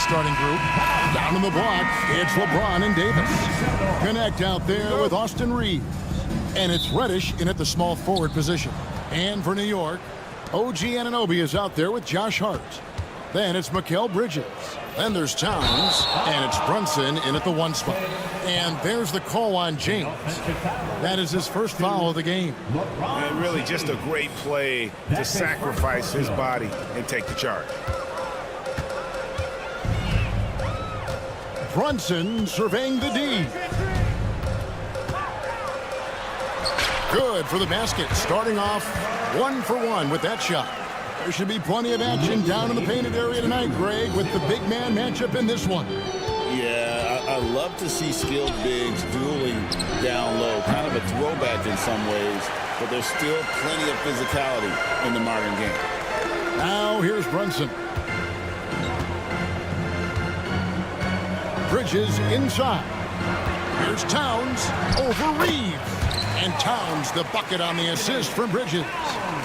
starting group. Down in the block, it's LeBron and Davis. Connect out there with Austin Reeves. And it's Reddish in at the small forward position. And for New York, OG Anunoby is out there with Josh Hart. Then it's Mikal Bridges. Then there's Towns, and it's Brunson in at the 1 spot. And there's the call on James. That is his first foul of the game. And really just a great play to sacrifice his body and take the charge. Brunson surveying the D. Good for the basket, starting off 1 for 1 with that shot. There should be plenty of action down in the painted area tonight, Greg, with the big man matchup in this one. Yeah, I love to see skilled bigs dueling down low. Kind of a throwback in some ways, but there's still plenty of physicality in the modern game. Now here's Brunson. Bridges inside. Here's Towns over Reeves. And Towns the bucket on the assist from Bridges.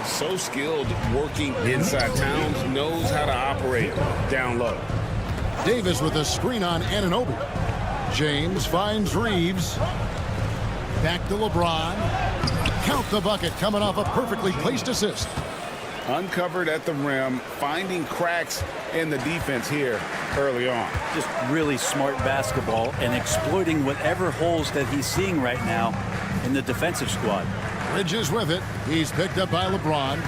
So skilled working inside. Towns knows how to operate down low. Davis with a screen on Anunoby. James finds Reeves. Back to LeBron. Count the bucket coming off a perfectly placed assist. Uncovered at the rim, finding cracks in the defense here early on. Just really smart basketball and exploiting whatever holes that he's seeing right now in the defensive squad. Bridges with it. He's picked up by LeBron.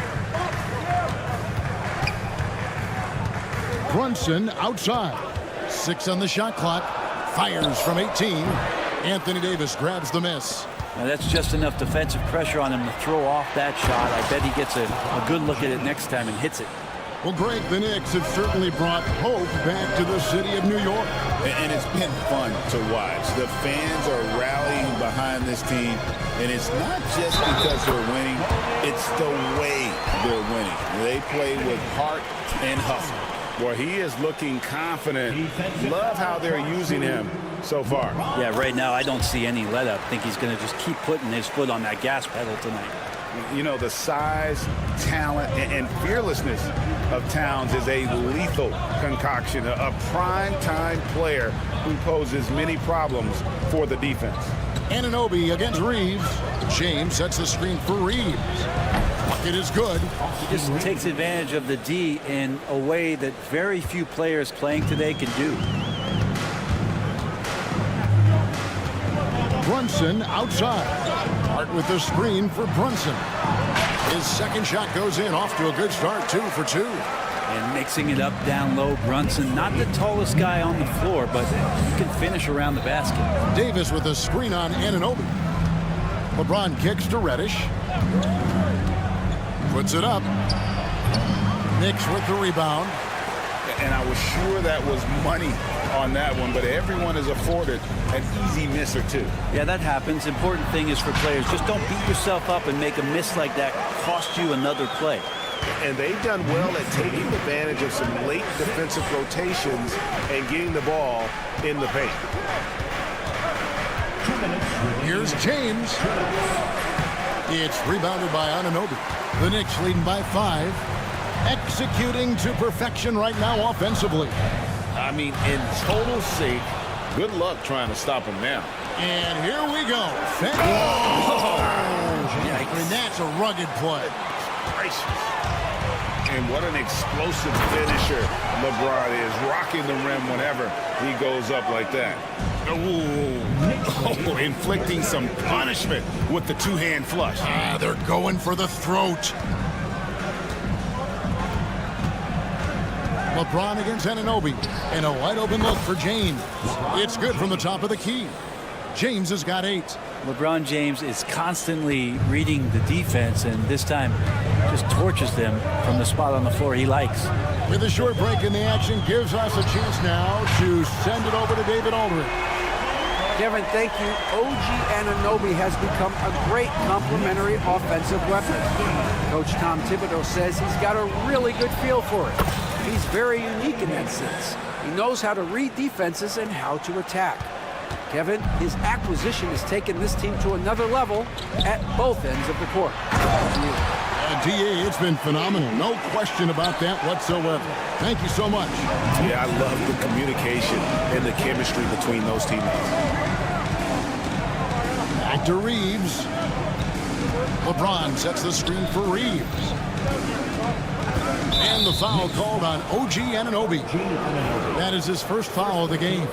Brunson outside. 6 on the shot clock. Fires from 18. Anthony Davis grabs the miss. Now that's just enough defensive pressure on him to throw off that shot. I bet he gets a good look at it next time and hits it. Well, Greg, the Knicks have certainly brought hope back to the city of New York. And it's been fun to watch. The fans are rallying behind this team, and it's not just because they're winning, it's the way they're winning. They play with heart and hustle. Well, he is looking confident. Love how they're using him so far. Yeah, right now I don't see any let up. I think he's going to just keep putting his foot on that gas pedal tonight. You know, the size, talent, and fearlessness of Towns is a lethal concoction, a prime-time player who poses many problems for the defense. Anunoby against Reeves. James sets the screen for Reeves. Bucket is good. He just takes advantage of the D in a way that very few players playing today can do. Brunson outside. Hart with the screen for Brunson. His second shot goes in, off to a good start, 2 for 2. And mixing it up down low, Brunson, not the tallest guy on the floor, but he can finish around the basket. Davis with a screen on Anunoby. LeBron kicks to Reddish. Puts it up. Knicks with the rebound. And I was sure that was money on that one, but everyone is afforded an easy miss or two. Yeah, that happens. Important thing is for players, just don't beat yourself up and make a miss like that cost you another play. And they've done well at taking advantage of some late defensive rotations and getting the ball in the paint. Here's James. It's rebounded by Anunoby. The Knicks leading by 5. Executing to perfection right now offensively. I mean, in total sync. Good luck trying to stop him now. And here we go. Oh, and that's a rugged play. Gracious. And what an explosive finisher LeBron is, rocking the rim whenever he goes up like that. Ooh. Oh, inflicting some punishment with the two-hand flush. They're going for the throat. LeBron against Anunoby. And a wide open look for James. It's good from the top of the key. James has got 8. LeBron James is constantly reading the defense, and this time just torches them from the spot on the floor he likes. With a short break in the action, gives us a chance now to send it over to David Aldridge. Kevin, thank you. OG Anunoby has become a great complementary offensive weapon. Coach Tom Thibodeau says he's got a really good feel for it. He's very unique in that sense. He knows how to read defenses and how to attack. Kevin, his acquisition has taken this team to another level at both ends of the court. DA, it's been phenomenal. No question about that whatsoever. Thank you so much. Yeah, I love the communication and the chemistry between those teammates. Back to Reeves. LeBron sets the screen for Reeves. And the foul called on OG Anunoby. That is his first foul of the game.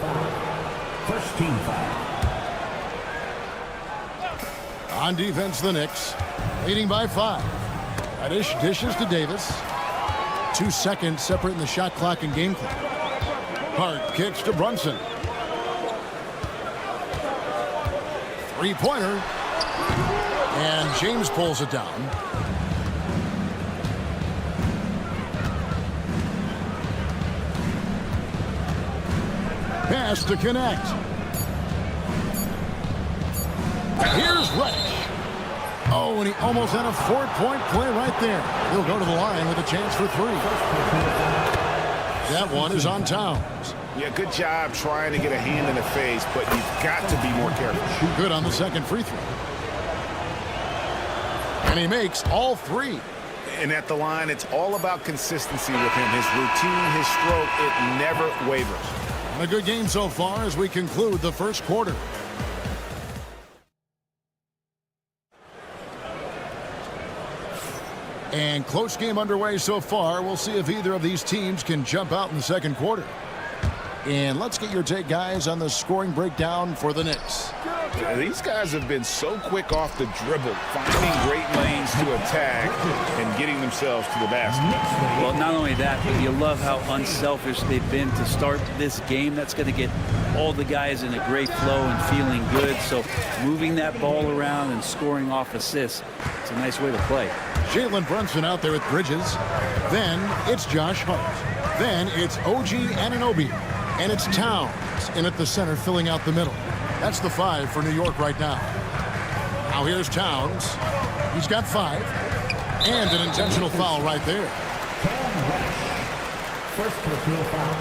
First team foul. On defense, the Knicks, leading by 5. Reddish dishes to Davis. 2 seconds separating the shot clock and game clock. Hart kicks to Brunson. Three-pointer. And James pulls it down. Pass to connect. Here's Reddish. Oh, and he almost had a 4-point play right there. He'll go to the line with a chance for 3. That one is on Towns. Yeah, good job trying to get a hand in the face, but you've got to be more careful. Good on the second free throw. And he makes all 3. And at the line, it's all about consistency with him. His routine, his stroke, it never wavers. A good game so far as we conclude the first quarter. And close game underway so far. We'll see if either of these teams can jump out in the second quarter. And let's get your take, guys, on the scoring breakdown for the Knicks. These guys have been so quick off the dribble, finding great lanes to attack and getting themselves to the basket. Well, not only that, but you love how unselfish they've been to start this game. That's going to get all the guys in a great flow and feeling good. So moving that ball around and scoring off assists, it's a nice way to play. Jalen Brunson out there with Bridges. Then it's Josh Hart. Then it's OG Anunoby. And it's Towns in at the center, filling out the middle. That's the 5 for New York right now. Now here's Towns. He's got 5. And an intentional foul right there. First personal foul.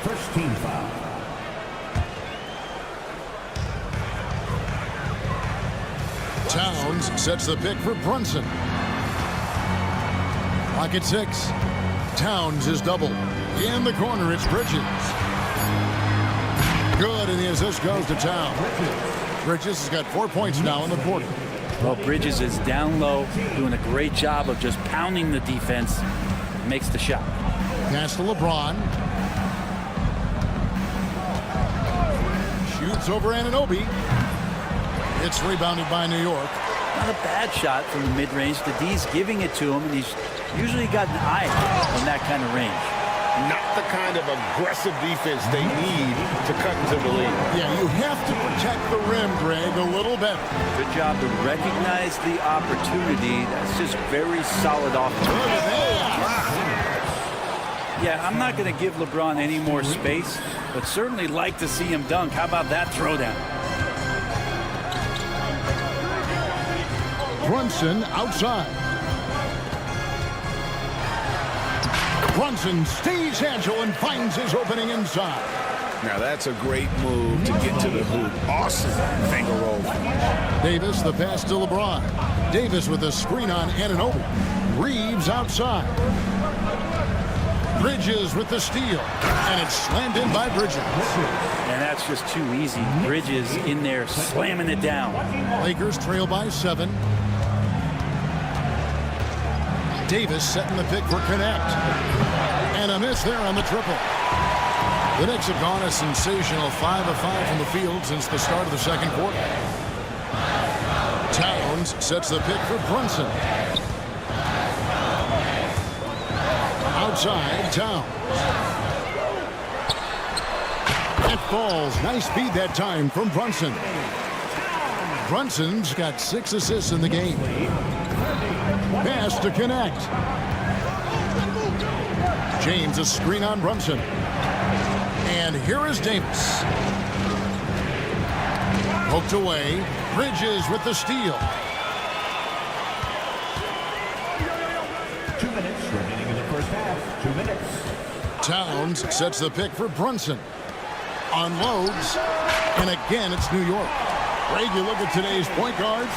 First team foul. Towns sets the pick for Brunson. Clock at 6. Towns is double. In the corner, it's Bridges. Good, and the assist goes to Towns. Bridges has got 4 points now in the quarter. Well, Bridges is down low, doing a great job of just pounding the defense. Makes the shot. Pass to LeBron. Shoots over Anunoby. It's rebounded by New York. Not a bad shot from the mid-range. The D's giving it to him, and he's usually got an eye on that kind of range. Not the kind of aggressive defense they need to cut into the lead. Yeah, you have to protect the rim, Greg, a little better. Good job to recognize the opportunity. That's just very solid offense. Yeah, I'm not going to give LeBron any more space, but certainly like to see him dunk. How about that throwdown? Brunson outside. Brunson stays agile and finds his opening inside. Now that's a great move to get to the hoop. Awesome finger roll. Davis, the pass to LeBron. Davis with a screen on Anunoby. Reeves outside. Bridges with the steal. And it's slammed in by Bridges. And that's just too easy. Bridges in there slamming it down. Lakers trail by 7. Davis setting the pick for connect. And a miss there on the triple. The Knicks have gone a sensational 5 of 5 from the field since the start of the second quarter. Towns sets the pick for Brunson. Outside, Towns. It falls. Nice feed that time from Brunson. Brunson's got 6 assists in the game. Pass to connect. James a screen on Brunson. And here is Davis. Poked away. Bridges with the steal. 2 minutes remaining in the first half. 2 minutes. Towns sets the pick for Brunson. Unloads. And again, it's New York. Greg, you look at today's point guards.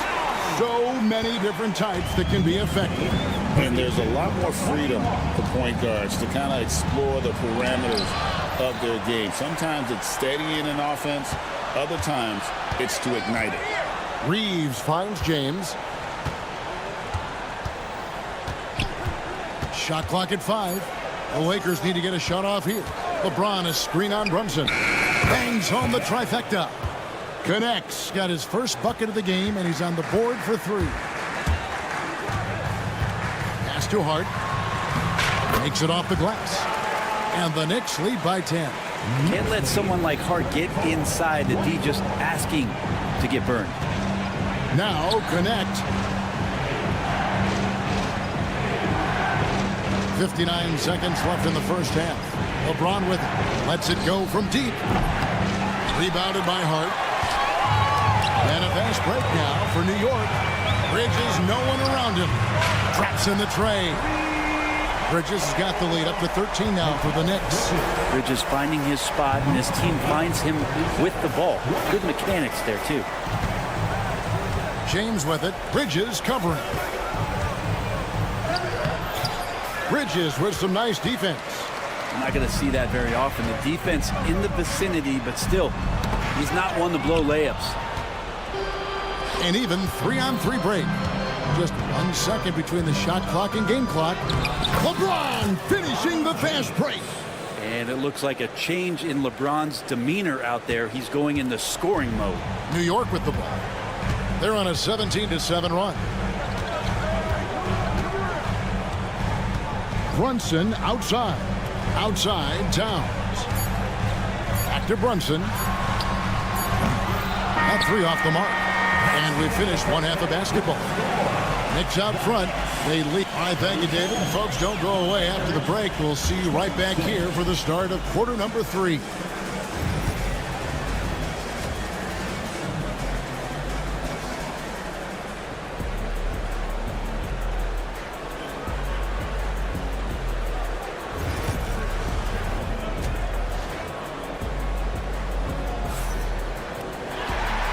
So many different types that can be effective. And there's a lot more freedom for point guards to kind of explore the parameters of their game. Sometimes it's steadying an offense. Other times it's to ignite it. Reeves finds James. Shot clock at 5. The Lakers need to get a shot off here. LeBron is screen on Brunson. Bangs home the trifecta. Connects. Got his first bucket of the game, and he's on the board for 3. Pass to Hart. Makes it off the glass. And the Knicks lead by 10. Can't let someone like Hart get inside the D just asking to get burned. Now Connect. 59 seconds left in the first half. LeBron with it. Lets it go from deep. Rebounded by Hart. And a fast break now for New York. Bridges, no one around him. Traps in the tray. Bridges has got the lead up to 13 now for the Knicks. Bridges finding his spot, and his team finds him with the ball. Good mechanics there, too. James with it. Bridges covering. Bridges with some nice defense. I'm not going to see that very often. The defense in the vicinity, but still, he's not one to blow layups. An even 3-on-3 break. Just 1 second between the shot clock and game clock. LeBron finishing the fast break. And it looks like a change in LeBron's demeanor out there. He's going into scoring mode. New York with the ball. They're on a 17-7 run. Brunson outside. Outside Towns. Back to Brunson. That 3 off the mark. And we finished one half of basketball. Knicks out front. They lead. All right, thank you, David. Folks, don't go away after the break. We'll see you right back here for the start of quarter number 3.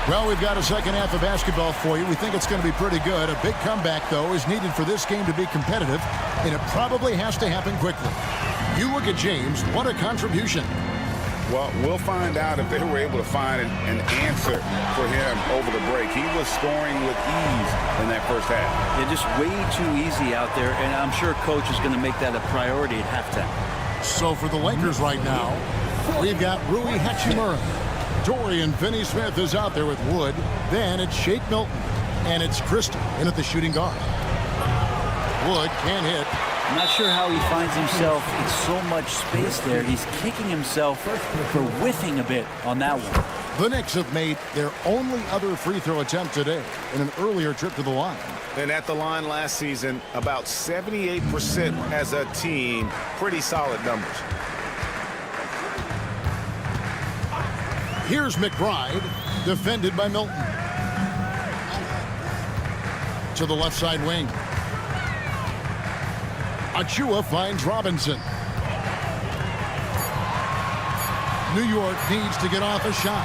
Well, we've got a second half of basketball for you. We think it's going to be pretty good. A big comeback, though, is needed for this game to be competitive, and it probably has to happen quickly. You look at James. What a contribution. Well, we'll find out if they were able to find an answer for him over the break. He was scoring with ease in that first half. Yeah, just way too easy out there, and I'm sure Coach is going to make that a priority at halftime. So for the Lakers right now, we've got Rui Hachimura. Dorian Finney-Smith is out there with Wood. Then it's Shake Milton. And it's Christie in at the shooting guard. Wood can't hit. I'm not sure how he finds himself in so much space there. He's kicking himself for whiffing a bit on that one. The Knicks have made their only other free throw attempt today in an earlier trip to the line. And at the line last season, about 78% as a team. Pretty solid numbers. Here's McBride, defended by Milton. To the left side wing. Achua finds Robinson. New York needs to get off a shot.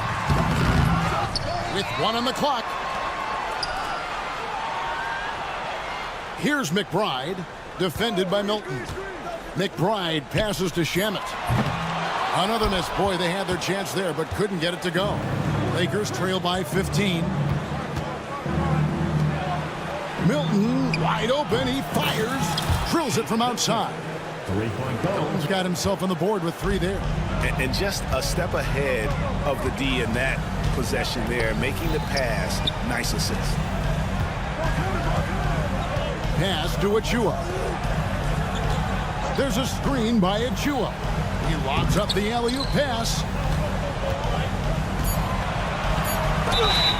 With 1 on the clock. Here's McBride, defended by Milton. McBride passes to Shamet. Another miss. Boy, they had their chance there, but couldn't get it to go. Lakers trail by 15. Milton, wide open. He fires. Drills it from outside. Milton's got himself on the board with 3 there. And just a step ahead of the D in that possession there, making the pass. Nice assist. Pass to Achua. There's a screen by Achua. He lobs up the alley-oop pass.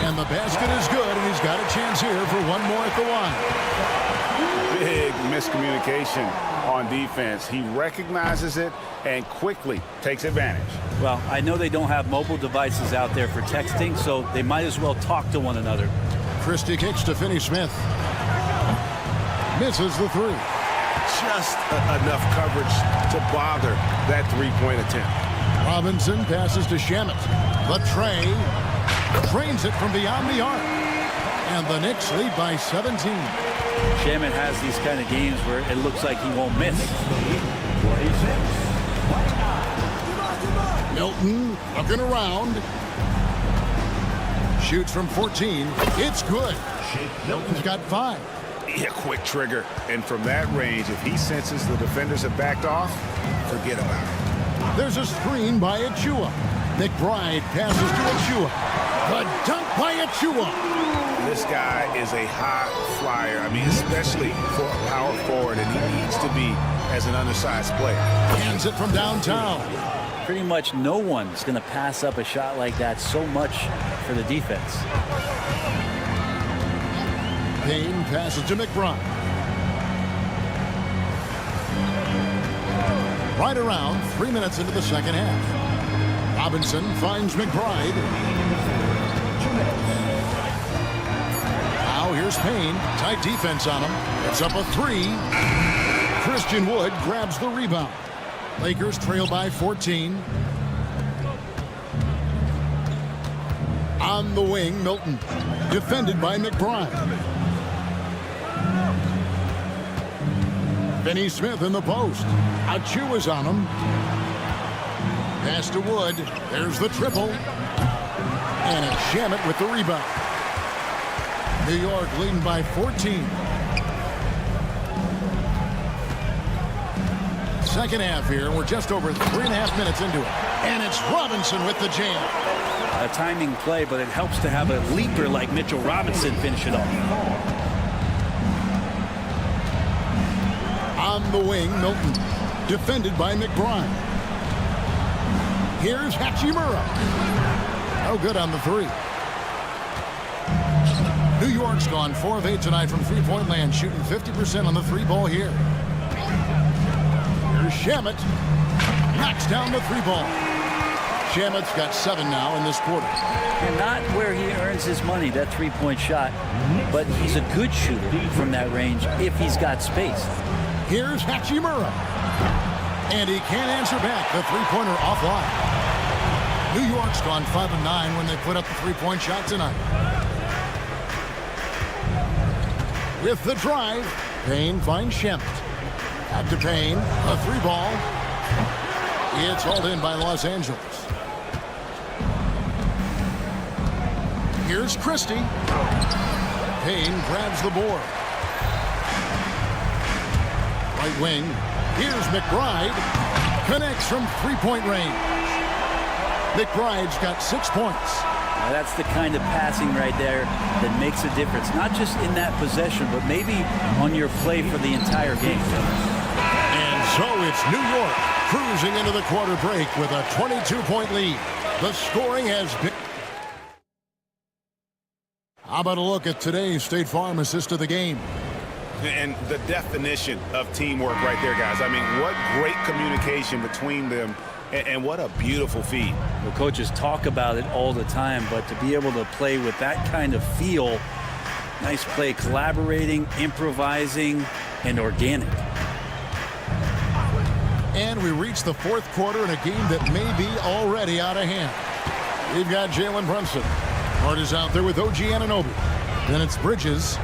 And the basket is good, and he's got a chance here for one more at the line. Big miscommunication on defense. He recognizes it and quickly takes advantage. Well, I know they don't have mobile devices out there for texting, so they might as well talk to one another. Christie kicks to Finney-Smith. Misses the 3. Just enough coverage to bother that three-point attempt. Robinson passes to Shamet. The tray. Drains it from beyond the arc. And the Knicks lead by 17. Shamet has these kind of games where it looks like he won't miss. Milton looking around. Shoots from 14. It's good. Milton's got 5. Yeah, quick trigger. And from that range, if he senses the defenders have backed off, forget about it. There's a screen by Achua. McBride passes to Achua. The dunk by Achua. This guy is a high flyer. I mean, especially for a power forward, and he needs to be as an undersized player. Hands it from downtown. Pretty much no one's going to pass up a shot like that so much for the defense. Payne passes to McBride. Right around 3 minutes into the second half. Robinson finds McBride. Now here's Payne. Tight defense on him. It's up a 3. Christian Wood grabs the rebound. Lakers trail by 14. On the wing, Milton. Defended by McBride. Finney Smith in the post. Achua's on him. Pass to Wood. There's the triple. And it's Shamet with the rebound. New York leading by 14. Second half here. We're just over 3.5 minutes into it. And it's Robinson with the jam. A timing play, but it helps to have a leaper like Mitchell Robinson finish it off. On the wing, Milton. Defended by McBride. Here's Hachimura. No good on the 3. New York's gone 4 of 8 tonight from three-point land, shooting 50% on the 3-ball here. Here's Shamet. Knocks down the 3-ball. Shamet's got 7 now in this quarter. And not where he earns his money, that 3-point shot, but he's a good shooter from that range if he's got space. Here's Hachimura. And he can't answer back. The 3-pointer offline. New York's gone 5 of 9 when they put up the 3-point shot tonight. With the drive, Payne finds Shamet. Out to Payne, a 3-ball. It's hauled in by Los Angeles. Here's Christie. Payne grabs the board. Right wing. Here's McBride. Connects from 3-point range. McBride's got 6 points. Now that's the kind of passing right there that makes a difference. Not just in that possession, but maybe on your play for the entire game. And so it's New York cruising into the quarter break with a 22-point lead. The scoring has been... How about a look at today's State Farm assist of the game? And the definition of teamwork right there, guys. I mean, what great communication between them, and what a beautiful feed. The coaches talk about it all the time, but to be able to play with that kind of feel, nice play, collaborating, improvising, and organic. And we reach the 4th quarter in a game that may be already out of hand. We've got Jalen Brunson. Hart is out there with OG Anunoby. Then it's Bridges,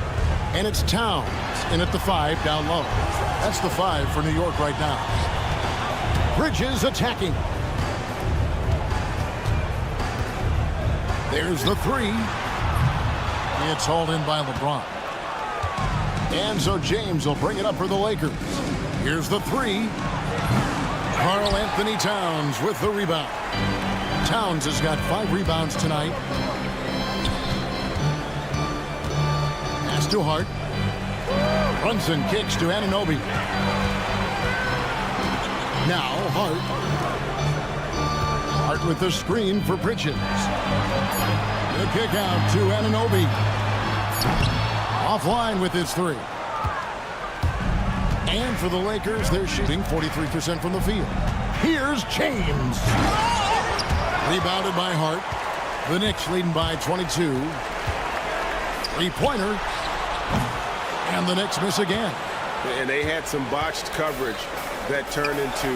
and it's Towns in at the 5 down low. That's the 5 for New York right now. Bridges attacking. There's the 3. It's hauled in by LeBron. And so James will bring it up for the Lakers. Here's the 3. Karl Anthony Towns with the rebound. Towns has got 5 rebounds tonight. Pass to Hart. Brunson kicks to Anunoby. Now Hart. Hart with the screen for Bridges. The kick out to Anunoby. Offline with his 3. And for the Lakers, they're shooting 43% from the field. Here's James. Rebounded by Hart. The Knicks leading by 22. 3-pointer. And the Knicks miss again. And they had some botched coverage that turn into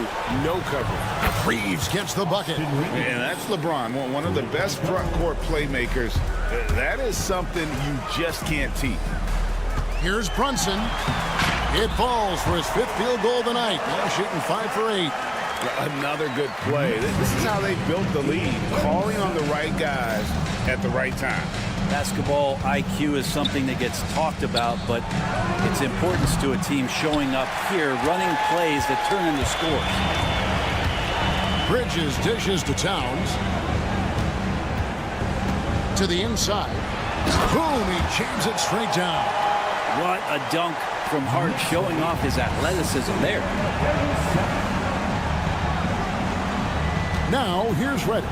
no coverage. Reeves gets the bucket. And that's LeBron, one of the best front court playmakers. That is something you just can't teach. Here's Brunson. It falls for his 5th field goal tonight. Now shooting 5 for 8. Another good play. This is how they built the lead, calling on the right guys at the right time. Basketball IQ is something that gets talked about, but its importance to a team showing up here, running plays that turn into scores. Bridges dishes to Towns. To the inside. Boom, he jams it straight down. What a dunk from Hart, showing off his athleticism there. Now here's Reddish.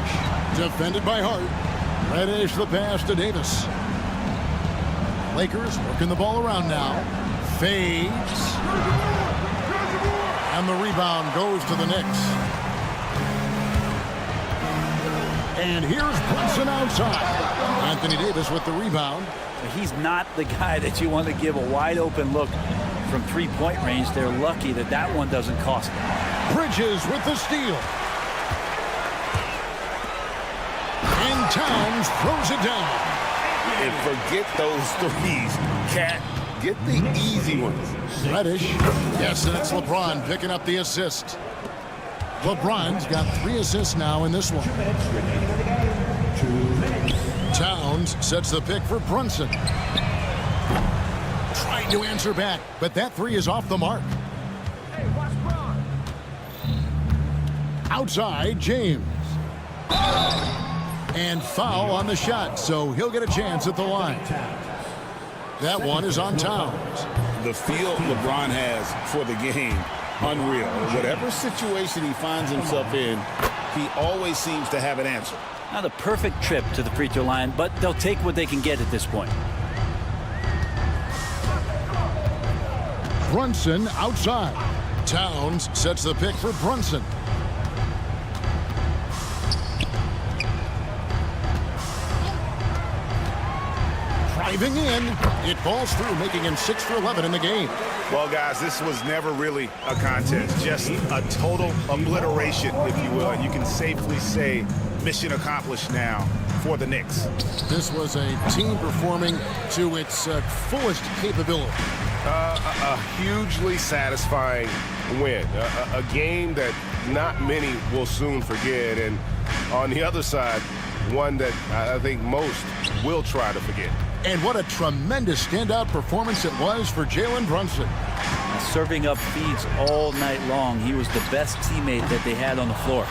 Defended by Hart. Reddish the pass to Davis. Lakers working the ball around now. Fades. And the rebound goes to the Knicks. And here's Brunson outside. Anthony Davis with the rebound. He's not the guy that you want to give a wide open look from 3-point range. They're lucky that that one doesn't cost them. Bridges with the steal. And Towns throws it down. And forget those threes. Cat, get the easy ones. Reddish. Yes, and it's LeBron picking up the assist. LeBron's got 3 assists now in this one. Towns sets the pick for Brunson. Trying to answer back, but that 3 is off the mark. Outside, James. And foul on the shot, so he'll get a chance at the line. That one is on Towns. The feel LeBron has for the game, unreal. Whatever situation he finds himself in, he always seems to have an answer. Not a perfect trip to the free throw line, but they'll take what they can get at this point. Brunson outside. Towns sets the pick for Brunson. Driving in, it falls through, making him 6 for 11 in the game. Well, guys, this was never really a contest, just a total obliteration, if you will. And you can safely say mission accomplished now for the Knicks. This was a team performing to its fullest capability. A hugely satisfying win. A game that not many will soon forget. And on the other side, one that I think most will try to forget. And what a tremendous standout performance it was for Jalen Brunson. Serving up feeds all night long. He was the best teammate that they had on the floor.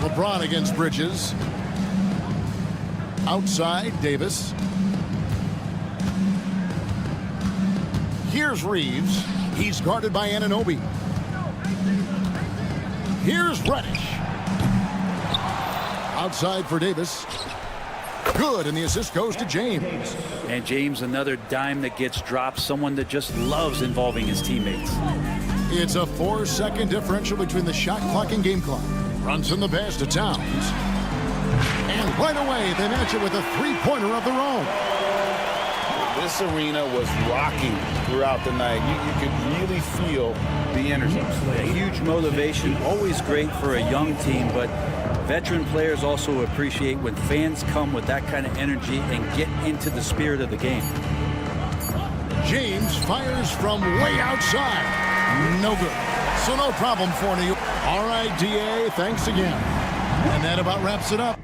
LeBron against Bridges. Outside, Davis. Here's Reeves. He's guarded by Anunoby. Here's Reddish. Outside for Davis. Good, and the assist goes to James. And James, another dime that gets dropped, someone that just loves involving his teammates. It's a 4-second differential between the shot clock and game clock. Brunson the pass to Towns. And right away, they match it with a 3-pointer of their own. This arena was rocking throughout the night. You could really feel the energy. A huge motivation, always great for a young team, but veteran players also appreciate when fans come with that kind of energy and get into the spirit of the game. James fires from way outside. No good. So no problem for New York. All right, DA, thanks again. And that about wraps it up.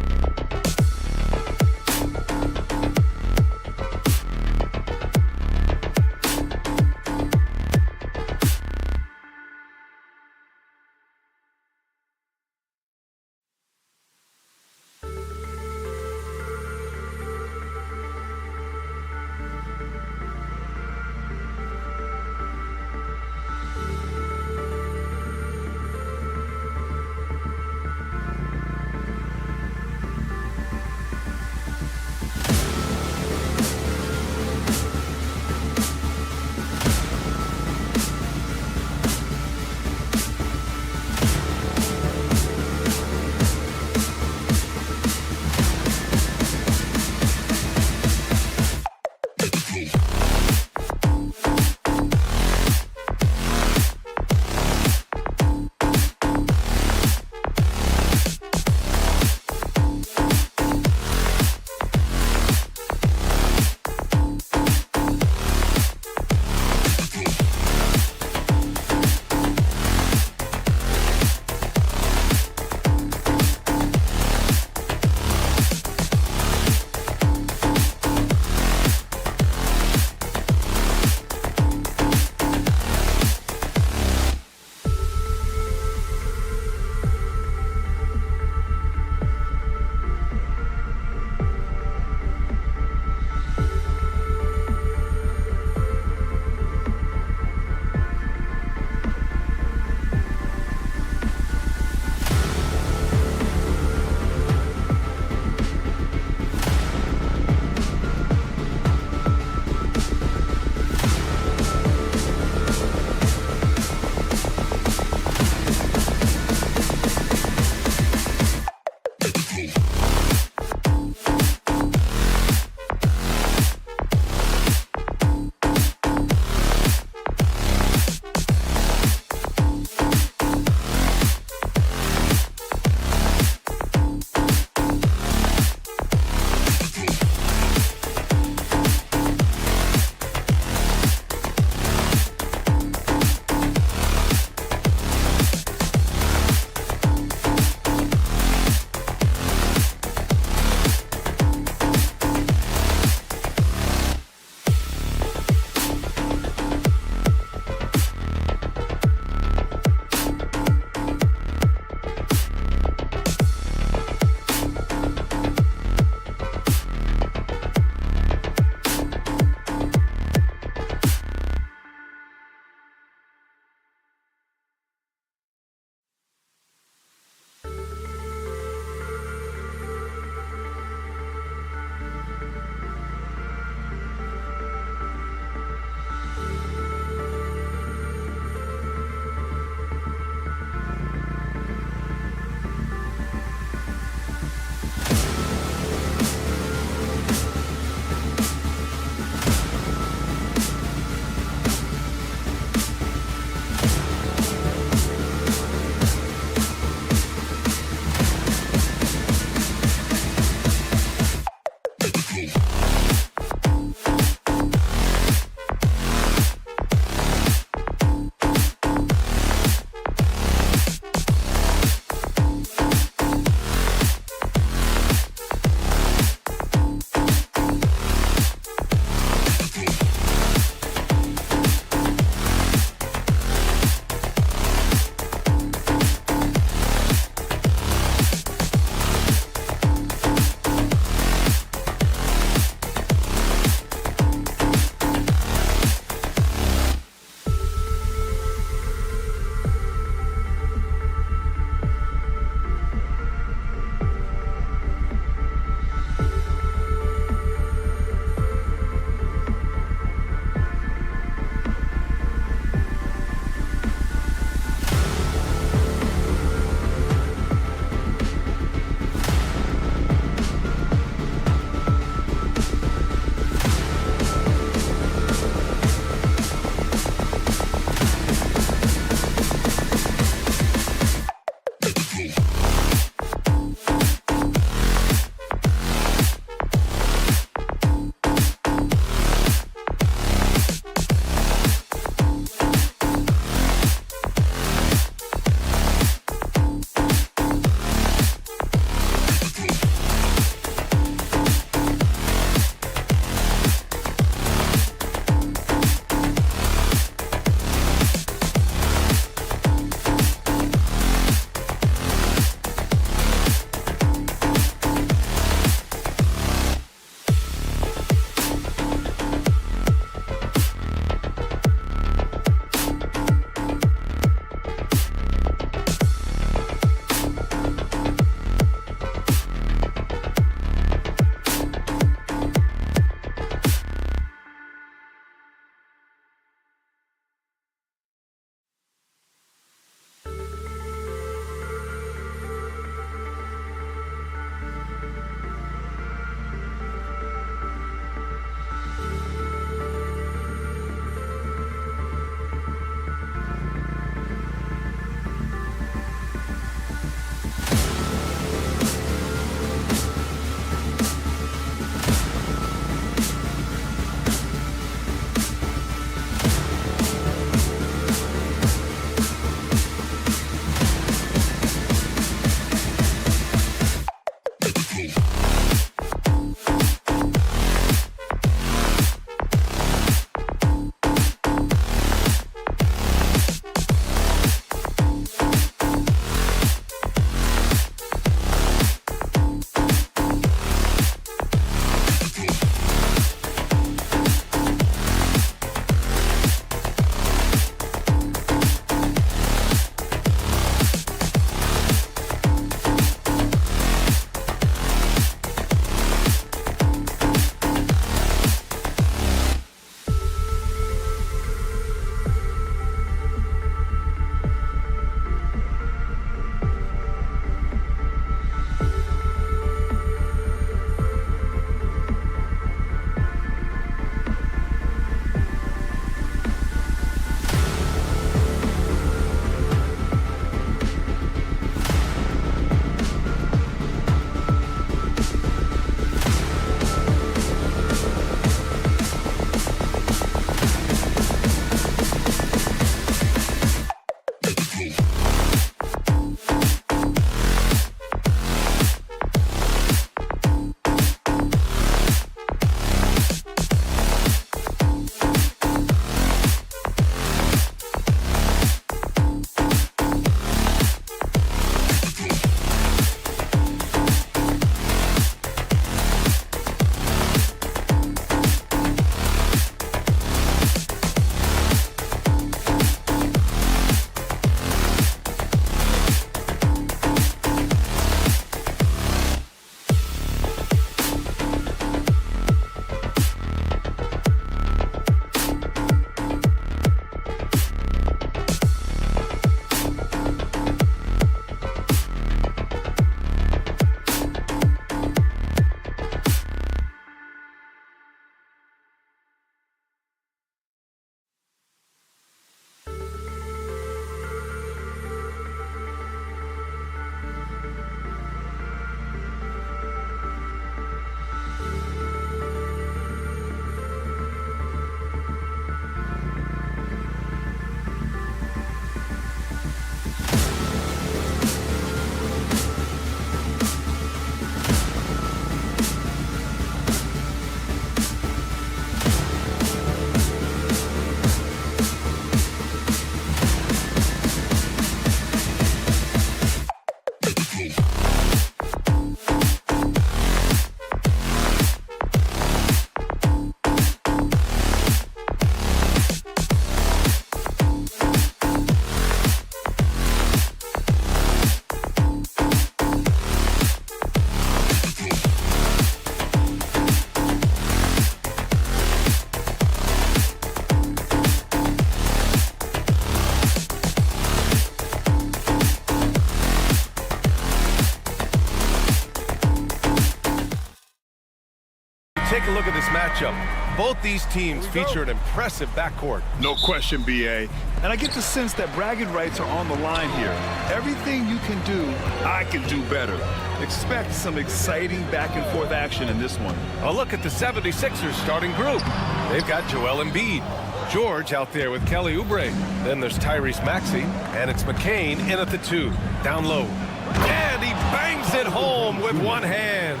take a look at this matchup. Both these teams feature an impressive backcourt. No question, B.A. And I get the sense that bragging rights are on the line here. Everything you can do, I can do better. Expect some exciting back-and-forth action in this one. A look at the 76ers starting group. They've got Joel Embiid, George out there with Kelly Oubre. Then there's Tyrese Maxey, and it's McCain in at the 2, down low. And he bangs it home with one hand.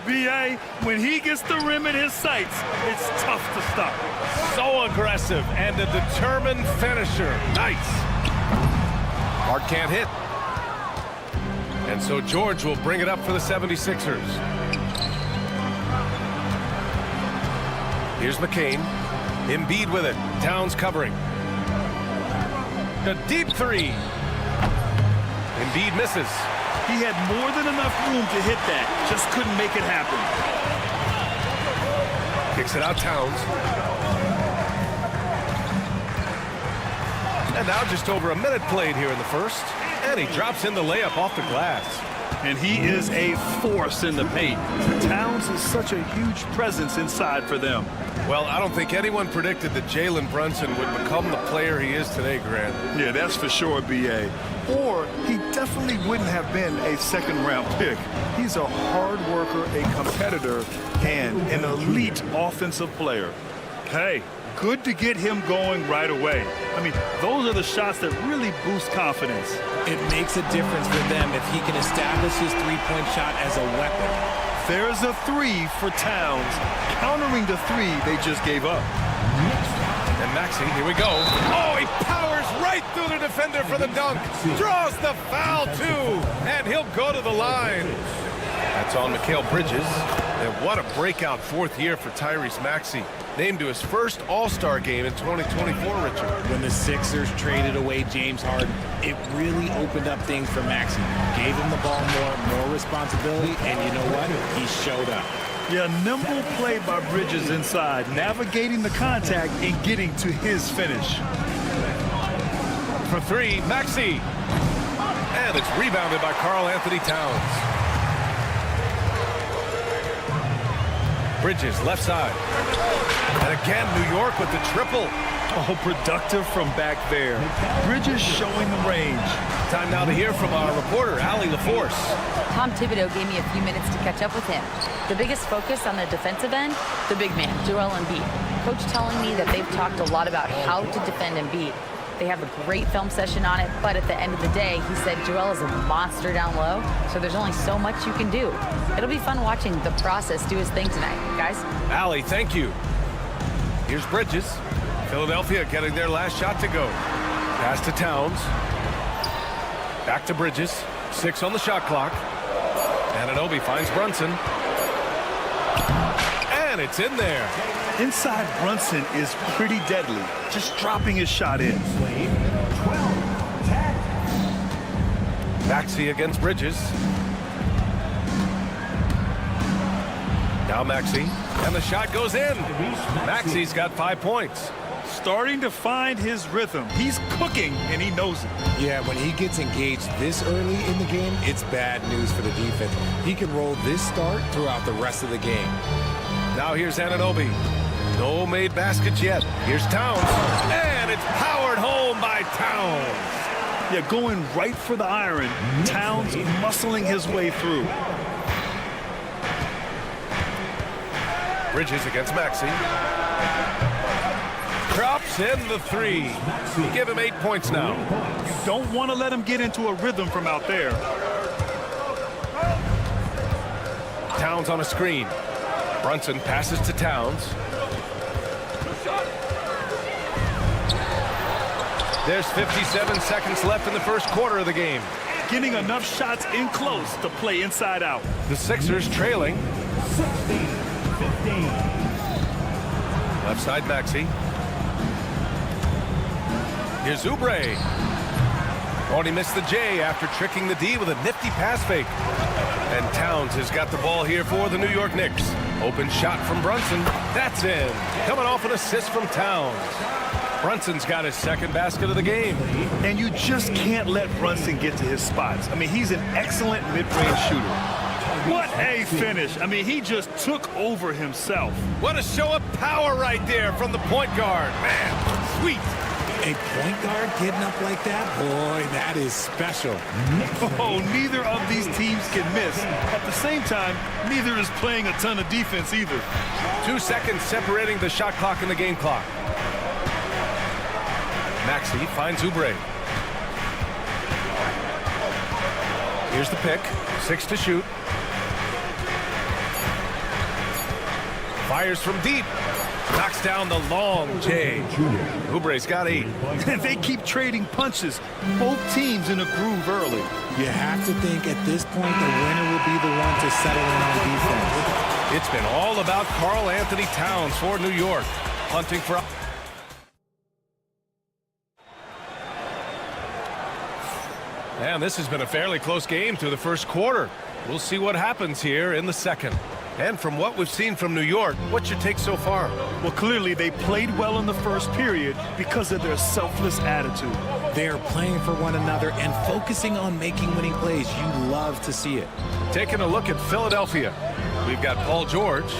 B.A., when he gets the rim in his sights, it's tough to stop. So aggressive and a determined finisher. Nice. Hart can't hit. And so George will bring it up for the 76ers. Here's McCain. Embiid with it. Towns covering. A deep 3. Embiid misses. He had more than enough room to hit that. Just couldn't make it happen. Kicks it out, Towns. And now just over a minute played here in the first. And he drops in the layup off the glass. And he is a force in the paint. Towns is such a huge presence inside for them. Well, I don't think anyone predicted that Jalen Brunson would become the player he is today, Grant. Yeah, that's for sure, B.A. Or he definitely wouldn't have been a second-round pick. He's a hard worker, a competitor, and an elite offensive player. Hey, good to get him going right away. I mean, those are the shots that really boost confidence. It makes a difference for them if he can establish his three-point shot as a weapon. There's a 3 for Towns, countering the 3 they just gave up. And Maxey, here we go. Oh, he powers right through the defender for the dunk. Draws the foul, too. And he'll go to the line. That's on Mikal Bridges. And what a breakout fourth year for Tyrese Maxey. Named to his first All-Star game in 2024, Richard. When the Sixers traded away James Harden, it really opened up things for Maxey. Gave him the ball more responsibility, and you know what? He showed up. Yeah, nimble play by Bridges inside, navigating the contact and getting to his finish. For 3, Maxey. And it's rebounded by Karl Anthony Towns. Bridges, left side. And again, New York with the triple. Oh, productive from back there. Bridges showing the range. Time now to hear from our reporter, Allie LaForce. Tom Thibodeau gave me a few minutes to catch up with him. The biggest focus on the defensive end, the big man, Joel Embiid. Coach telling me that they've talked a lot about how to defend Embiid. They have a great film session on it, but at the end of the day, he said Joel is a monster down low, so there's only so much you can do. It'll be fun watching the process do his thing tonight, guys. Allie, thank you. Here's Bridges. Philadelphia getting their last shot to go. Pass to Towns. Back to Bridges. 6 on the shot clock. Anunoby finds Brunson. And it's in there. Inside Brunson is pretty deadly, just dropping his shot in. 12-10. Maxey against Bridges. Now Maxey. And the shot goes in. Maxey's got 5 points. Starting to find his rhythm. He's cooking, and he knows it. Yeah, when he gets engaged this early in the game, it's bad news for the defense. He can roll this start throughout the rest of the game. Now here's Anunoby. No made baskets yet. Here's Towns. And it's powered home by Towns. Yeah, going right for the iron. Towns muscling his way through. Bridges against Maxey. Drops in the 3. Give him 8 points now. You don't want to let him get into a rhythm from out there. Towns on a screen. Brunson passes to Towns. There's 57 seconds left in the first quarter of the game. Getting enough shots in close to play inside out. The Sixers trailing. 16-15. Left side Maxey. Here's Oubre. Oh, he missed the J after tricking the D with a nifty pass fake. And Towns has got the ball here for the New York Knicks. Open shot from Brunson. That's in. Coming off an assist from Towns. Brunson's got his second basket of the game. And you just can't let Brunson get to his spots. I mean, he's an excellent mid-range shooter. What a finish. I mean, he just took over himself. What a show of power right there from the point guard. Man, sweet. A point guard getting up like that? Boy, that is special. Oh, neither of these teams can miss. At the same time, neither is playing a ton of defense either. 2 seconds separating the shot clock and the game clock. Maxey finds Oubre. Here's the pick. 6 to shoot. Fires from deep. Knocks down the long J. Oubre's got 8. They keep trading punches. Both teams in a groove early. You have to think at this point the winner will be the one to settle in on defense. It's been all about Karl Anthony Towns for New York. Hunting for... And this has been a fairly close game through the first quarter. We'll see what happens here in the second. And from what we've seen from New York, what's your take so far? Well, clearly they played well in the first period because of their selfless attitude. They're playing for one another and focusing on making winning plays. You love to see it. Taking a look at Philadelphia. We've got Paul George.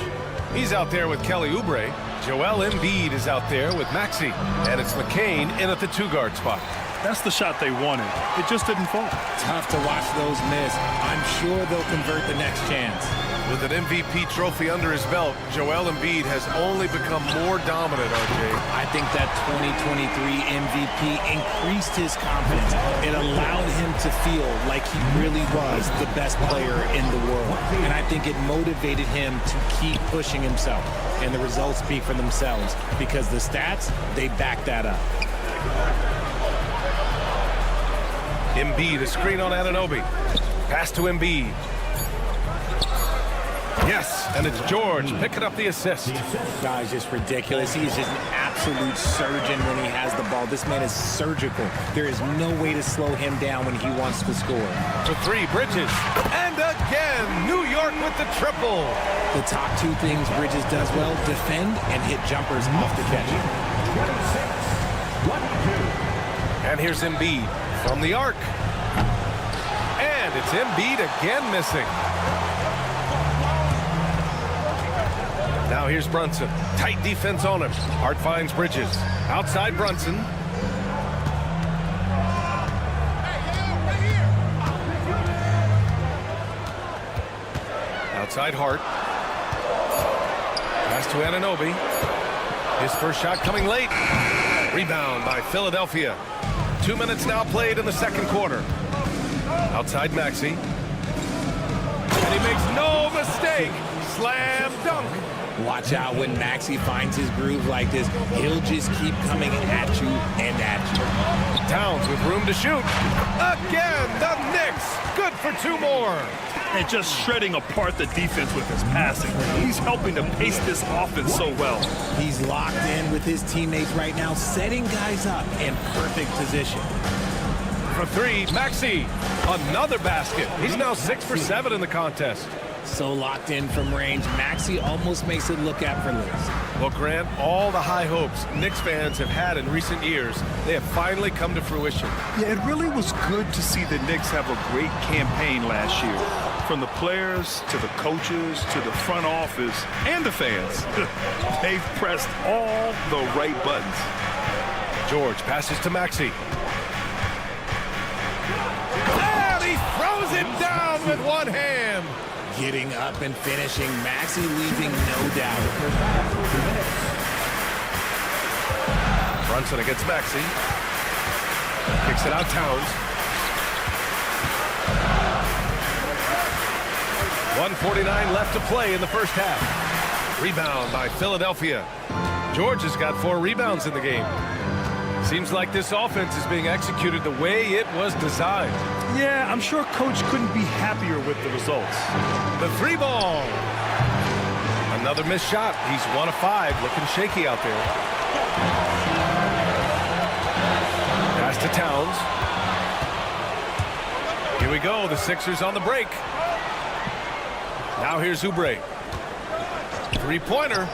He's out there with Kelly Oubre. Joel Embiid is out there with Maxey. And it's McCain in at the 2-guard spot. That's the shot they wanted. It just didn't fall. Tough to watch those miss. I'm sure they'll convert the next chance. With an MVP trophy under his belt, Joel Embiid has only become more dominant, RJ. I think that 2023 MVP increased his confidence. It allowed him to feel like he really was the best player in the world. And I think it motivated him to keep pushing himself. And the results speak for themselves because the stats, they back that up. Embiid, a screen on Anunoby. Pass to Embiid. Yes, and it's George picking up the assist. Guy's just ridiculous. He's just an absolute surgeon when he has the ball. This man is surgical. There is no way to slow him down when he wants to score. For 3, Bridges. And again, New York with the triple. The top 2 things Bridges does well, defend and hit jumpers off the catch. And here's Embiid from the arc. And it's Embiid again missing. Now here's Brunson. Tight defense on him. Hart finds Bridges. Outside Brunson. Outside Hart. Pass to Anunoby. His first shot coming late. Rebound by Philadelphia. 2 minutes now played in the second quarter. Outside Maxey. And he makes no mistake. Slam dunk. Watch out when Maxey finds his groove like this. He'll just keep coming at you and at you. Towns with room to shoot. Again, the Knicks. Good for 2 more. And just shredding apart the defense with his passing. He's helping to pace this offense so well. He's locked in with his teammates right now, setting guys up in perfect position. For 3, Maxey. Another basket. He's now 6 for 7 in the contest. So locked in from range, Maxey almost makes it look effortless. Well, Grant, all the high hopes Knicks fans have had in recent years, they have finally come to fruition. Yeah, it really was good to see the Knicks have a great campaign last year. From the players to the coaches to the front office and the fans. They've pressed all the right buttons. George passes to Maxey. And he throws it down with one hand. Getting up and finishing, Maxey leaving no doubt. Brunson against Maxey. Kicks it out Towns. 1:49 left to play in the first half. Rebound by Philadelphia. George has got 4 rebounds in the game. Seems like this offense is being executed the way it was designed. Yeah, I'm sure Coach couldn't be happier with the results. The 3 ball. Another missed shot. He's 1 of 5, looking shaky out there. Pass to Towns. Here we go, the Sixers on the break. Now here's Oubre. 3-pointer.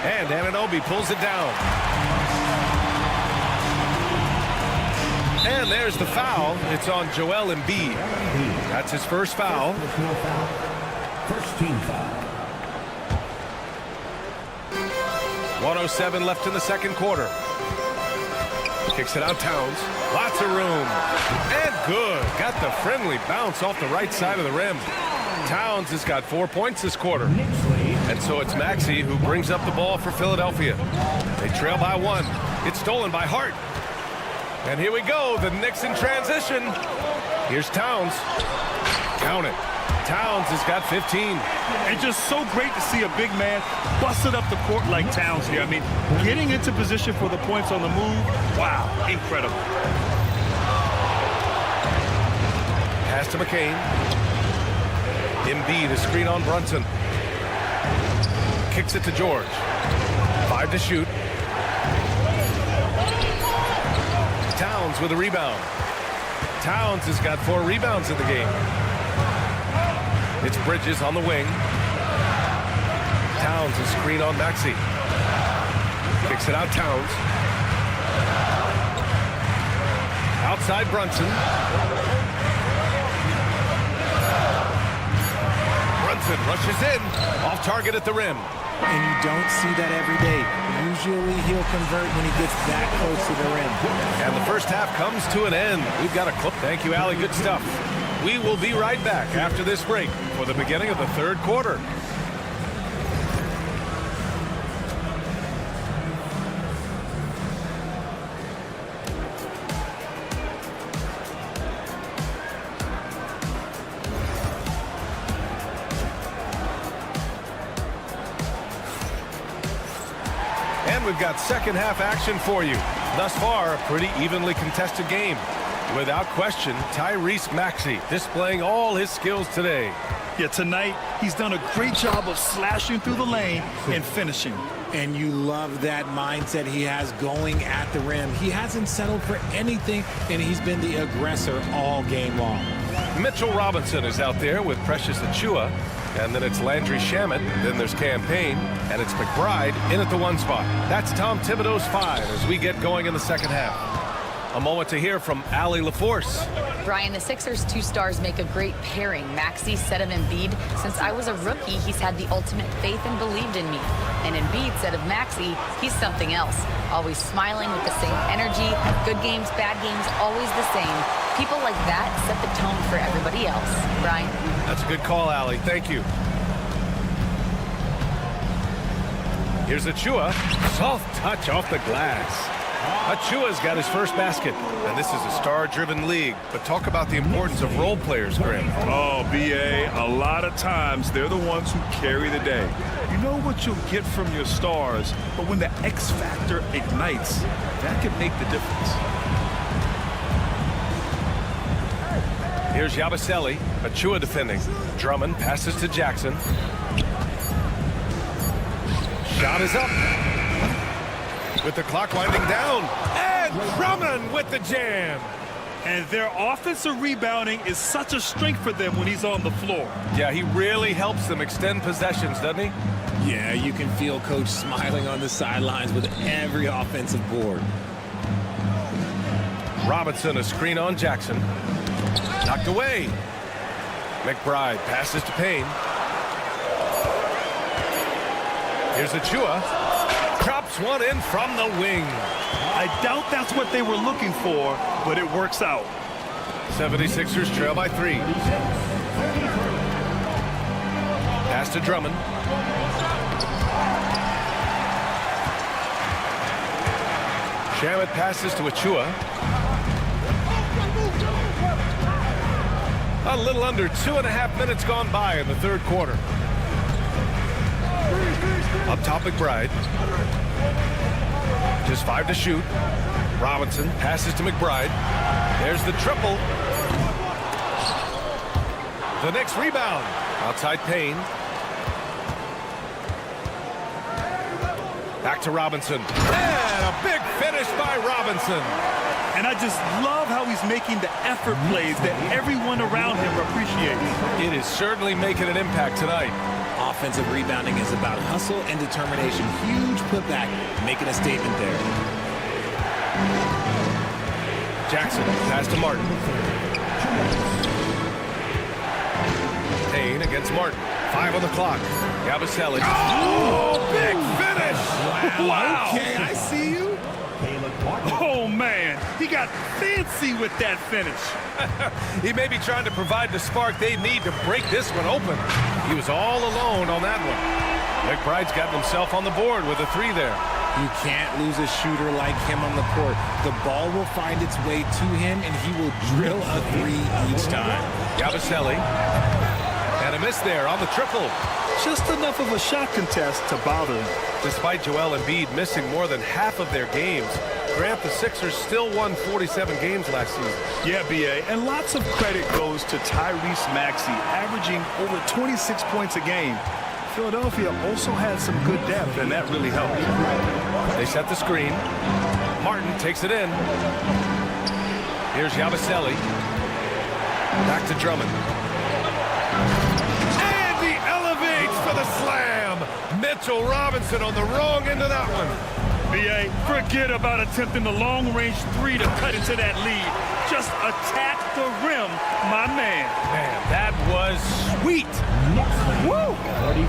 And Anunoby pulls it down. And And there's the foul. It's on Joel Embiid. That's his first foul. First team foul. 1:07 left in the second quarter. Kicks it out, Towns. Lots of room. And good. Got the friendly bounce off the right side of the rim. Towns has got 4 points this quarter. And so it's Maxey who brings up the ball for Philadelphia. They trail by 1. It's stolen by Hart. And here we go. The Knicks in transition. Here's Towns. Count it. Towns has got 15. And just so great to see a big man busted up the court like Towns here. I mean, getting into position for the points on the move, wow, incredible. Pass to McCain. Embiid, a screen on Brunson. Kicks it to George. 5 to shoot. Towns with a rebound. Towns has got 4 rebounds in the game. It's Bridges on the wing. Towns a screen on Maxey. Kicks it out, Towns. Outside Brunson. Brunson rushes in. Off target at the rim. And you don't see that every day. Usually he'll convert when he gets that close to the rim. And the first half comes to an end. We've got a clip. Thank you, Allie. Good stuff. We will be right back after this break for the beginning of the third quarter. And we've got second half action for you. Thus far, a pretty evenly contested game. Without question, Tyrese Maxey displaying all his skills today. Yeah, tonight he's done a great job of slashing through the lane and finishing. And you love that mindset he has going at the rim. He hasn't settled for anything, and he's been the aggressor all game long. Mitchell Robinson is out there with Precious Achiuwa. And then it's Landry Shamet. Then there's Campaign. And it's McBride in at the 1 spot. That's Tom Thibodeau's 5 as we get going in the second half. A moment to hear from Allie LaForce. Brian, the Sixers' 2 stars make a great pairing. Maxey said of Embiid, since I was a rookie, he's had the ultimate faith and believed in me. And Embiid said of Maxey, he's something else. Always smiling with the same energy. Good games, bad games, always the same. People like that set the tone for everybody else. Brian? That's a good call, Allie. Thank you. Here's Achiuwa. Soft touch off the glass. Achiuwa's got his first basket. And this is a star-driven league. But talk about the importance of role players, Grim. Oh, B.A., a lot of times they're the ones who carry the day. You know what you'll get from your stars, but when the X factor ignites, that can make the difference. Here's Yabusele. Achiuwa defending. Drummond passes to Jackson. Shot is up. With the clock winding down. And Drummond with the jam. And their offensive rebounding is such a strength for them when he's on the floor. Yeah, he really helps them extend possessions, doesn't he? Yeah, you can feel Coach smiling on the sidelines with every offensive board. Robinson, a screen on Jackson. Knocked away. McBride passes to Payne. Here's Achiuwa. Drops one in from the wing. I doubt that's what they were looking for, but it works out. 76ers trail by 3. Pass to Drummond. Shamet passes to Achiuwa. A little under 2.5 minutes gone by in the third quarter. Up top, McBride. Just 5 to shoot. Robinson passes to McBride. There's the triple. The Knicks rebound. Outside Payne. Back to Robinson. And a big finish by Robinson. And I just love how he's making the effort plays that everyone around him appreciates. It is certainly making an impact tonight. Offensive rebounding is about hustle and determination. Huge putback, making a statement there. Jackson, pass to Martin. Payne against Martin. 5 on the clock. Yabusele. Oh, big finish! Wow. Okay, I see you. Oh, man. He got fancy with that finish. He may be trying to provide the spark they need to break this one open. He was all alone on that one. McBride's got himself on the board with a 3 there. You can't lose a shooter like him on the court. The ball will find its way to him, and he will drill a 3 each time. Yabusele. And a miss there on the triple. Just enough of a shot contest to bother him. Despite Joel Embiid missing more than half of their games, Grant, the Sixers still won 47 games last season. Yeah, B.A., and lots of credit goes to Tyrese Maxey, averaging over 26 points a game. Philadelphia also had some good depth, and that really helped. They set the screen. Martin takes it in. Here's Yabusele. Back to Drummond. And he elevates for the slam. Mitchell Robinson on the wrong end of that one. B.A., forget about attempting the long-range 3 to cut into that lead. Just attack the rim, my man. Man, that was sweet. Woo!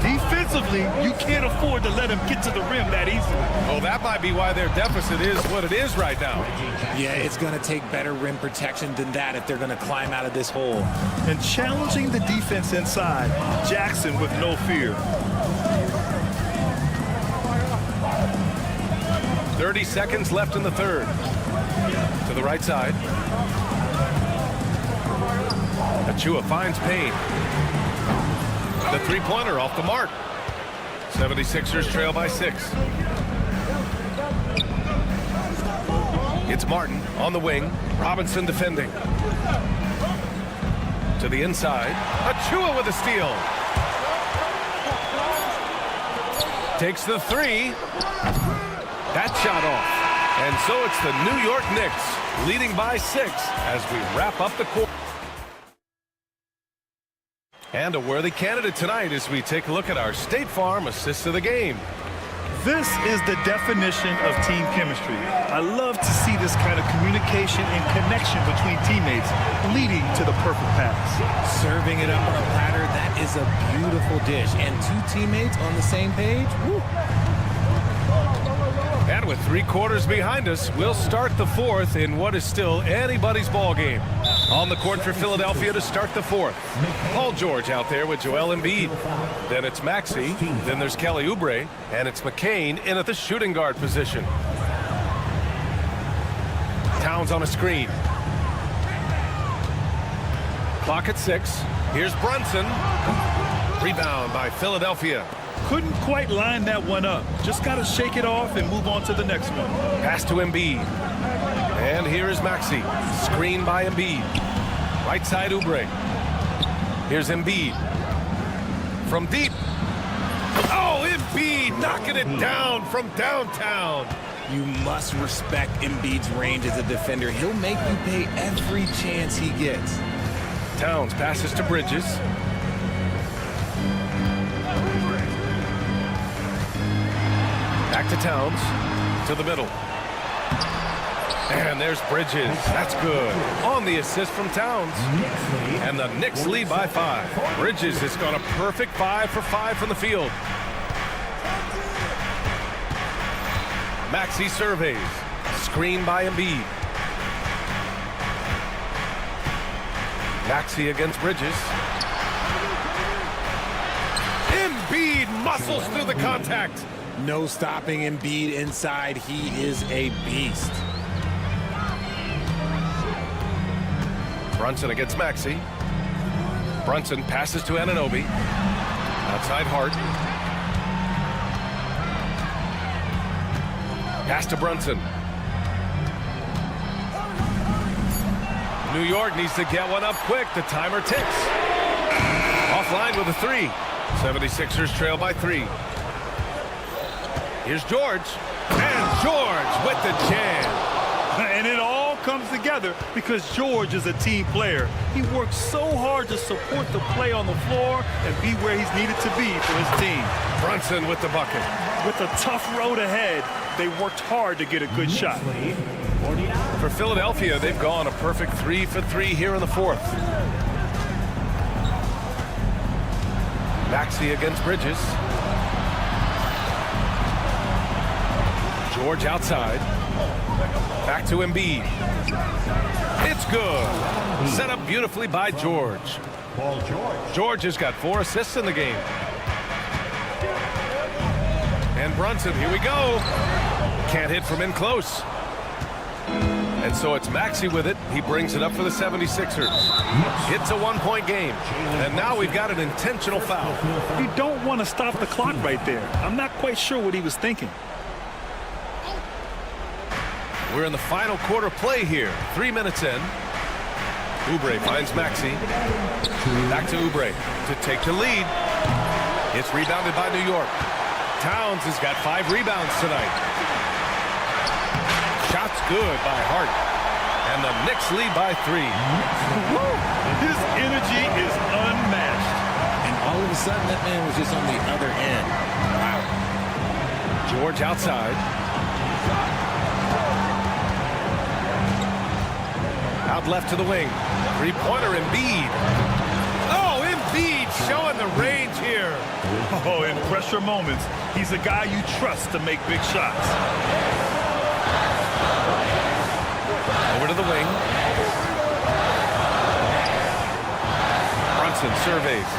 Defensively, you can't afford to let him get to the rim that easily. Well, that might be why their deficit is what it is right now. Yeah, it's going to take better rim protection than that if they're going to climb out of this hole. And challenging the defense inside, Jackson with no fear. 30 seconds left in the third. To the right side. Achua finds Payne. The three-pointer off the mark. 76ers trail by 6. It's Martin on the wing. Robinson defending. To the inside. Achua with a steal. Takes the 3. That shot off. And so it's the New York Knicks leading by 6 as we wrap up the quarter. And a worthy candidate tonight as we take a look at our State Farm assist of the game. This is the definition of team chemistry. I love to see this kind of communication and connection between teammates leading to the perfect pass. Serving it up on a platter, that is a beautiful dish. And 2 teammates on the same page, woo. And with 3 quarters behind us, we'll start the 4th in what is still anybody's ball game. On the court for Philadelphia to start the 4th. Paul George out there with Joel Embiid. Then it's Maxey. Then there's Kelly Oubre. And it's McCain in at the shooting guard position. Towns on a screen. Clock at 6. Here's Brunson. Rebound by Philadelphia. Couldn't quite line that one up. Just got to shake it off and move on to the next one. Pass to Embiid. And here is Maxey. Screen by Embiid. Right side Oubre. Here's Embiid. From deep. Oh, Embiid knocking it down from downtown. You must respect Embiid's range as a defender. He'll make you pay every chance he gets. Towns passes to Bridges. Back to Towns, to the middle. And there's Bridges. That's good. On the assist from Towns. And the Knicks lead by 5. Bridges has gone a perfect 5 for 5 from the field. Maxey surveys. Screen by Embiid. Maxey against Bridges. Embiid muscles through the contact. No stopping Embiid inside. He is a beast. Brunson against Maxey. Brunson passes to Anunoby. Outside Hart. Pass to Brunson. New York needs to get one up quick. The timer ticks. Offline with a 3. 76ers trail by 3. Here's George. And George with the jam. And it all comes together because George is a team player. He works so hard to support the play on the floor and be where he's needed to be for his team. Brunson with the bucket. With a tough road ahead, they worked hard to get a good shot. For Philadelphia, they've gone a perfect 3 for 3 here in the fourth. Maxey against Bridges. George outside. Back to Embiid. It's good. Set up beautifully by George. George has got 4 assists in the game. And Brunson, here we go. Can't hit from in close. And so it's Maxey with it. He brings it up for the 76ers. It's a 1-point game. And now we've got an intentional foul. You don't want to stop the clock right there. I'm not quite sure what he was thinking. We're in the final quarter play here. 3 minutes in. Oubre finds Maxey. Back to Oubre to take the lead. It's rebounded by New York. Towns has got 5 rebounds tonight. Shots good by Hart. And the Knicks lead by 3. His energy is unmatched. And all of a sudden, that man was just on the other end. Wow. George outside. Out left to the wing. Three-pointer Embiid. Oh, Embiid showing the range here. Oh, in pressure moments, he's a guy you trust to make big shots. Over to the wing. Brunson surveys.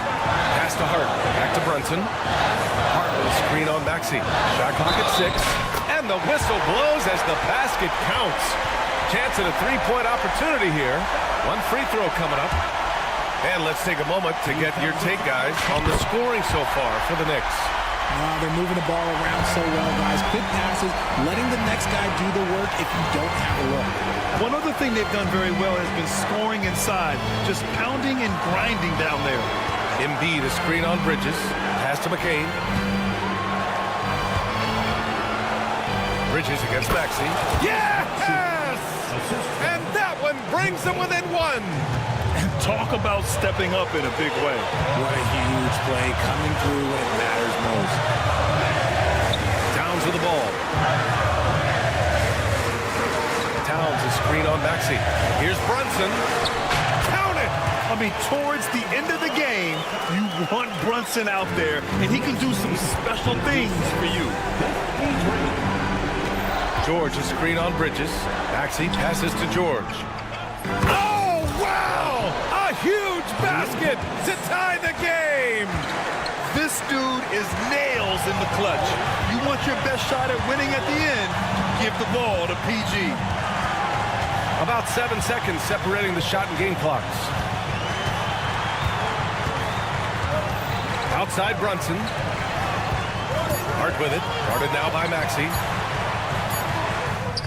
Pass to Hart. Back to Brunson. Hart with a screen on Maxey. Shot clock at 6. And the whistle blows as the basket counts. Chance at a 3-point opportunity here. 1 free throw coming up. And let's take a moment to get your take, guys, on the scoring so far for the Knicks. They're moving the ball around so well, guys. Quick passes, letting the next guy do the work if you don't have a look. One other thing they've done very well has been scoring inside, just pounding and grinding down there. Embiid, a screen on Bridges. Pass to McCain. Bridges against Maxey. Yes! And that one brings them within 1. And talk about stepping up in a big way. What a huge play, coming through when it matters most. Towns with the ball. Towns, a screen on Maxey. Here's Brunson. Count it! I mean, towards the end of the game, you want Brunson out there, and he can do some special things for you. George, a screen on Bridges. Maxey passes to George. Oh, wow! A huge basket to tie the game! This dude is nails in the clutch. You want your best shot at winning at the end, give the ball to PG. About 7 seconds separating the shot and game clocks. Outside Brunson. Hart with it. Guarded now by Maxey.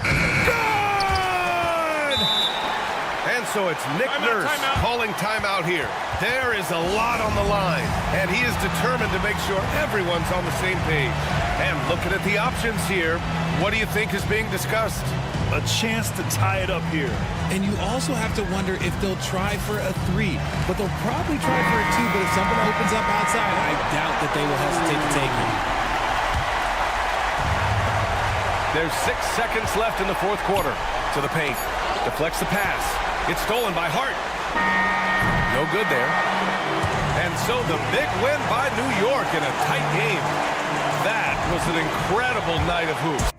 Good! And so it's Nick Nurse calling timeout here. There is a lot on the line, and he is determined to make sure everyone's on the same page. And looking at the options here, what do you think is being discussed? A chance to tie it up here. And you also have to wonder if they'll try for a 3, but they'll probably try for a 2, but if something opens up outside, I doubt that they will hesitate to take it. There's 6 seconds left in the fourth quarter. To the paint. Deflects the pass. It's stolen by Hart. No good there. And so the big win by New York in a tight game. That was an incredible night of hoops.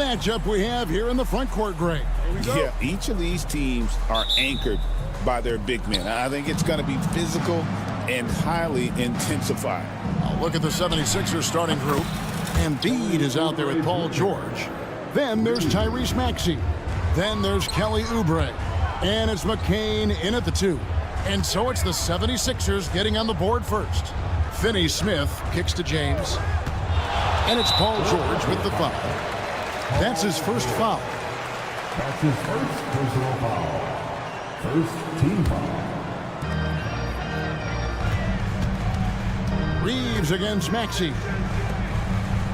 matchup we have here in the front court, Greg. Yeah, each of these teams are anchored by their big men. I think it's going to be physical and highly intensified. Look at the 76ers starting group. Embiid is out there with Paul George. Then there's Tyrese Maxey. Then there's Kelly Oubre. And it's McCain in at the 2. And so it's the 76ers getting on the board first. Finney-Smith kicks to James. And it's Paul George with the foul. That's his first foul. That's his first personal foul. First team foul. Reeves against Maxey.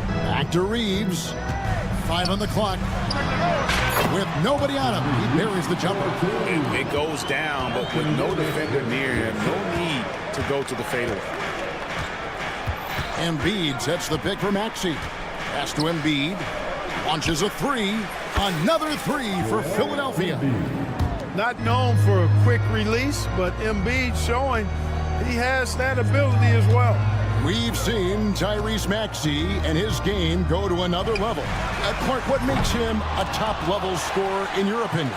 Back to Reeves. 5 on the clock. With nobody on him, he buries the jumper. It goes down, but with no defender near him, no need to go to the fadeaway. Embiid sets the pick for Maxey. Pass to Embiid. Launches a 3. Another 3 for Philadelphia. Not known for a quick release, but Embiid showing he has that ability as well. We've seen Tyrese Maxey and his game go to another level. Clark, what makes him a top-level scorer in your opinion?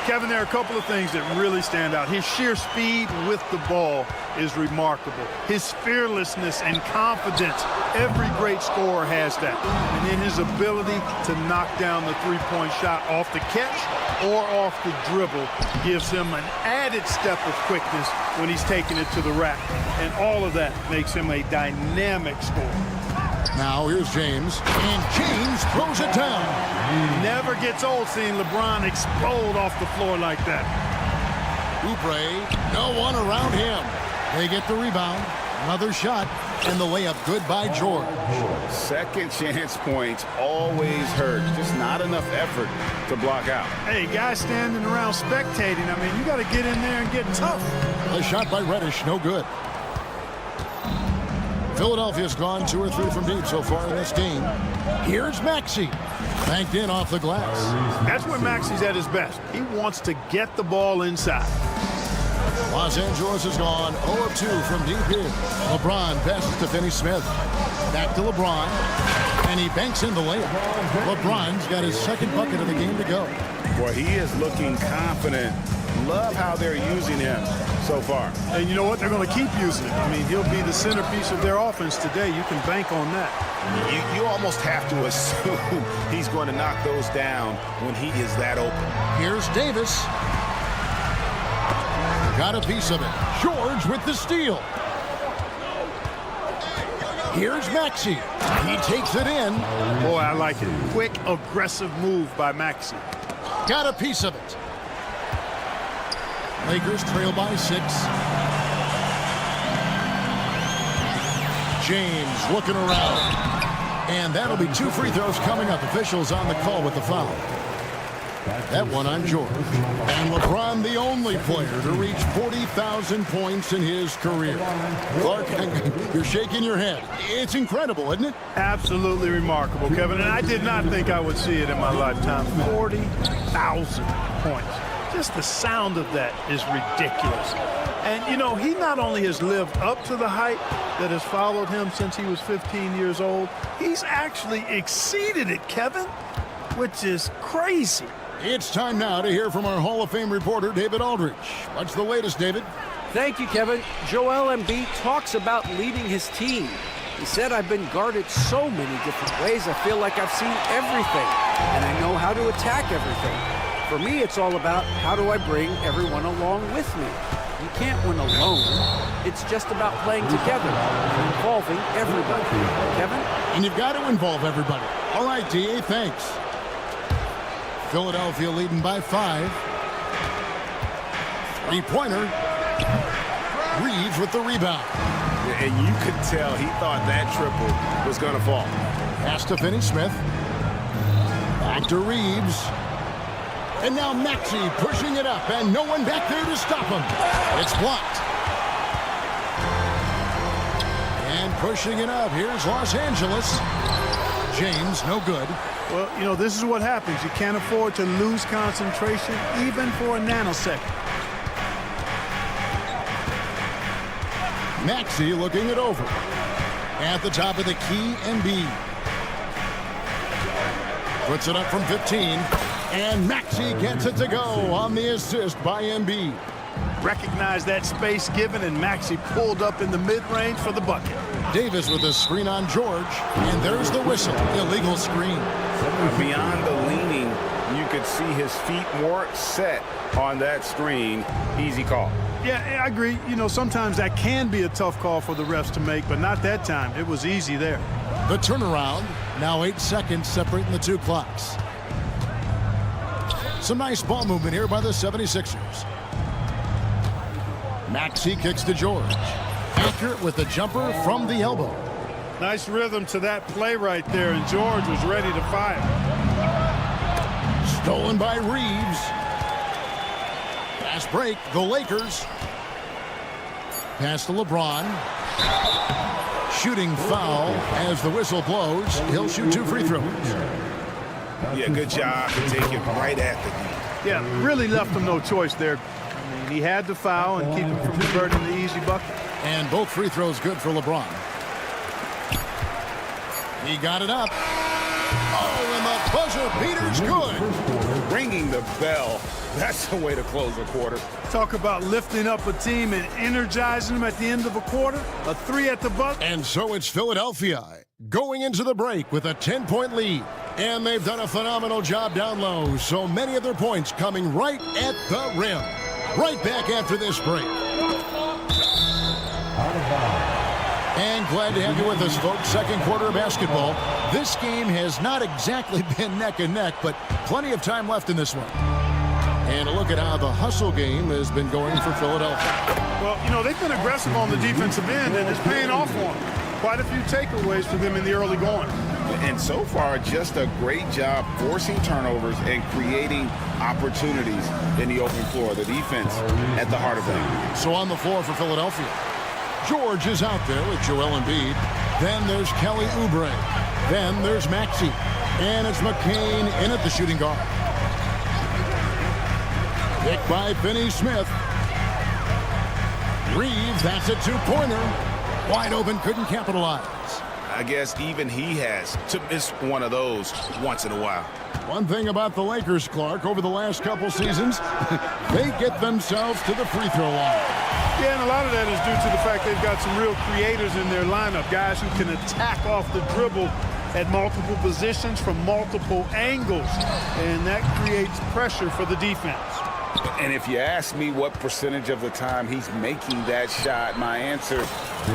Kevin, there are a couple of things that really stand out. His sheer speed with the ball is remarkable. His fearlessness and confidence, every great scorer has that. And then his ability to knock down the three-point shot off the catch or off the dribble gives him an added step of quickness when he's taking it to the rack. And all of that makes him a dynamic scorer. Now here's James, and James throws it down. Never gets old seeing LeBron explode off the floor like that. Oubre, no one around him. They get the rebound, another shot, and the layup good by George. Second chance points always hurt. Just not enough effort to block out. Hey, guys standing around spectating, I mean, you got to get in there and get tough. A shot by Reddish, no good. Philadelphia's gone 2 or 3 from deep so far in this game. Here's Maxey. Banked in off the glass. That's when Maxey's at his best. He wants to get the ball inside. Los Angeles has gone 0 of 2 from deep here. LeBron passes to Finney-Smith. Back to LeBron. And he banks in the layup. LeBron's got his second bucket of the game to go. Boy, he is looking confident. Love how they're using him so far. And you know what? They're going to keep using him. I mean, he'll be the centerpiece of their offense today. You can bank on that. You almost have to assume he's going to knock those down when he is that open. Here's Davis. Got a piece of it. George with the steal. Here's Maxey. He takes it in. Boy, I like it. Quick, aggressive move by Maxey. Got a piece of it. Lakers trail by 6. James looking around. And that'll be 2 free throws coming up. Officials on the call with the foul. That one on George. And LeBron, the only player to reach 40,000 points in his career. Clark, you're shaking your head. It's incredible, isn't it? Absolutely remarkable, Kevin. And I did not think I would see it in my lifetime. 40,000 points. Just the sound of that is ridiculous. And, you know, he not only has lived up to the hype that has followed him since he was 15 years old, he's actually exceeded it, Kevin, which is crazy. It's time now to hear from our Hall of Fame reporter, David Aldridge. What's the latest, David? Thank you, Kevin. Joel Embiid talks about leading his team. He said, I've been guarded so many different ways. I feel like I've seen everything, and I know how to attack everything. For me, it's all about how do I bring everyone along with me. You can't win alone. It's just about playing together and involving everybody. Kevin? And you've got to involve everybody. All right, D.A., thanks. Philadelphia leading by 5. 3-pointer. Reeves with the rebound. And you could tell he thought that triple was going to fall. Pass to Finney-Smith. Back to Reeves. And now Maxey pushing it up, and no one back there to stop him. It's blocked. And pushing it up, here's Los Angeles. James, no good. Well, you know, this is what happens. You can't afford to lose concentration, even for a nanosecond. Maxey looking it over. At the top of the key, Embiid. Puts it up from 15. And Maxey gets it to go on the assist by Embiid. Recognized that space given, and Maxey pulled up in the mid-range for the bucket. Davis with a screen on George. And there's the whistle. Illegal screen. Beyond the leaning, you could see his feet more set on that screen. Easy call. Yeah, I agree. You know, sometimes that can be a tough call for the refs to make, but not that time. It was easy there. The turnaround. Now 8 seconds separating the two clocks. Some nice ball movement here by the 76ers. Maxey kicks to George. Accurate with the jumper from the elbow. Nice rhythm to that play right there, and George was ready to fire. Stolen by Reeves. Fast break, the Lakers. Pass to LeBron. Shooting foul as the whistle blows. He'll shoot 2 free throws. Yeah, good job to take it right at the knee. Yeah, really left him no choice there. I mean, he had to foul and keep him from converting the easy bucket. And both free throws good for LeBron. He got it up. Oh, and the buzzer beater's good. Ringing the bell. That's the way to close a quarter. Talk about lifting up a team and energizing them at the end of a quarter. A 3 at the buzzer. And so it's Philadelphia going into the break with a 10-point lead. And they've done a phenomenal job down low. So many of their points coming right at the rim. Right back after this break. And glad to have you with us, folks. Second quarter of basketball. This game has not exactly been neck and neck, but plenty of time left in this one. And a look at how the hustle game has been going for Philadelphia. Well, you know, they've been aggressive on the defensive end, and it's paying off for them. Quite a few takeaways for them in the early going. And so far, just a great job forcing turnovers and creating opportunities in the open floor. The defense at the heart of that. So on the floor for Philadelphia, George is out there with Joel Embiid. Then there's Kelly Oubre. Then there's Maxey. And it's McCain in at the shooting guard. Picked by Finney-Smith. Reeves, that's a 2-pointer. Wide open, couldn't capitalize. I guess even he has to miss one of those once in a while. One thing about the Lakers, Clark, over the last couple seasons, they get themselves to the free throw line. Yeah, and a lot of that is due to the fact they've got some real creators in their lineup, guys who can attack off the dribble at multiple positions from multiple angles, and that creates pressure for the defense. And if you ask me what percentage of the time he's making that shot, my answer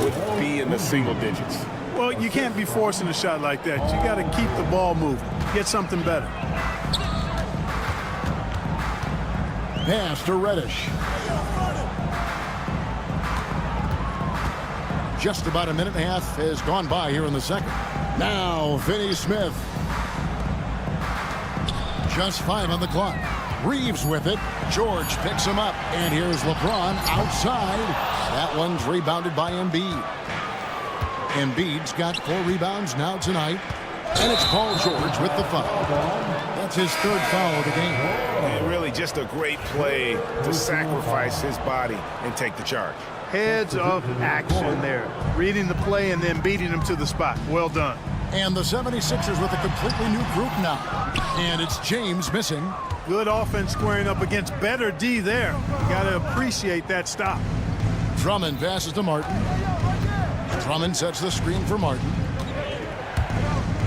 would be in the single digits. Well, you can't be forcing a shot like that. You got to keep the ball moving. Get something better. Pass to Reddish. Just about a minute and a half has gone by here in the second. Now, Finney-Smith. Just 5 on the clock. Reeves with it. George picks him up. And here's LeBron outside. That one's rebounded by Embiid. Embiid's got 4 rebounds now tonight. And it's Paul George with the foul. That's his 3rd foul of the game. And really just a great play to sacrifice his body and take the charge. Heads of action there. Reading the play and then beating him to the spot. Well done. And the 76ers with a completely new group now. And it's James missing. Good offense squaring up against better D there. Got to appreciate that stop. Drummond passes to Martin. Drummond sets the screen for Martin.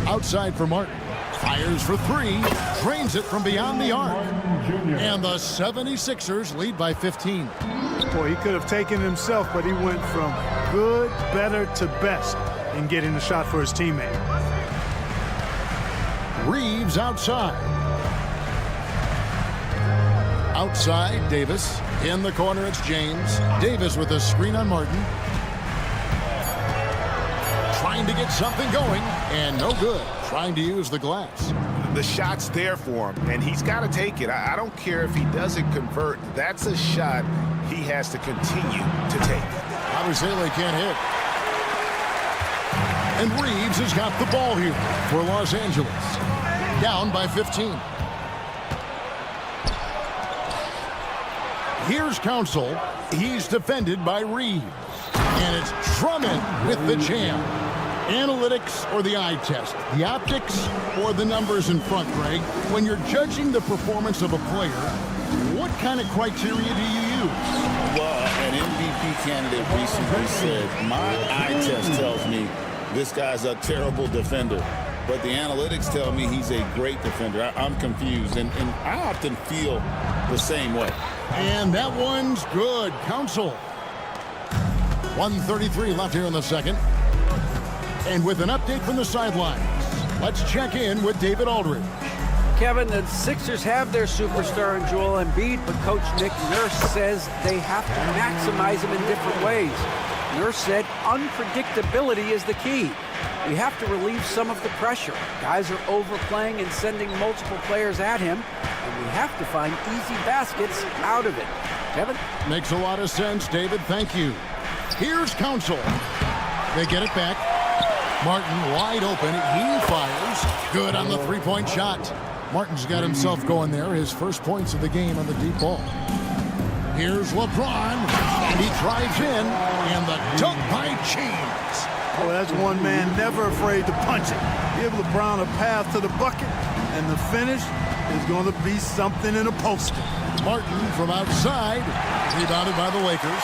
Outside for Martin. Fires for 3. Drains it from beyond the arc. And the 76ers lead by 15. Boy, he could have taken it himself, but he went from good, better to best in getting the shot for his teammate. Reeves outside. Outside, Davis. In the corner, it's James. Davis with a screen on Martin. Trying to get something going, and no good. Trying to use the glass. The shot's there for him, and he's got to take it. I don't care if he doesn't convert. That's a shot he has to continue to take. Abusele can't hit. And Reeves has got the ball here for Los Angeles. Down by 15. Here's Council. He's defended by Reeves. And it's Drummond with the jam. Analytics or the eye test? The optics or the numbers in front, Greg? When you're judging the performance of a player, what kind of criteria do you use? Well, an MVP candidate recently said, my eye test tells me this guy's a terrible defender, but the analytics tell me he's a great defender. I'm confused, and I often feel the same way. And that one's good. Counsel. 1:33 left here in the second. And with an update from the sidelines, let's check in with David Aldridge. Kevin, the Sixers have their superstar in Joel Embiid, but Coach Nick Nurse says they have to maximize him in different ways. Nurse said unpredictability is the key. We have to relieve some of the pressure. Guys are overplaying and sending multiple players at him, and we have to find easy baskets out of it. Kevin? Makes a lot of sense, David. Thank you. Here's Counsel. They get it back. Martin wide open. He fires. Good on the three-point shot. Martin's got himself going there. His first points of the game on the deep ball. Here's LeBron, and he drives in, and the dunk by James. Well, that's one man never afraid to punch it. Give LeBron a path to the bucket, and the finish is going to be something in a poster. Martin from outside, rebounded by the Lakers.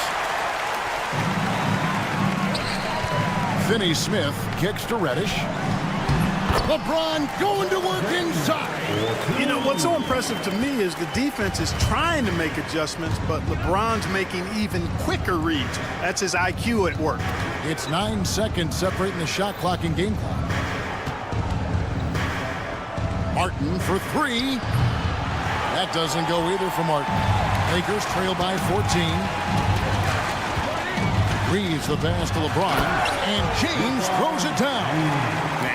Finney Smith kicks to Reddish. LeBron going to work inside. You know, what's so impressive to me is the defense is trying to make adjustments, but LeBron's making even quicker reads. That's his IQ at work. It's 9 seconds separating the shot clock and game clock. Martin for three. That doesn't go either for Martin. Lakers trail by 14. Reeves the pass to LeBron, and James throws it down.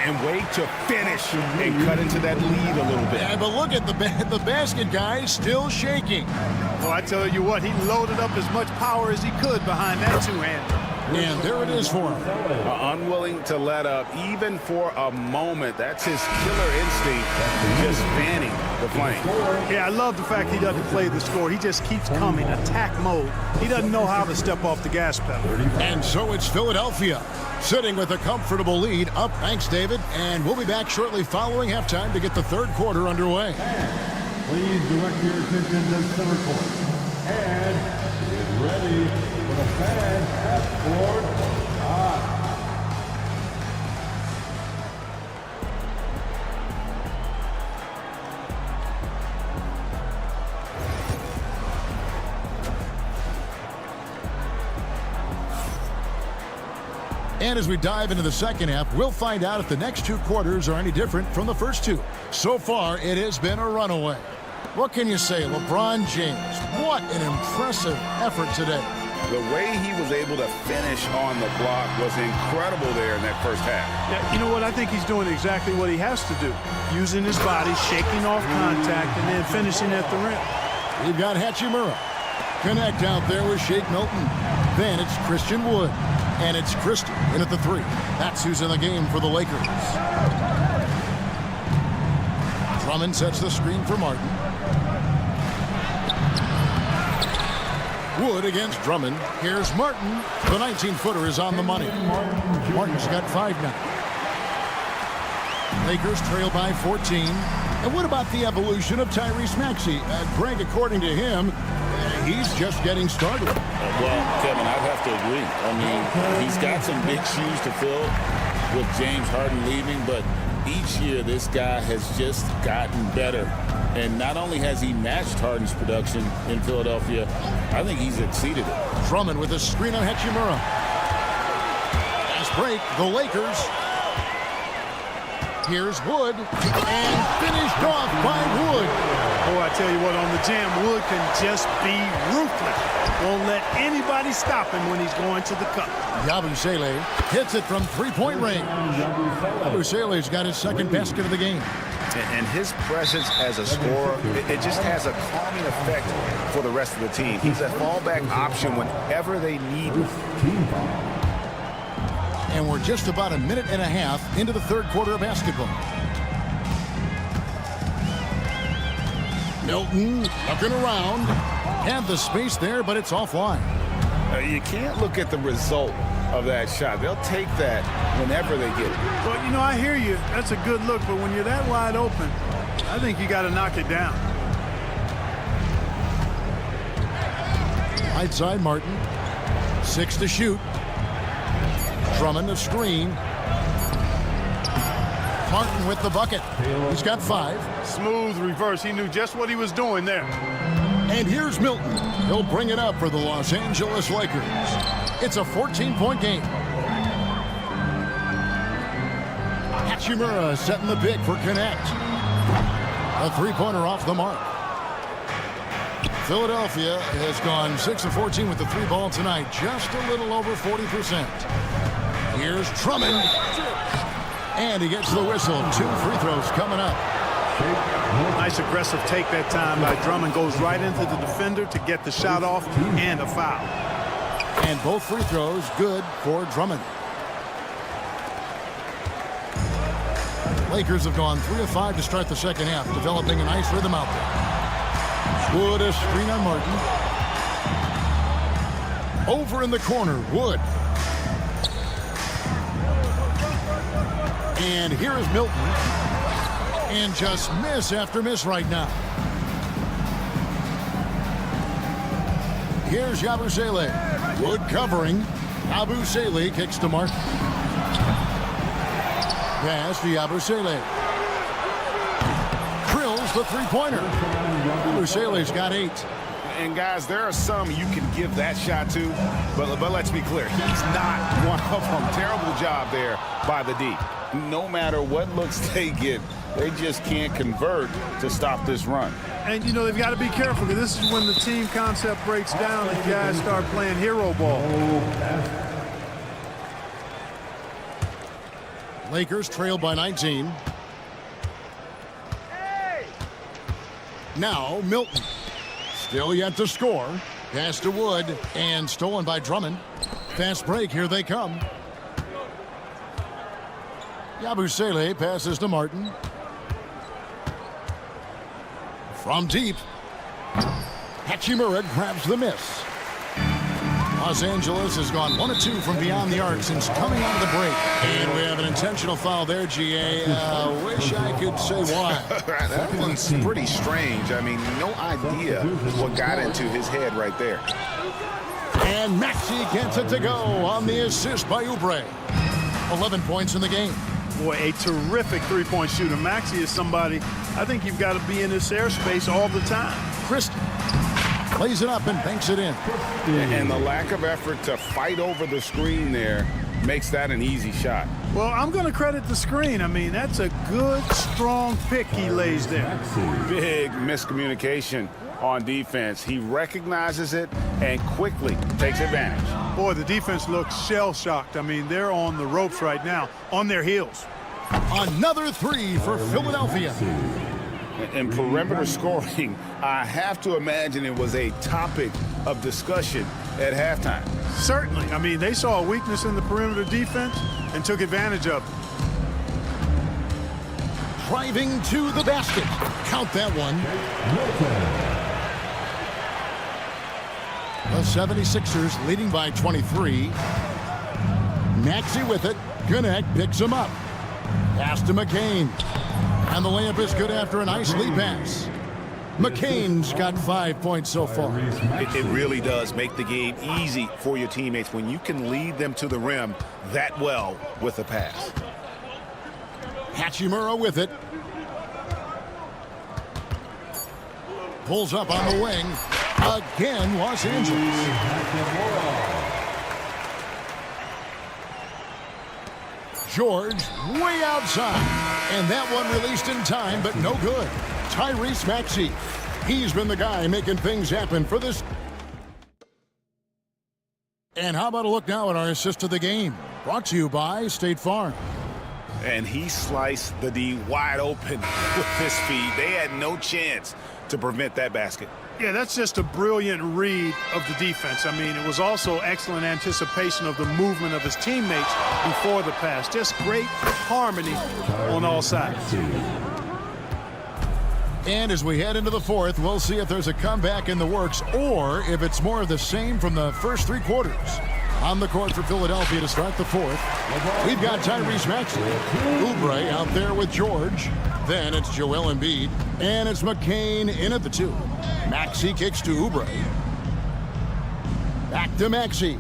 And wait to finish and cut into that lead a little bit. Yeah, but look at the basket guy still shaking. Well, I tell you what, he loaded up as much power as he could behind that two-hander. And there it is for him. Unwilling to let up even for a moment. That's his killer instinct, just fanning the flame. Yeah, I love the fact he doesn't play the score. He just keeps coming, attack mode. He doesn't know how to step off the gas pedal. And so it's Philadelphia sitting with a comfortable lead. Up, thanks, David. And we'll be back shortly following halftime to get the third quarter underway. Please direct your attention to center court. And get ready for the fan half-court time. And as we dive into the second half, we'll find out if the next two quarters are any different from the first two. So far, it has been a runaway. What can you say, LeBron James? What an impressive effort today. The way he was able to finish on the block was incredible there in that first half. Yeah, you know what? I think he's doing exactly what he has to do. Using his body, shaking off contact, and then finishing at the rim. We've got Hachimura. Connect out there with Shake Milton. Then it's Christian Wood. And it's Christie in at the three. That's who's in the game for the Lakers. Drummond sets the screen for Martin. Wood against Drummond. Here's Martin. The 19-footer is on the money. Martin's got 5 now. Lakers trail by 14. And what about the evolution of Tyrese Maxey? Greg, according to him, he's just getting started. Well, Kevin, I'd have to agree. I mean, he's got some big shoes to fill with James Harden leaving, but each year this guy has just gotten better. And not only has he matched Harden's production in Philadelphia, I think he's exceeded it. Drummond with a screen on Hachimura. Fast break, the Lakers. Here's Wood, and finished off by Wood. Oh, I tell you what, on the jam, Wood can just be ruthless. Won't let anybody stop him when he's going to the cup. Yabusele hits it from three-point range. Yabusele's got his second basket of the game. And his presence as a scorer, it just has a calming effect for the rest of the team. He's a fallback option whenever they need him. And we're just about a minute and a half into the third quarter of basketball. Milton looking around. Had the space there, but it's offline. You can't look at the result of that shot. They'll take that whenever they get it. Well, you know, I hear you. That's a good look, but when you're that wide open, I think you got to knock it down. Right side, Martin. 6 to shoot. Drummond the screen. Martin with the bucket. He's got 5. Smooth reverse. He knew just what he was doing there. And here's Milton. He'll bring it up for the Los Angeles Lakers. It's a 14-point game. Hachimura setting the pick for Connect. A three-pointer off the mark. Philadelphia has gone 6 of 14 with the 3 ball tonight. Just a little over 40%. Here's Drummond. And he gets the whistle. 2 free throws coming up. Nice aggressive take that time by Drummond. Goes right into the defender to get the shot off and a foul. And both free throws good for Drummond. Lakers have gone 3 of 5 to start the second half, developing a nice rhythm out there. Wood a screen on Martin. Over in the corner, Wood. And here is Milton. And just miss after miss right now. Here's Yabusele. Wood covering. Yabusele kicks to Martin. Pass to Yabusele. Drills the three-pointer. Yabusele's got 8. And guys, there are some you can give that shot to, but let's be clear, he's not one of them. Terrible job there by the D. No matter what looks they get, they just can't convert to stop this run. And, you know, they've got to be careful because this is when the team concept breaks down and guys start playing hero ball. Lakers trail by 19. Now Milton. Still yet to score. Pass to Wood and stolen by Drummond. Fast break. Here they come. Yabusele passes to Martin. From deep. Hachimura grabs the miss. Los Angeles has gone 1 of 2 from beyond the arc since coming out of the break. And we have an intentional foul there, GA. Wish I could say why. That one's pretty strange. I mean, no idea what got into his head right there. And Maxey gets it to go on the assist by Oubre. 11 points in the game. Boy, a terrific three-point shooter. Maxey is somebody, I think you've got to be in this airspace all the time. Christie plays it up and banks it in. And the lack of effort to fight over the screen there makes that an easy shot. Well, I'm going to credit the screen. I mean, that's a good, strong pick he lays there. Big miscommunication on defense. He recognizes it and quickly takes advantage. Boy, the defense looks shell-shocked. I mean, they're on the ropes right now, on their heels. Another 3 for Philadelphia. In perimeter scoring, I have to imagine it was a topic of discussion at halftime. Certainly. I mean, they saw a weakness in the perimeter defense and took advantage of it. Driving to the basket. Count that one. The 76ers leading by 23. Maxey with it. Connect picks him up. Pass to McCain. And the layup is good after a nice lead pass. McCain's got 5 points so far. It really does make the game easy for your teammates when you can lead them to the rim that well with a pass. Hachimura with it. Pulls up on the wing. Again, Los Angeles. George way outside. And that one released in time, but no good. Tyrese Maxey. He's been the guy making things happen for this. And how about a look now at our assist of the game? Brought to you by State Farm. And he sliced the D wide open with his feet. They had no chance to prevent that basket. Yeah, that's just a brilliant read of the defense. I mean, it was also excellent anticipation of the movement of his teammates before the pass. Just great harmony on all sides. And as we head into the fourth, we'll see if there's a comeback in the works or if it's more of the same from the first 3 quarters. On the court for Philadelphia to start the fourth. We've got Tyrese Maxey. Oubre out there with George. Then it's Joel Embiid. And it's McCain in at the 2. Maxey kicks to Oubre. Back to Maxey.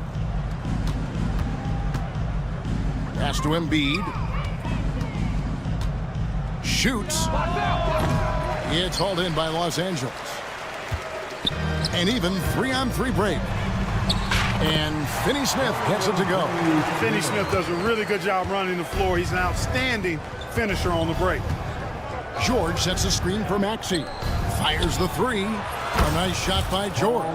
Pass to Embiid. Shoots. It's hauled in by Los Angeles. An even 3-on-3 break. And Finney Smith gets it to go. Finney Smith does a really good job running the floor. He's an outstanding finisher on the break. George sets a screen for Maxey. Fires the 3. A nice shot by George.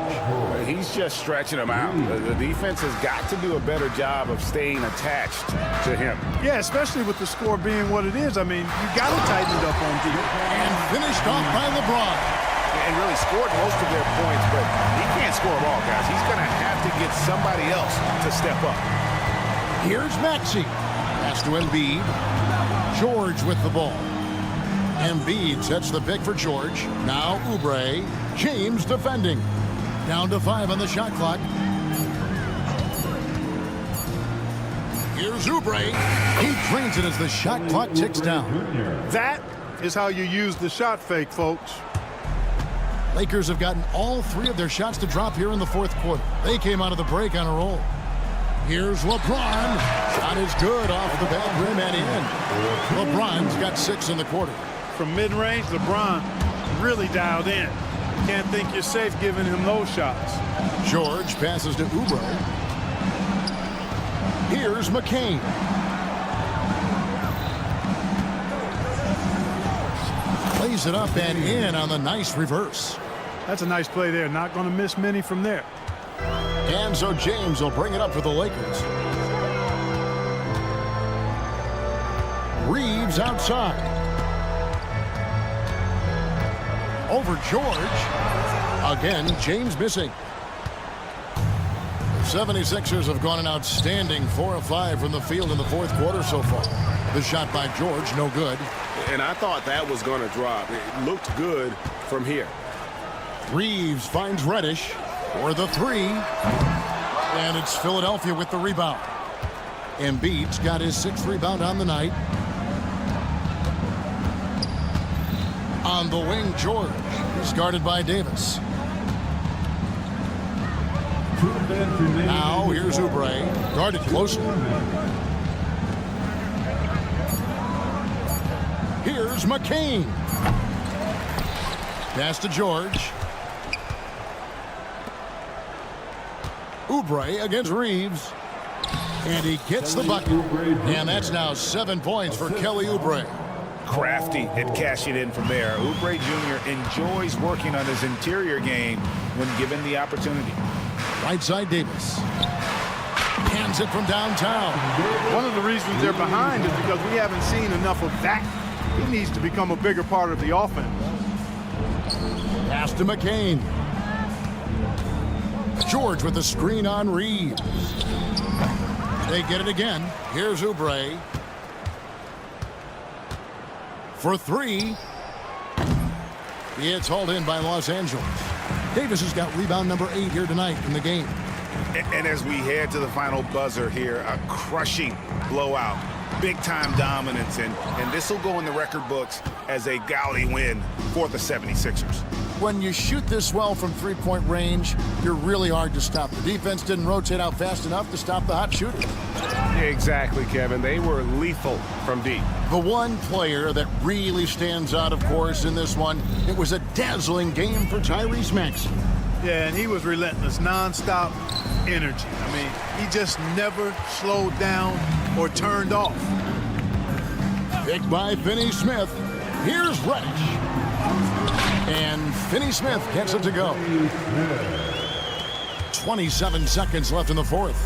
He's just stretching him out. The defense has got to do a better job of staying attached to him. Yeah, especially with the score being what it is. I mean, you got to tighten it up on defense. And finished off by LeBron. And really scored most of their points, but he can't score them all, guys. He's going to have to get somebody else to step up. Here's Maxey. Pass to Embiid. George with the ball. Embiid sets the pick for George. Now Oubre. James defending. Down to 5 on the shot clock. Here's Oubre. He drains it as the shot clock ticks down. That is how you use the shot fake, folks. Lakers have gotten all 3 of their shots to drop here in the fourth quarter. They came out of the break on a roll. Here's LeBron. Shot is good off the bad rim and in. LeBron's got 6 in the quarter. From mid-range, LeBron really dialed in. Can't think you're safe giving him those shots. George passes to Oubre. Here's McCain. Plays it up and in on the nice reverse. That's a nice play there. Not going to miss many from there. And so James will bring it up for the Lakers. Reeves outside. Over George. Again, James missing. The 76ers have gone an outstanding 4 of 5 from the field in the fourth quarter so far. The shot by George, no good. And I thought that was going to drop. It looked good from here. Reeves finds Reddish for the 3. And it's Philadelphia with the rebound. Embiid's got his 6th rebound on the night. On the wing, George. He's guarded by Davis. Now here's Oubre. Guarded closely. Here's McCain. Pass to George. Oubre against Reeves. And he gets the bucket. And that's now 7 points for Kelly Oubre. Crafty at cashing in from there. Oubre Jr. enjoys working on his interior game when given the opportunity. Right side Davis. Hands it from downtown. One of the reasons they're behind is because we haven't seen enough of that. He needs to become a bigger part of the offense. Pass to McCain. George with the screen on Reeves. They get it again. Here's Oubre. For 3. It's hauled in by Los Angeles. Davis has got rebound number 8 here tonight in the game. And as we head to the final buzzer here, a crushing blowout. Big-time dominance, and this will go in the record books as a gaudy win for the 76ers. When you shoot this well from three-point range, you're really hard to stop. The defense didn't rotate out fast enough to stop the hot shooter. Exactly, Kevin. They were lethal from deep. The one player that really stands out, of course, in this one, it was a dazzling game for Tyrese Maxey. Yeah, and he was relentless, nonstop energy. I mean, he just never slowed down or turned off. Picked by Finney Smith. Here's Reddish. And Finney Smith gets it to go. 27 seconds left in the fourth.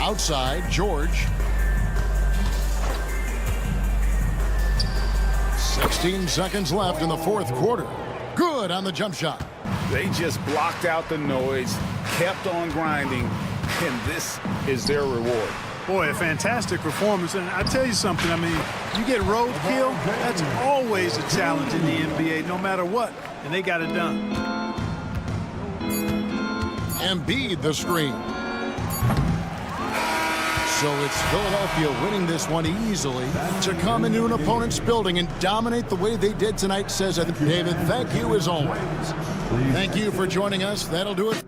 Outside, George. 16 seconds left in the fourth quarter. Good on the jump shot. They just blocked out the noise, kept on grinding, and this is their reward. Boy, a fantastic performance. And I tell you something, I mean, you get roadkill, that's always a challenge in the NBA, no matter what. And they got it done. Embiid the screen. So it's Philadelphia winning this one easily. To come into an opponent's building and dominate the way they did tonight says, David, thank you as always. Thank you for joining us. That'll do it.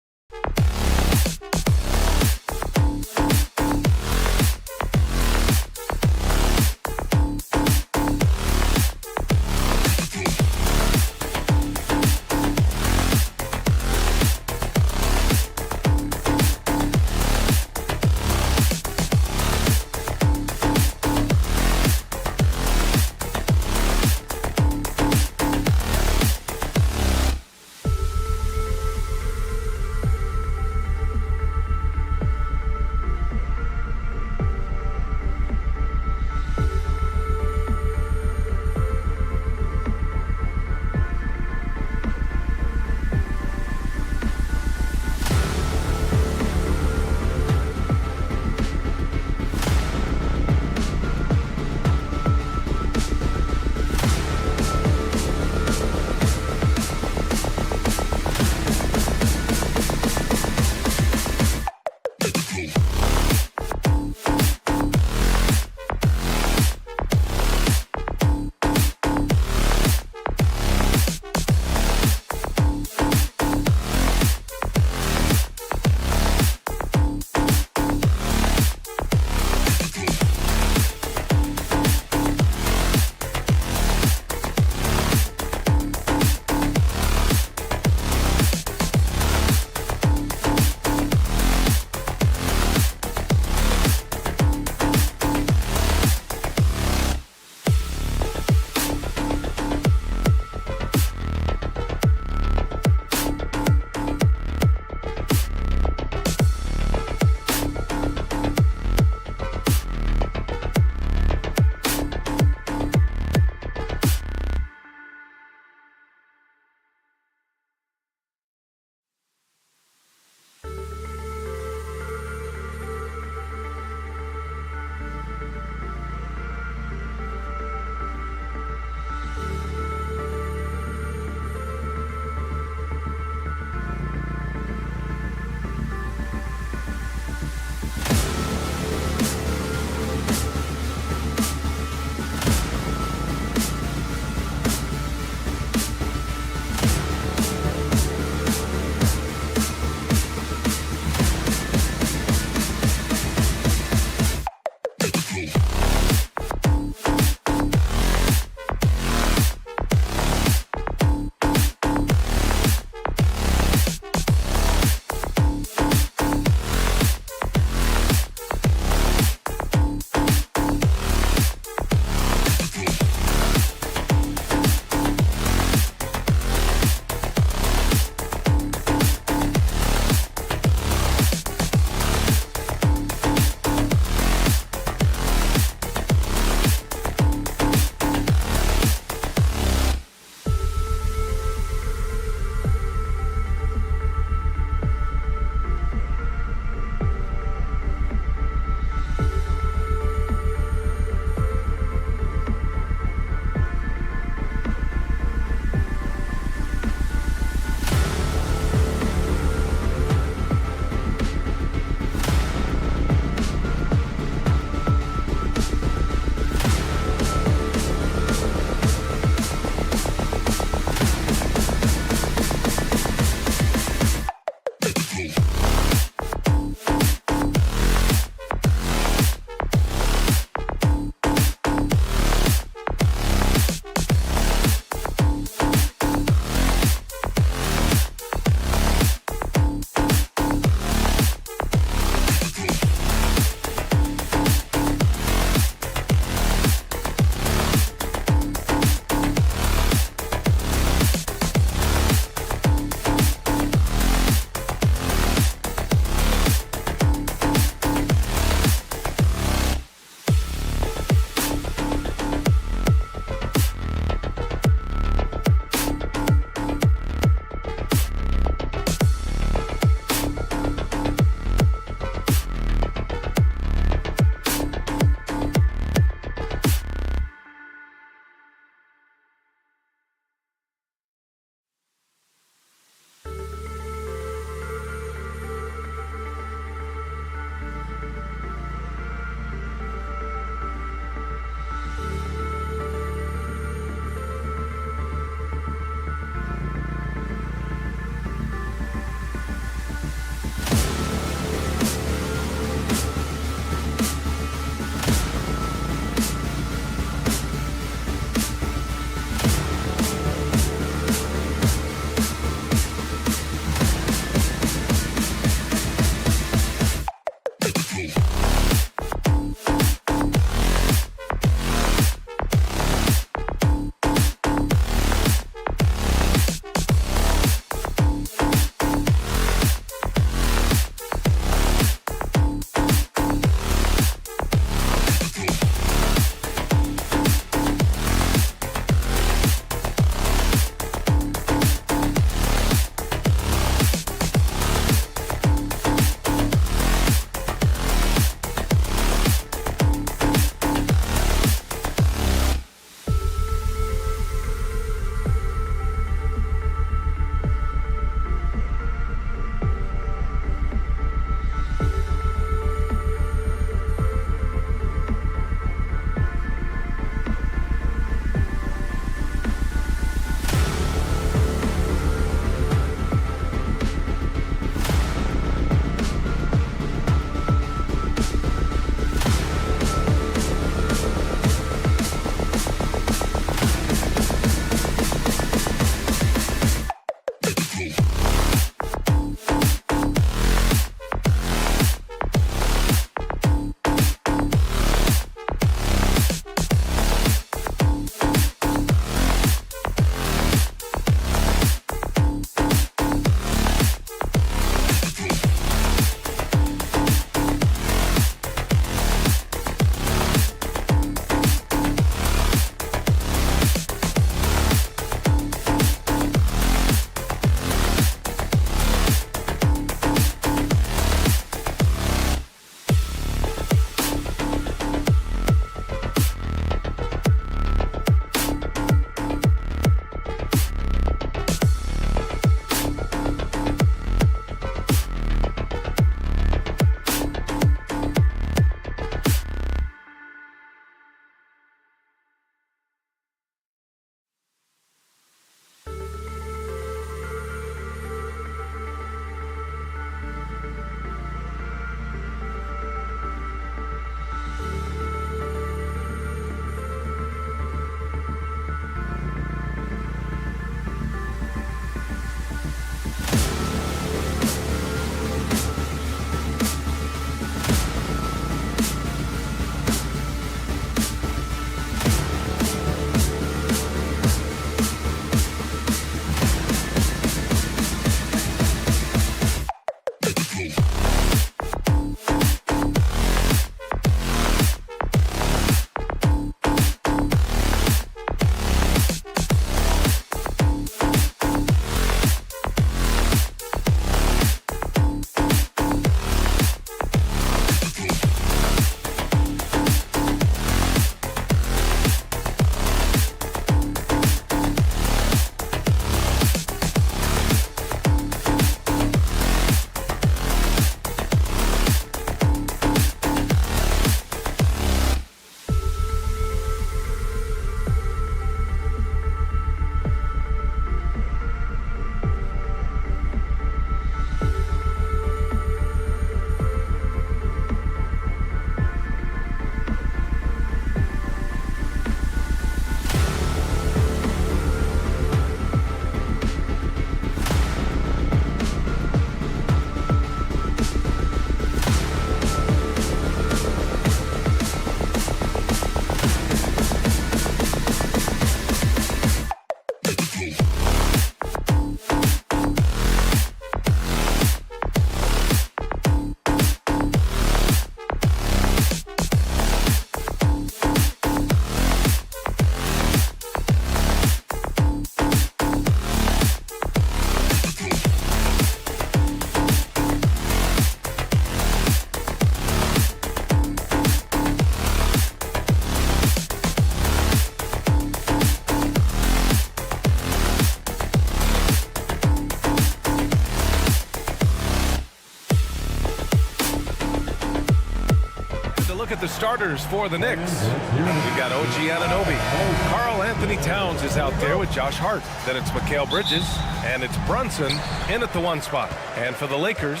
The starters for the Knicks. We've got OG Anunoby. Karl Anthony Towns is out there with Josh Hart. Then it's Mikal Bridges, and it's Brunson in at the 1 spot. And for the Lakers,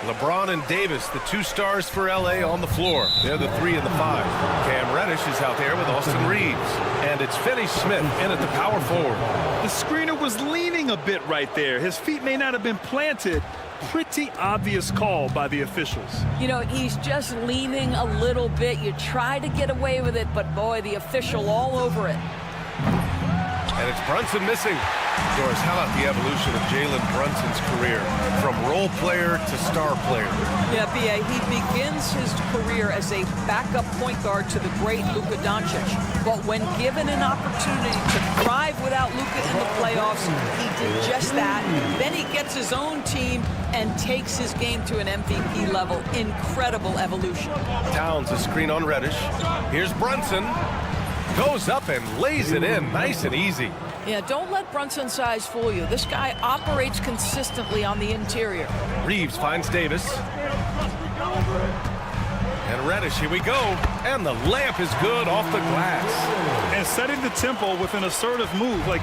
LeBron and Davis, the 2 stars for LA on the floor. They're the 3 and the 5. Cam Reddish is out there with Austin Reeves. And it's Finney Smith in at the power forward. The screener was leaning a bit right there. His feet may not have been planted. Pretty obvious call by the officials. You know, he's just leaning a little bit. You try to get away with it, but boy, the official all over it. And it's Brunson missing. Doris, how about the evolution of Jalen Brunson's career from role player to star player? Yeah, B.A., he begins his career as a backup point guard to the great Luka Doncic. But when given an opportunity to thrive without Luka in the playoffs, he did just that. Then he gets his own team and takes his game to an MVP level. Incredible evolution. Towns, a screen on Reddish. Here's Brunson. Goes up and lays it in nice and easy. Yeah, don't let Brunson's size fool you. This guy operates consistently on the interior. Reeves finds Davis. And Reddish, here we go. And the layup is good off the glass. And setting the tempo with an assertive move. Like,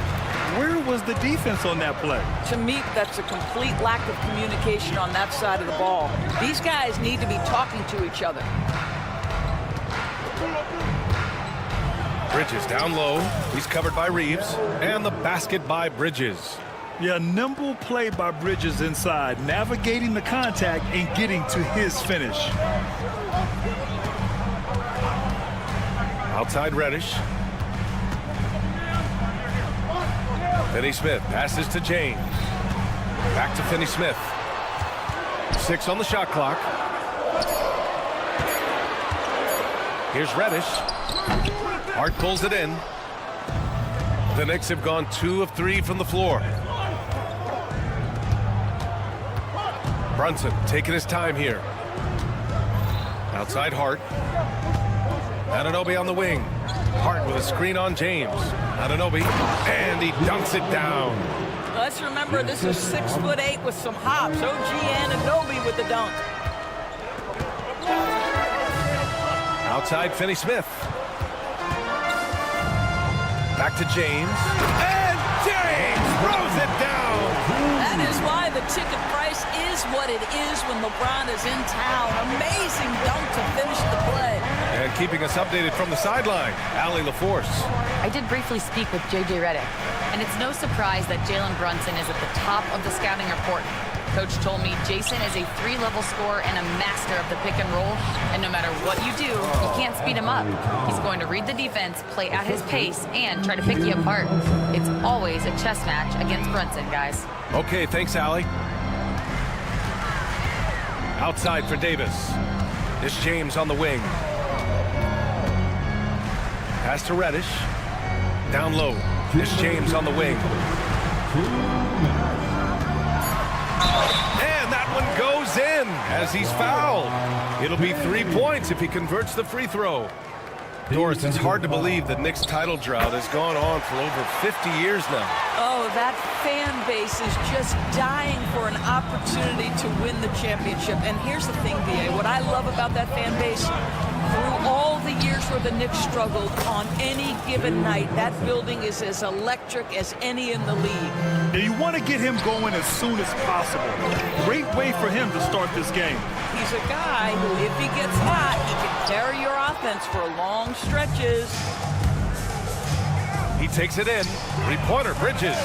where was the defense on that play? To me, that's a complete lack of communication on that side of the ball. These guys need to be talking to each other. Bridges down low. He's covered by Reeves. And the basket by Bridges. Yeah, nimble play by Bridges inside, navigating the contact and getting to his finish. Outside Reddish. Finney-Smith passes to James. Back to Finney-Smith. 6 on the shot clock. Here's Reddish. Hart pulls it in. The Knicks have gone 2 of 3 from the floor. Brunson taking his time here. Outside Hart. Anunoby on the wing. Hart with a screen on James. Anunoby, and he dunks it down. Let's remember, this is 6'8" with some hops. OG Anunoby with the dunk. Outside Finney-Smith. Back to James. And James throws it down. That is why the ticket price is what it is when LeBron is in town. Amazing dunk to finish the play. And keeping us updated from the sideline, Allie LaForce. I did briefly speak with J.J. Redick, and it's no surprise that Jalen Brunson is at the top of the scouting report. Coach told me Jason is a 3-level scorer and a master of the pick and roll, and no matter what you do, you can't speed him up. He's going to read the defense, play at his pace, and try to pick you apart. It's always a chess match against Brunson, guys. Okay, thanks, Allie. Outside for Davis. It's James on the wing. Pass to Reddish. Down low. It's James on the wing. And that one goes in as he's fouled. It'll be 3 points if he converts the free throw. Doris, it's hard to believe the Knicks title drought has gone on for over 50 years now. Oh, that fan base is just dying for an opportunity to win the championship. And here's the thing, D.A., what I love about that fan base, through all the years where the Knicks struggled, on any given night, that building is as electric as any in the league. And you want to get him going as soon as possible. Great way for him to start this game. He's a guy who, if he gets hot, he can carry your offense for long stretches. He takes it in. Three-pointer, Bridges.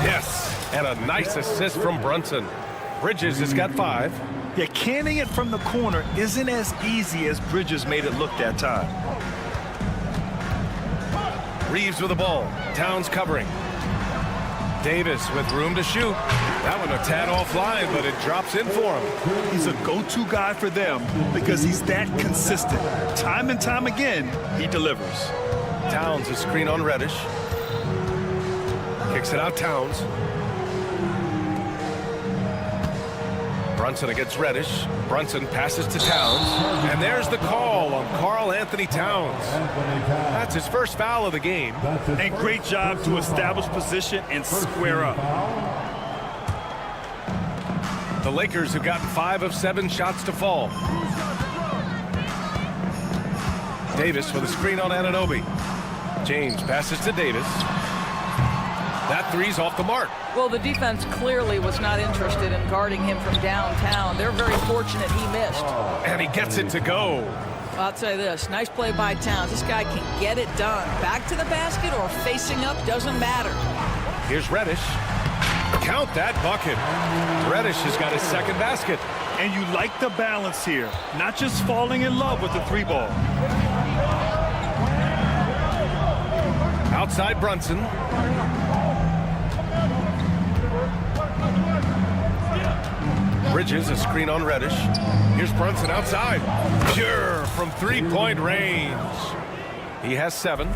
Yes, and a nice assist from Brunson. Bridges has got 5. Yeah, canning it from the corner isn't as easy as Bridges made it look that time. Reeves with the ball. Towns covering. Davis with room to shoot. That one a tad offline, but it drops in for him. He's a go-to guy for them because he's that consistent. Time and time again, he delivers. Towns a screen on Reddish. Kicks it out Towns. Brunson against Reddish. Brunson passes to Towns. And there's the call on Karl Anthony Towns. That's his first foul of the game. And great job to establish position and square up. The Lakers have gotten 5 of 7 shots to fall. Davis with a screen on Anunoby. James passes to Davis. That three's off the mark. Well, the defense clearly was not interested in guarding him from downtown. They're very fortunate he missed. And he gets it to go. I'll say this, nice play by Towns. This guy can get it done. Back to the basket or facing up, doesn't matter. Here's Reddish. Count that bucket. Reddish has got his second basket. And you like the balance here, not just falling in love with the 3-ball. Outside Brunson. Bridges a screen on Reddish. Here's Brunson outside. Pure from 3-point range. He has 7.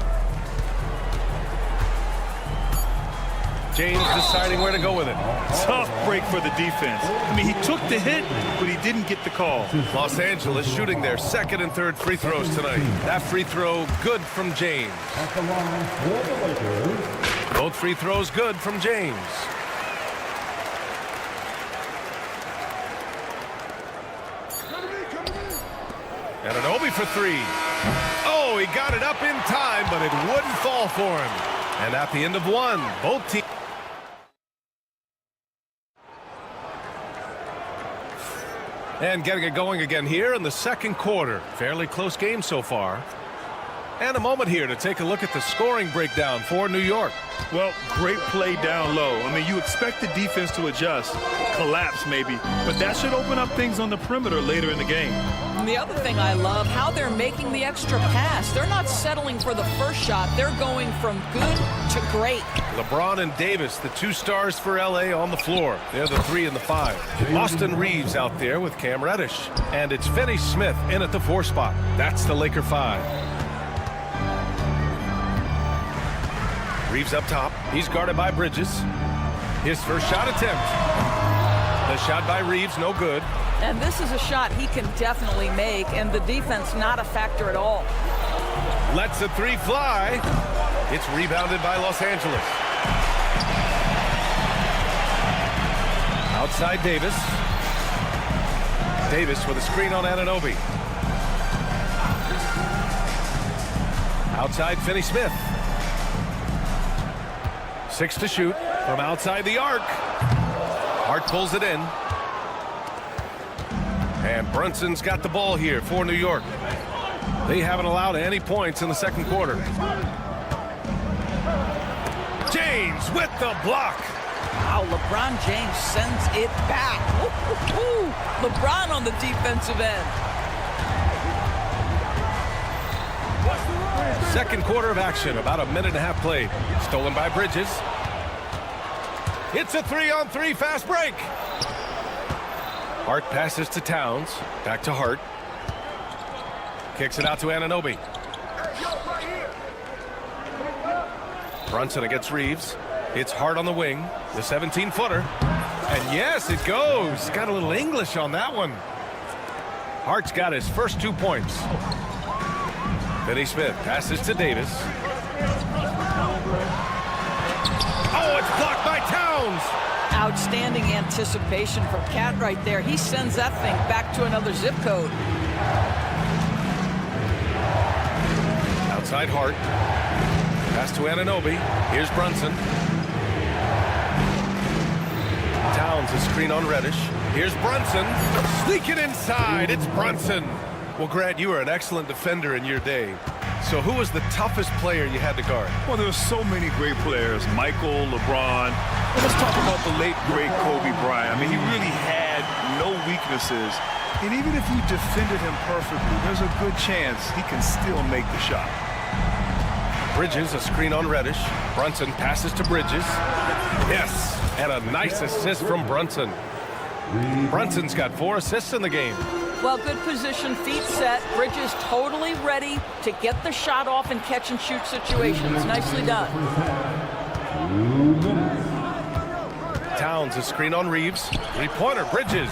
James deciding where to go with it. Tough break for the defense. I mean, he took the hit, but he didn't get the call. Los Angeles shooting their second and third free throws tonight. That free throw good from James. Both free throws good from James. Anunoby for 3. Oh, he got it up in time, but it wouldn't fall for him. And at the end of 1, both teams. And getting it going again here in the second quarter. Fairly close game so far. And a moment here to take a look at the scoring breakdown for New York. Well, great play down low. I mean, you expect the defense to adjust, collapse maybe, but that should open up things on the perimeter later in the game. And the other thing I love, how they're making the extra pass. They're not settling for the first shot. They're going from good to great. LeBron and Davis, the 2 stars for LA on the floor. They're the 3 and the 5. Austin Reeves out there with Cam Reddish. And it's Finney Smith in at the 4 spot. That's the Laker 5. Reeves up top. He's guarded by Bridges. His first shot attempt. The shot by Reeves, no good. And this is a shot he can definitely make, and the defense not a factor at all. Lets the 3 fly. It's rebounded by Los Angeles. Outside Davis. Davis with a screen on Anunoby. Outside Finney Smith. 6 to shoot from outside the arc. Hart pulls it in. And Brunson's got the ball here for New York. They haven't allowed any points in the second quarter. James with the block. Wow, LeBron James sends it back. Ooh, LeBron on the defensive end. Second quarter of action, about a minute and a half played. Stolen by Bridges. It's a 3-on-3 fast break. Hart passes to Towns. Back to Hart. Kicks it out to Anunoby. Brunson against Reeves. It's Hart on the wing. The 17-footer. And yes, it goes. Got a little English on that one. Hart's got his first 2 points. Finney Smith passes to Davis. Oh, it's blocked by Towns. Outstanding anticipation from Cat right there. He sends that thing back to another zip code. Outside Hart. Pass to Anunoby. Here's Brunson. Towns a screen on Reddish. Here's Brunson. Sneaking inside. It's Brunson. Well, Grant, you were an excellent defender in your day. So who was the toughest player you had to guard? Well, there were so many great players. Michael, LeBron. Well, let's talk about the late, great Kobe Bryant. I mean, he really had no weaknesses. And even if you defended him perfectly, there's a good chance he can still make the shot. Bridges, a screen on Reddish. Brunson passes to Bridges. Yes, and a nice assist from Brunson. Brunson's got 4 assists in the game. Well, good position, feet set. Bridges totally ready to get the shot off in catch-and-shoot situations. Nicely done. Towns, a screen on Reeves. 3-pointer, Bridges.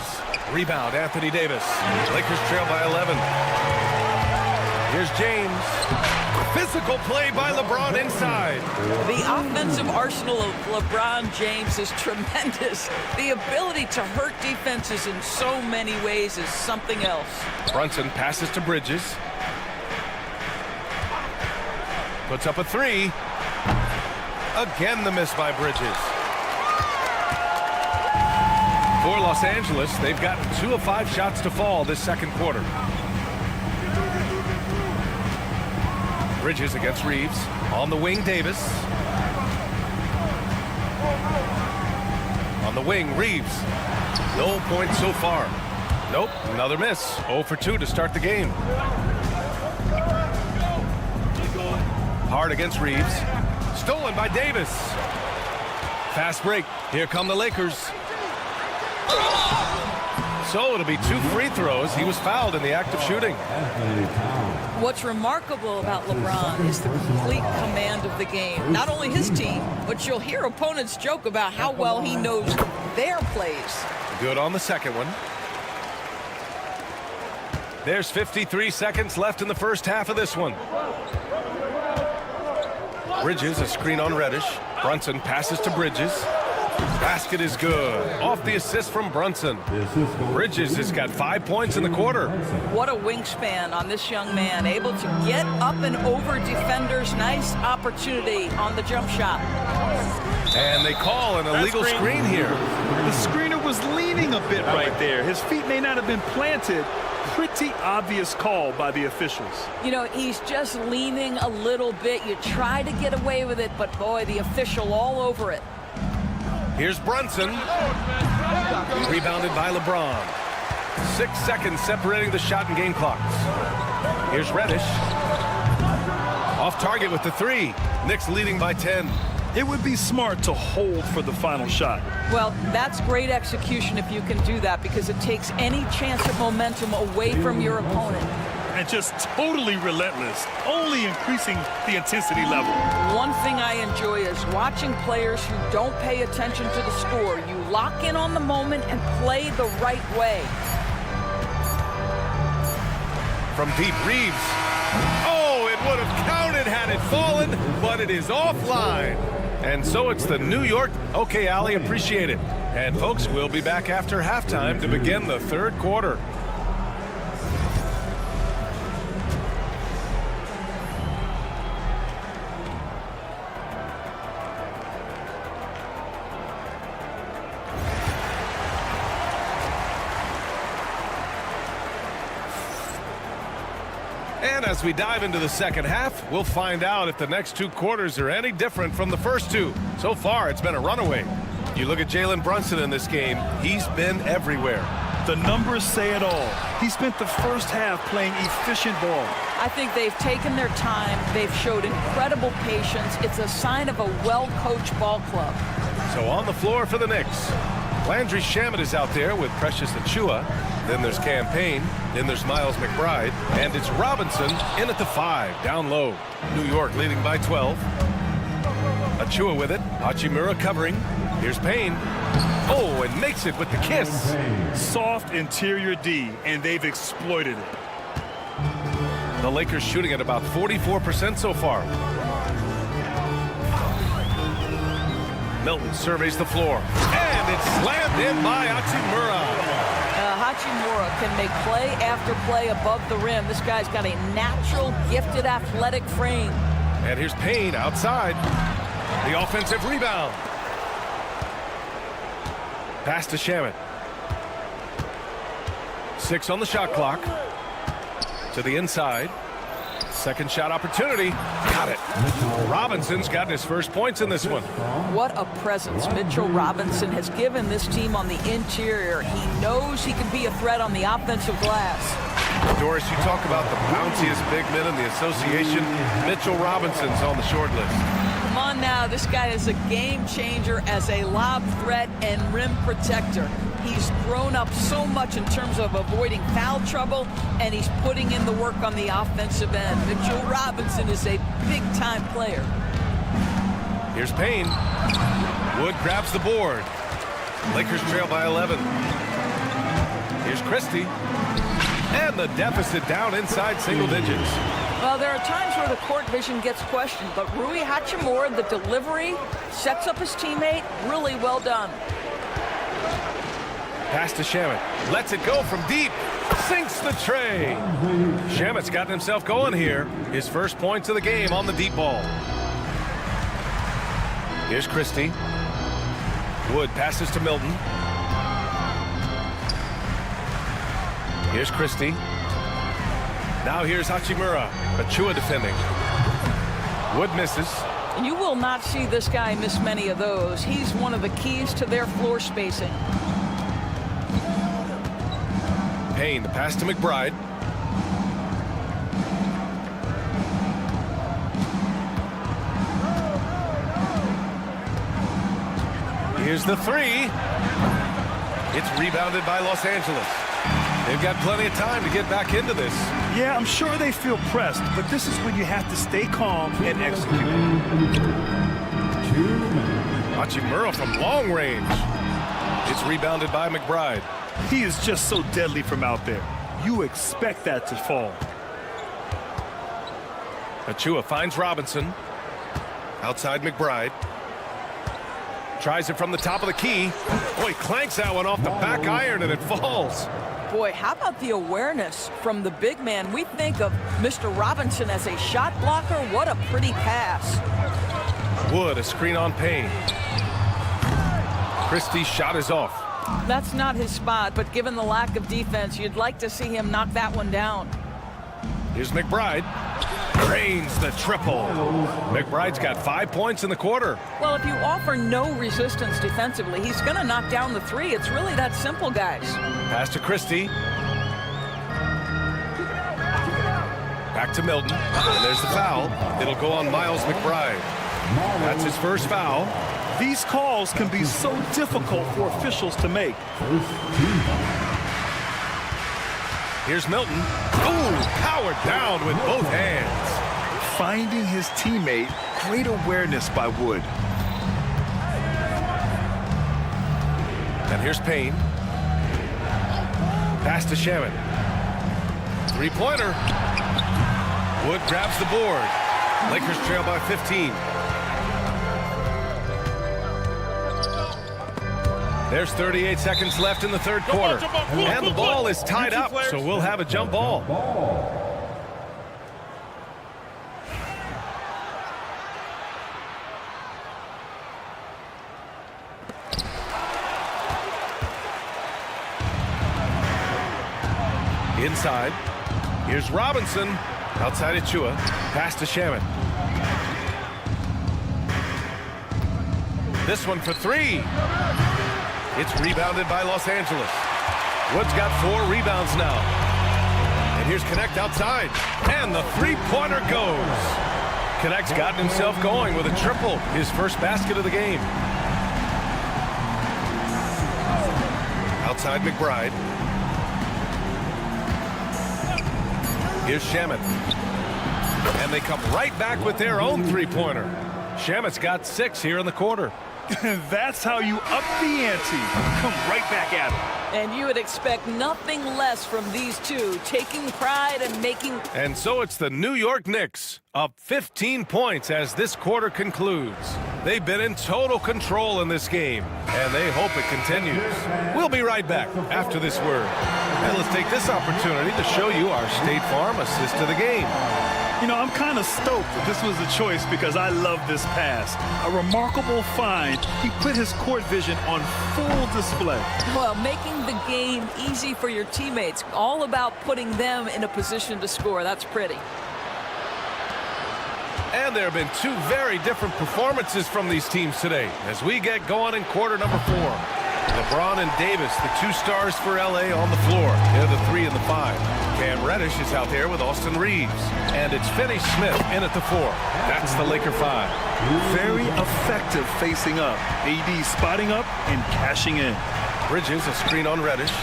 Rebound, Anthony Davis. Lakers trail by 11. Here's James. Physical play by LeBron inside. The offensive arsenal of LeBron James is tremendous. The ability to hurt defenses in so many ways is something else. Brunson passes to Bridges. Puts up a 3. Again, the miss by Bridges. For Los Angeles, they've gotten 2 of 5 shots to fall this second quarter. Bridges against Reeves. On the wing, Davis. On the wing, Reeves. No points so far. Nope, another miss. 0 for 2 to start the game. Hart against Reeves. Stolen by Davis. Fast break. Here come the Lakers. So it'll be 2 free throws. He was fouled in the act of shooting. What's remarkable about LeBron is the complete command of the game. Not only his team, but you'll hear opponents joke about how well he knows their plays. Good on the second one. There's 53 seconds left in the first half of this one. Bridges, a screen on Reddish. Brunson passes to Bridges. Basket is good. Off the assist from Brunson. Bridges has got 5 points in the quarter. What a wingspan on this young man. Able to get up and over defenders. Nice opportunity on the jump shot. And they call an illegal screen here. The screener was leaning a bit right there. His feet may not have been planted, pretty obvious call by the officials. You know, he's just leaning a little bit. You try to get away with it, but boy, the official all over it. Here's Brunson. Rebounded by LeBron. 6 seconds separating the shot and game clocks. Here's Reddish. Off target with the 3. Knicks leading by 10. It would be smart to hold for the final shot. Well, that's great execution if you can do that, because it takes any chance of momentum away from your opponent. And just totally relentless, only increasing the intensity level. One thing I enjoy is watching players who don't pay attention to the score. You lock in on the moment and play the right way. From deep, Reeves. Oh, it would have counted had it fallen, but it is offline. And so it's the New York. Okay, Allie, appreciate it. And folks, we'll be back after halftime to begin the third quarter. And as we dive into the second half, we'll find out if the next 2 quarters are any different from the first 2. So far, it's been a runaway. You look at Jalen Brunson in this game, he's been everywhere. The numbers say it all. He spent the first half playing efficient ball. I think they've taken their time. They've showed incredible patience. It's a sign of a well-coached ball club. So on the floor for the Knicks, Landry Shamet is out there with Precious Achiuwa. Then there's Cam Payne. Then there's Miles McBride. And it's Robinson in at the 5, down low. New York leading by 12. Achiuwa with it. Hachimura covering. Here's Payne. Oh, and makes it with the kiss. Soft interior D, and they've exploited it. The Lakers shooting at about 44% so far. Milton surveys the floor. And it's slammed in by Hachimura. Hachimura can make play after play above the rim. This guy's got a natural, gifted, athletic frame. And here's Payne outside. The offensive rebound. Pass to Shamet. 6 on the shot clock. To the inside. Second shot opportunity. Got it. Robinson's gotten his first points in this one. What a presence Mitchell Robinson has given this team on the interior. He knows he can be a threat on the offensive glass. Doris, you talk about the bounciest big men in the association. Mitchell Robinson's on the short list. Come on now, this guy is a game changer as a lob threat and rim protector. He's grown up so much in terms of avoiding foul trouble, and he's putting in the work on the offensive end. Mitchell Robinson is a big-time player. Here's Payne. Wood grabs the board. Lakers trail by 11. Here's Christie. And the deficit down inside single digits. Well, there are times where the court vision gets questioned, but Rui Hachimura, the delivery, sets up his teammate. Really well done. Pass to Shamet. Lets it go from deep. Sinks the tray. Shamet's gotten himself going here. His first points of the game on the deep ball. Here's Christie. Wood passes to Milton. Here's Christie. Now here's Hachimura. Achiuwa defending. Wood misses. You will not see this guy miss many of those. He's one of the keys to their floor spacing. Payne, the pass to McBride. Here's the 3. It's rebounded by Los Angeles. They've got plenty of time to get back into this. Yeah, I'm sure they feel pressed, but this is when you have to stay calm and execute. Hachimura from long range. It's rebounded by McBride. He is just so deadly from out there. You expect that to fall. Achiuwa finds Robinson. Outside McBride. Tries it from the top of the key. Boy, clanks that one off the back iron and it falls. Boy, how about the awareness from the big man? We think of Mr. Robinson as a shot blocker. What a pretty pass. Wood, a screen on Payne. Christie's shot is off. That's not his spot, but given the lack of defense, you'd like to see him knock that one down. Here's McBride. Drains the triple. McBride's got 5 points in the quarter. Well, if you offer no resistance defensively, he's going to knock down the three. It's really that simple, guys. Pass to Christie. Back to Milton. And there's the foul. It'll go on Miles McBride. That's his first foul. These calls can be so difficult for officials to make. Here's Milton. Ooh, powered down with both hands. Finding his teammate, great awareness by Wood. And here's Payne. Pass to Shaman. Three-pointer. Wood grabs the board. Lakers trail by 15. There's 38 seconds left in the third quarter. And the ball is tied up, so we'll have a jump ball. Inside. Here's Robinson. Outside Achua. Pass to Shaman. This one for three. It's rebounded by Los Angeles. Wood's got 4 rebounds now. And here's Connect outside. And the three-pointer goes. Connect's gotten himself going with a triple. His first basket of the game. Outside McBride. Here's Shamet. And they come right back with their own three-pointer. Shamet's got 6 here in the quarter. That's how you up the ante. Come right back at it. And you would expect nothing less from these two, taking pride and making... And so it's the New York Knicks, up 15 points as this quarter concludes. They've been in total control in this game, and they hope it continues. We'll be right back after this word. And let's take this opportunity to show you our State Farm assist of the game. You know, I'm kind of stoked that this was a choice because I love this pass. A remarkable find. He put his court vision on full display. Well, making the game easy for your teammates. All about putting them in a position to score. That's pretty. And there have been 2 very different performances from these teams today as we get going in quarter number 4. LeBron and Davis, the 2 stars for LA on the floor. They're the 3 and the 5. Cam Reddish is out there with Austin Reeves. And it's Finney Smith in at the 4. That's the Laker 5. Very effective facing up. AD spotting up and cashing in. Bridges, a screen on Reddish.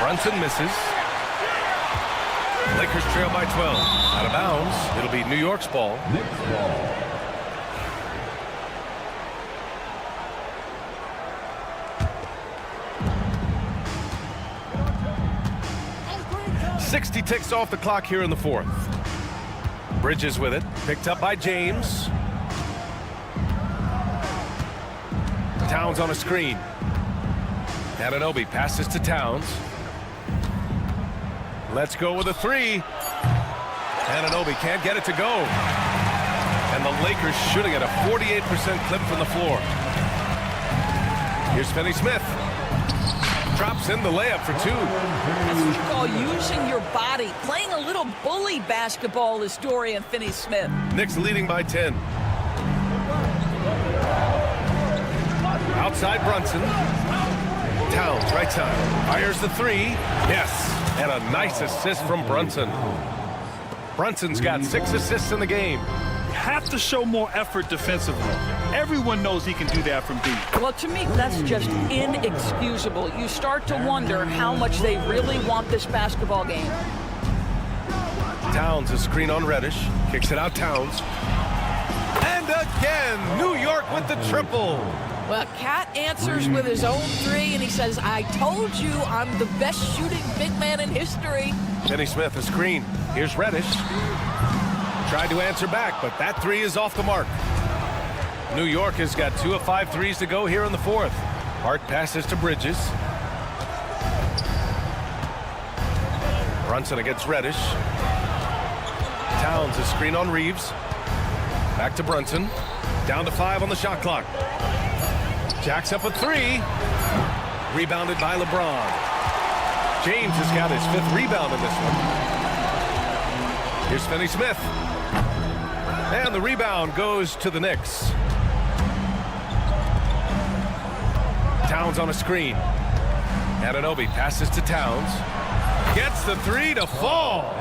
Brunson misses. Lakers trail by 12. Out of bounds. It'll be New York's ball. Knicks ball. 60 ticks off the clock here in the 4th. Bridges with it. Picked up by James. Towns on a screen. Anunoby passes to Towns. Let's go with a 3. Anunoby can't get it to go. And the Lakers shooting at a 48% clip from the floor. Here's Finney Smith. Drops in the layup for 2. That's what you call using your body. Playing a little bully basketball is Dorian Finney-Smith. Knicks leading by 10. Outside Brunson. Towns, right side. Fires the 3. Yes. And a nice assist from Brunson. Brunson's got 6 assists in the game. Have to show more effort defensively. Everyone knows he can do that from deep. Well, to me, that's just inexcusable. You start to wonder how much they really want this basketball game. Towns, a screen on Reddish. Kicks it out, Towns. And again, New York with the triple. Well, Cat answers with his own 3, and he says, I told you I'm the best shooting big man in history. Finney Smith, a screen. Here's Reddish. Tried to answer back, but that 3 is off the mark. New York has got 2 of 5 threes to go here in the 4th. Hart passes to Bridges. Brunson against Reddish. Towns, a screen on Reeves. Back to Brunson. Down to 5 on the shot clock. Jacks up a three. Rebounded by LeBron. James has got his 5th rebound in this one. Here's Finney-Smith. And the rebound goes to the Knicks. Towns on a screen. Anunoby passes to Towns. Gets the 3 to fall.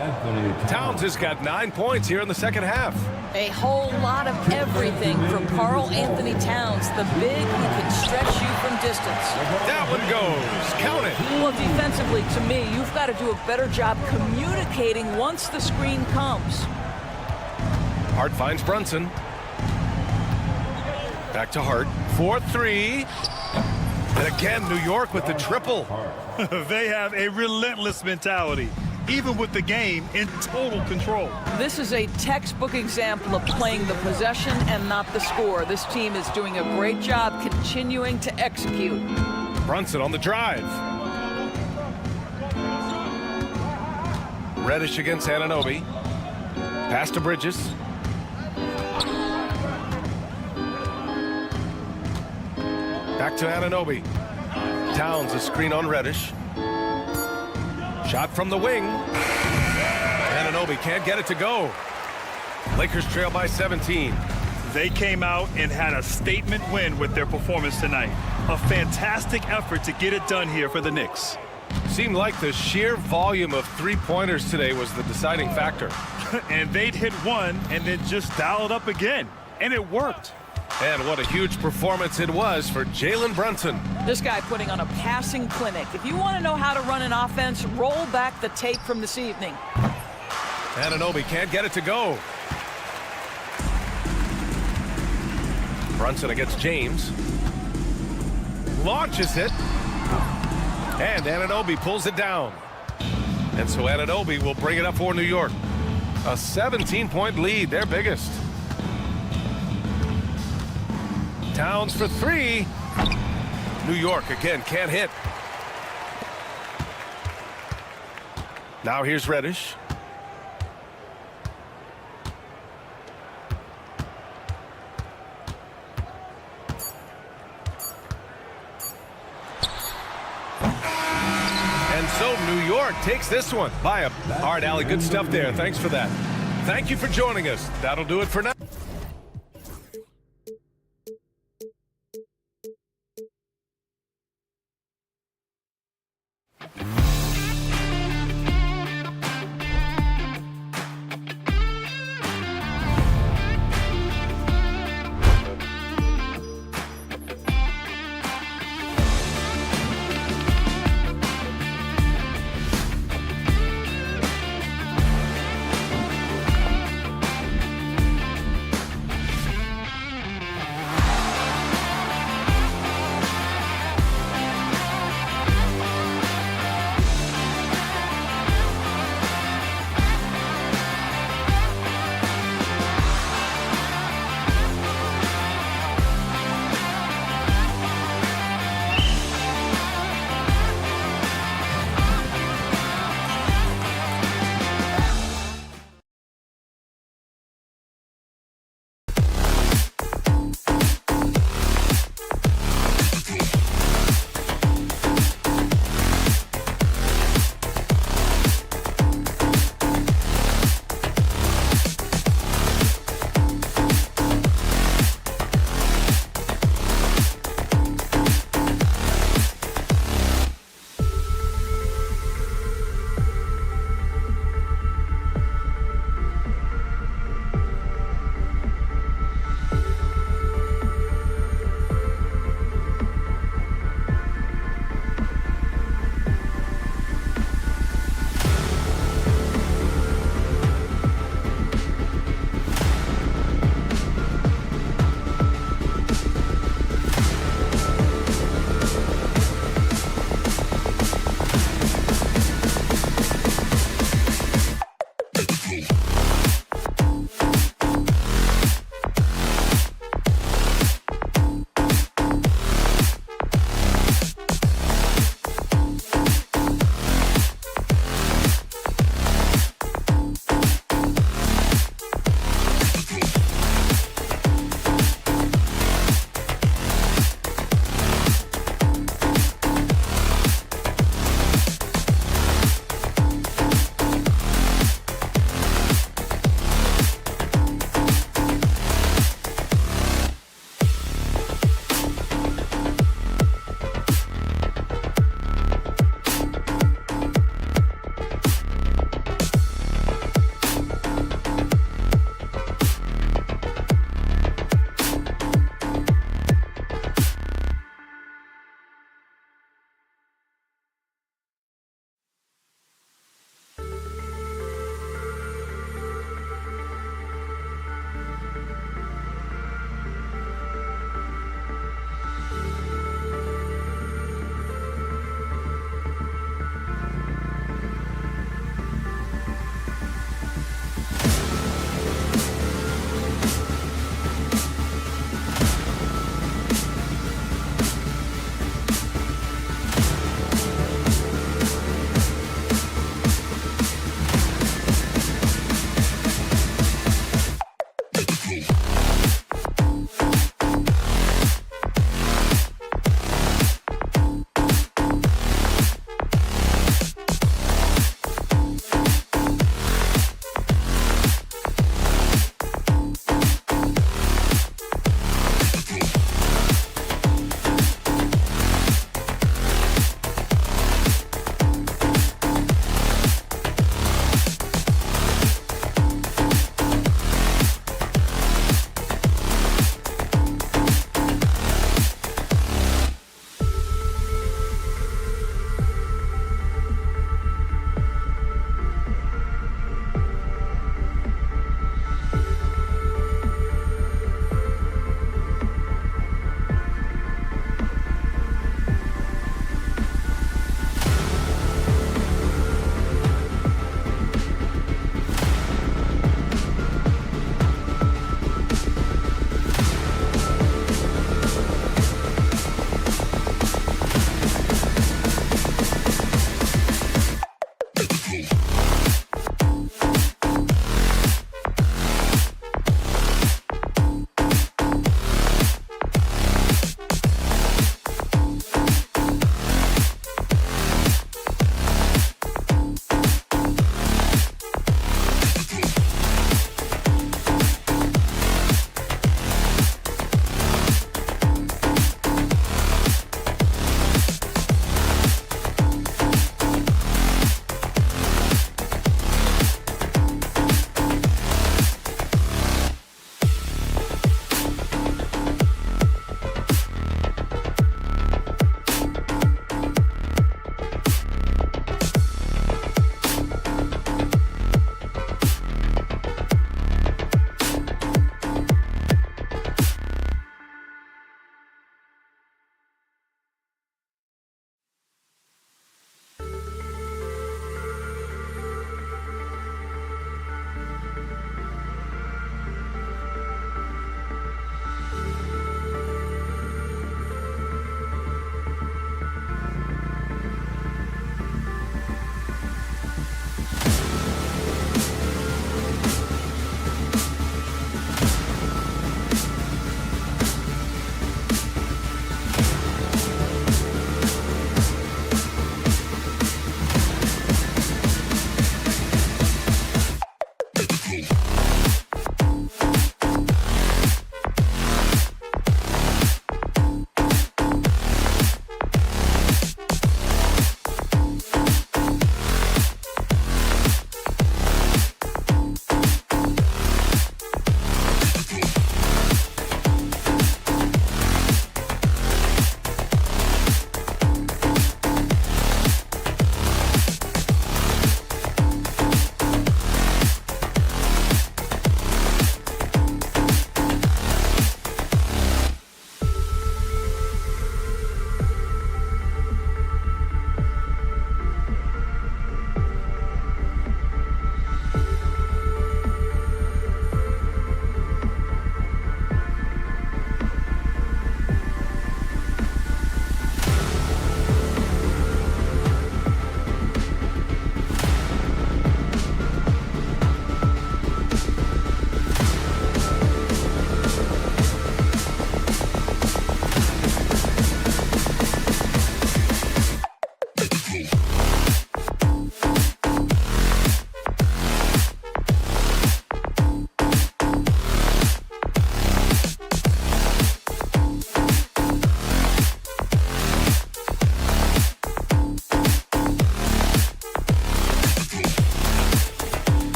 Towns has got 9 points here in the second half. A whole lot of everything from Karl Anthony Towns, the big who can stretch you from distance. That one goes. Count it. Well, defensively, to me, you've got to do a better job communicating once the screen comes. Hart finds Brunson. Back to Hart. 4-3. And again, New York with the triple. They have a relentless mentality, even with the game in total control. This is a textbook example of playing the possession and not the score. This team is doing a great job continuing to execute. Brunson on the drive. Reddish against Anunoby. Pass to Bridges. Back to Anunoby. Towns a screen on Reddish. Shot from the wing. Anunoby can't get it to go. Lakers trail by 17. They came out and had a statement win with their performance tonight. A fantastic effort to get it done here for the Knicks. Seemed like the sheer volume of three-pointers today was the deciding factor. And they'd hit one and then just dial it up again. And it worked. And what a huge performance it was for Jalen Brunson. This guy putting on a passing clinic. If you want to know how to run an offense, roll back the tape from this evening. Anunoby can't get it to go. Brunson against James. Launches it. And Anunoby pulls it down. And so Anunoby will bring it up for New York. A 17-point lead, their biggest. Towns for 3. New York again can't hit. Now here's Reddish. And so New York takes this one by a... All right, Allie, good stuff there. Thanks for that. Thank you for joining us. That'll do it for now.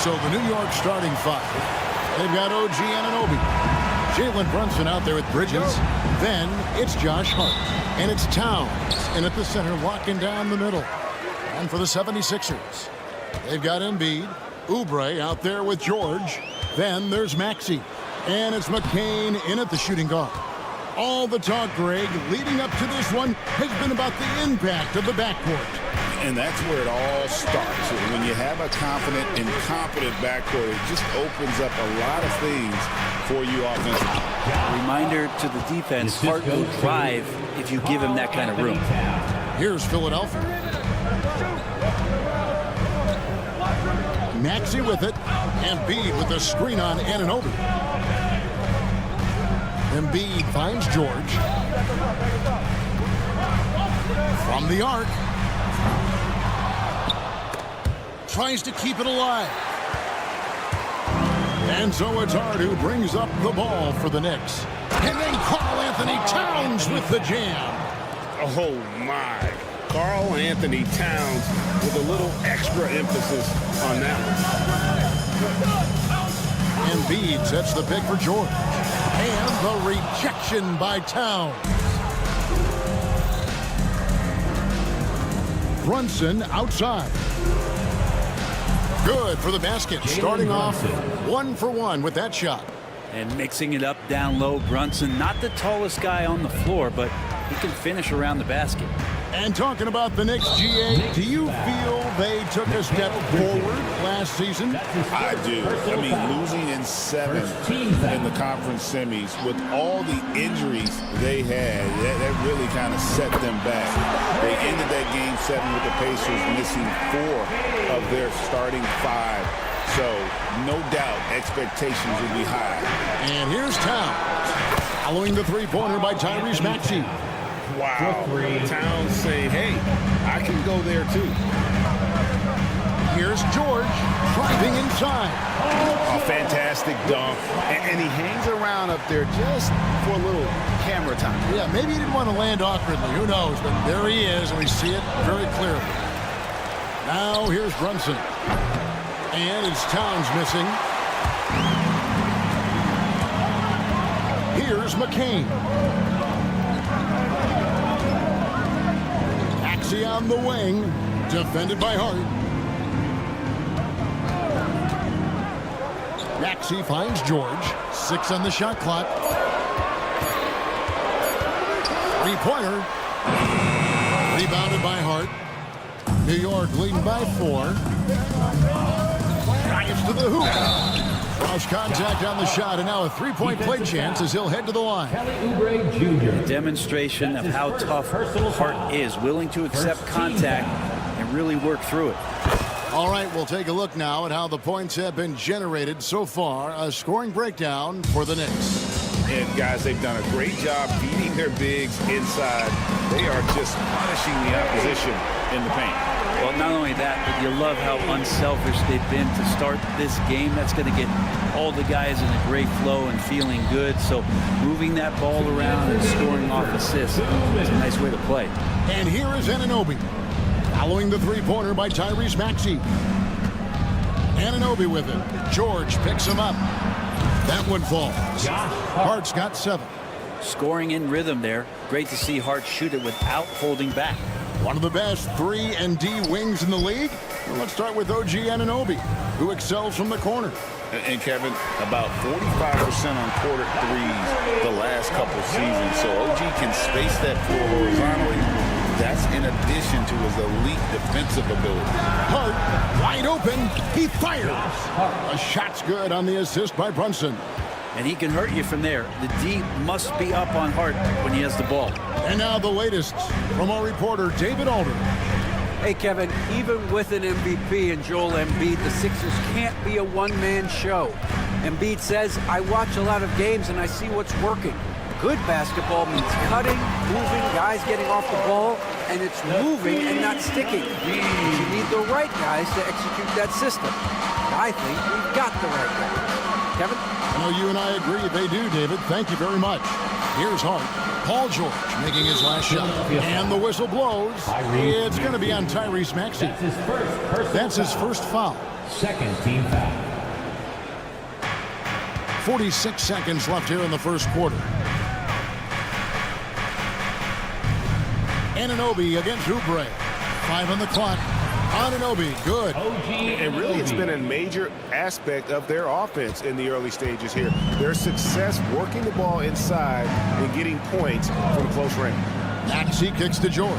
So the New York starting five. They've got OG Anunoby. Jalen Brunson out there with Bridges. Then it's Josh Hart. And it's Towns in at the center, locking down the middle. And for the 76ers, they've got Embiid. Oubre out there with George. Then there's Maxey. And it's McCain in at the shooting guard. All the talk, Greg, leading up to this one has been about the impact of the backcourt. And that's where it all starts. When you have a confident and competent backcourt, it just opens up a lot of things for you offensively. Reminder to the defense, Hart will drive if you give him that kind of room. Here's Philadelphia. Maxey with it. Embiid with the screen on Anunoby. Embiid finds George. From the arc. Tries to keep it alive. And so it's Hart who brings up the ball for the Knicks. And then Karl-Anthony Towns with the jam. Oh, my. Karl-Anthony Towns with a little extra emphasis on that one. Embiid sets the pick for George. And the rejection by Towns. Brunson outside. Good for the basket. Starting off 1 for 1 with that shot. And mixing it up down low, Brunson, not the tallest guy on the floor, but he can finish around the basket. And talking about the Knicks, GA, do you feel they took a step forward last season? I do. I mean, losing in 7 in the conference semis with all the injuries they had, that really kind of set them back. They ended that game 7 with the Pacers missing 4 of their starting 5. So, no doubt, expectations will be high. And here's Towns, following the three-pointer by Tyrese Maxey. Wow. Towns saying, hey, I can go there too. Here's George driving inside. A fantastic dunk. And he hangs around up there just for a little camera time. Yeah, maybe he didn't want to land awkwardly. Who knows? But there he is, and we see it very clearly. Now here's Brunson. And it's Towns missing. Here's McCain. Maxey on the wing. Defended by Hart. Maxey finds George. 6 on the shot clock. Three-pointer. Rebounded by Hart. New York leading by 4. Drives to the hoop. Cross contact on the shot, and now a three-point play chance as he'll head to the line. A demonstration of how tough Hart is, willing to accept contact and really work through it. All right, we'll take a look now at how the points have been generated so far. A scoring breakdown for the Knicks. And guys, they've done a great job beating their bigs inside. They are just punishing the opposition in the paint. Well, not only that, but you love how unselfish they've been to start this game. That's going to get all the guys in a great flow and feeling good. So moving that ball around and scoring off assists is a nice way to play. And here is Anunoby, following the three-pointer by Tyrese Maxey. Anunoby with it. George picks him up. That one falls. Hart's got 7. Scoring in rhythm there. Great to see Hart shoot it without holding back. One of the best 3 and D wings in the league. Well, let's start with OG Anunoby, who excels from the corner. And Kevin, about 45% on quarter threes the last couple seasons. So OG can space that floor horizontally. That's in addition to his elite defensive ability. Hart, wide open. He fires. A shot's good on the assist by Brunson. And he can hurt you from there. The D must be up on Hart when he has the ball. And now the latest from our reporter, David Alder. Hey, Kevin, even with an MVP and Joel Embiid, the Sixers can't be a one-man show. Embiid says, I watch a lot of games and I see what's working. Good basketball means cutting, moving, guys getting off the ball, and it's moving and not sticking. You need the right guys to execute that system. I think we've got the right guys. Kevin? Well, you and I agree they do, David. Thank you very much. Here's Hart. Paul George making his last shot. And the whistle blows. It's going to be on Tyrese Maxey. That's his first foul. Second team foul. 46 seconds left here in the first quarter. Anunoby against Oubre. 5 on the clock. Anunoby, good. And really, it's been a major aspect of their offense in the early stages here. Their success working the ball inside and getting points from close range. Maxey kicks to George.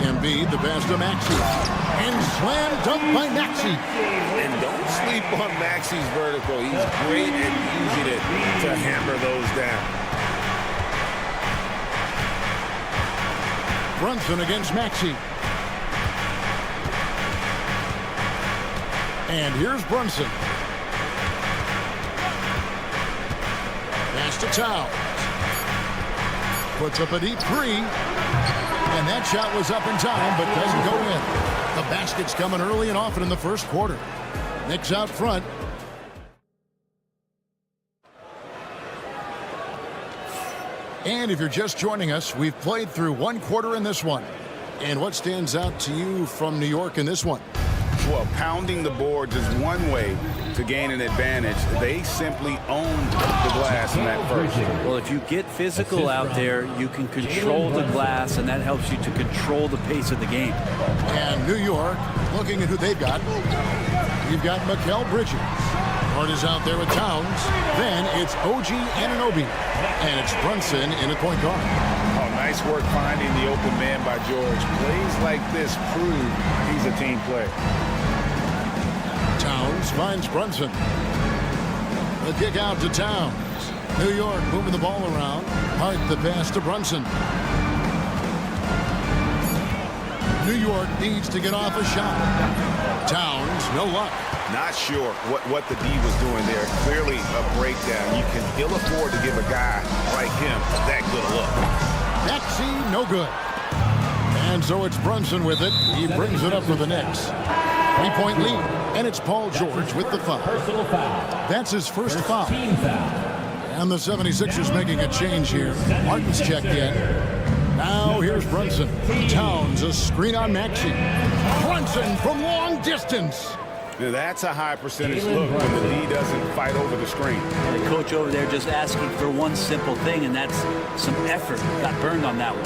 Embiid, the pass to Maxey. And slam dunk by Maxey. And don't sleep on Maxey's vertical. He's great at using it to hammer those down. Brunson against Maxey. And here's Brunson. Pass to Towns. Puts up a deep 3. And that shot was up in time, but doesn't go in. The basket's coming early and often in the first quarter. Knicks out front. And if you're just joining us, we've played through one quarter in this one. And what stands out to you from New York in this one? Well, pounding the boards is one way to gain an advantage. They simply owned the glass in that first. Well, if you get physical out there, you can control the glass, and that helps you to control the pace of the game. And New York, looking at who they've got. You've got Mikal Bridges. Hart is out there with Towns. Then it's OG Anunoby. And it's Brunson in at point guard. Oh, nice work finding the open man by George. Plays like this prove he's a team player. Towns finds Brunson. The kick out to Towns. New York moving the ball around. Hart the pass to Brunson. New York needs to get off a shot. Towns, no luck. Not sure what the D was doing there. Clearly a breakdown. You can ill afford to give a guy like him that good a look. Maxey, no good. And so it's Brunson with it. He brings it up for the Knicks. 3-point lead. And it's Paul George with the foul. Personal foul. That's his first foul. Team foul. And the 76ers making a change here. Martin's checked in. Now here's Brunson. Towns, a screen on Maxey. Brunson from long distance. Now that's a high percentage look when the D doesn't fight over the screen. The coach over there just asking for one simple thing, and that's some effort. Got burned on that one.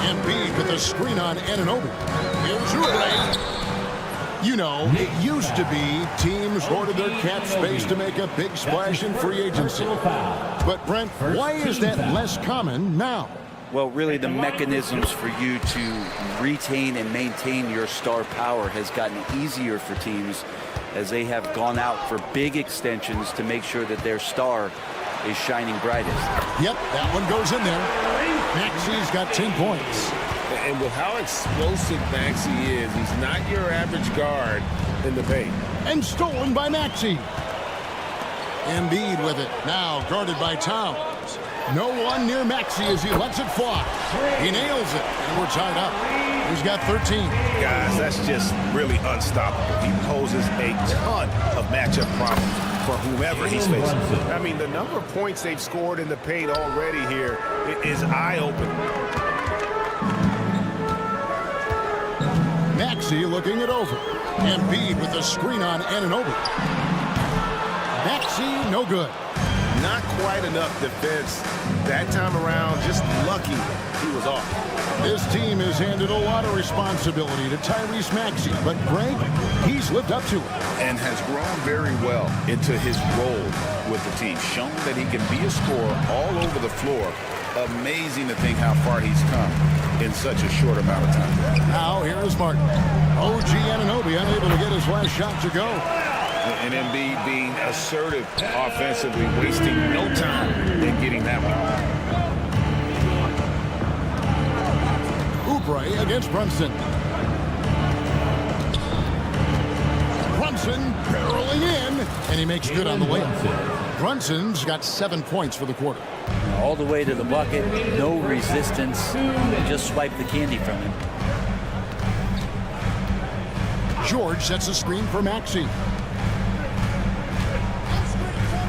Embiid with a screen on Anunoby. Here's Oubre. You know, it used to be teams hoarded their cap space to make a big splash in free agency. But Brent, why is that less common now? Well, really, the mechanisms for you to retain and maintain your star power has gotten easier for teams as they have gone out for big extensions to make sure that their star is shining brightest. Yep, that one goes in there. Maxey's got 10 points. And with how explosive Maxey is, he's not your average guard in the paint. And stolen by Maxey. Embiid with it, now guarded by Towns. No one near Maxey as he lets it fly. He nails it, and we're tied up. He's got 13. Guys, that's just really unstoppable. He poses a ton of matchup problems for whomever he's facing. I mean, the number of points they've scored in the paint already here is eye-opening. Maxey looking it over. Embiid with the screen on Anunoby. Maxey, no good. Not quite enough defense that time around. Just lucky he was off. This team has handed a lot of responsibility to Tyrese Maxey, but Greg, he's lived up to it. And has grown very well into his role with the team. Shown that he can be a scorer all over the floor. Amazing to think how far he's come in such a short amount of time. Now here is Martin. OG Anunoby unable to get his last shot to go. And Embiid being assertive offensively, wasting no time in getting that one. Oubre against Brunson. Brunson barreling in, and he makes good on the layup. Brunson's got 7 points for the quarter. All the way to the bucket, no resistance, just swipe the candy from him. George sets a screen for Maxey.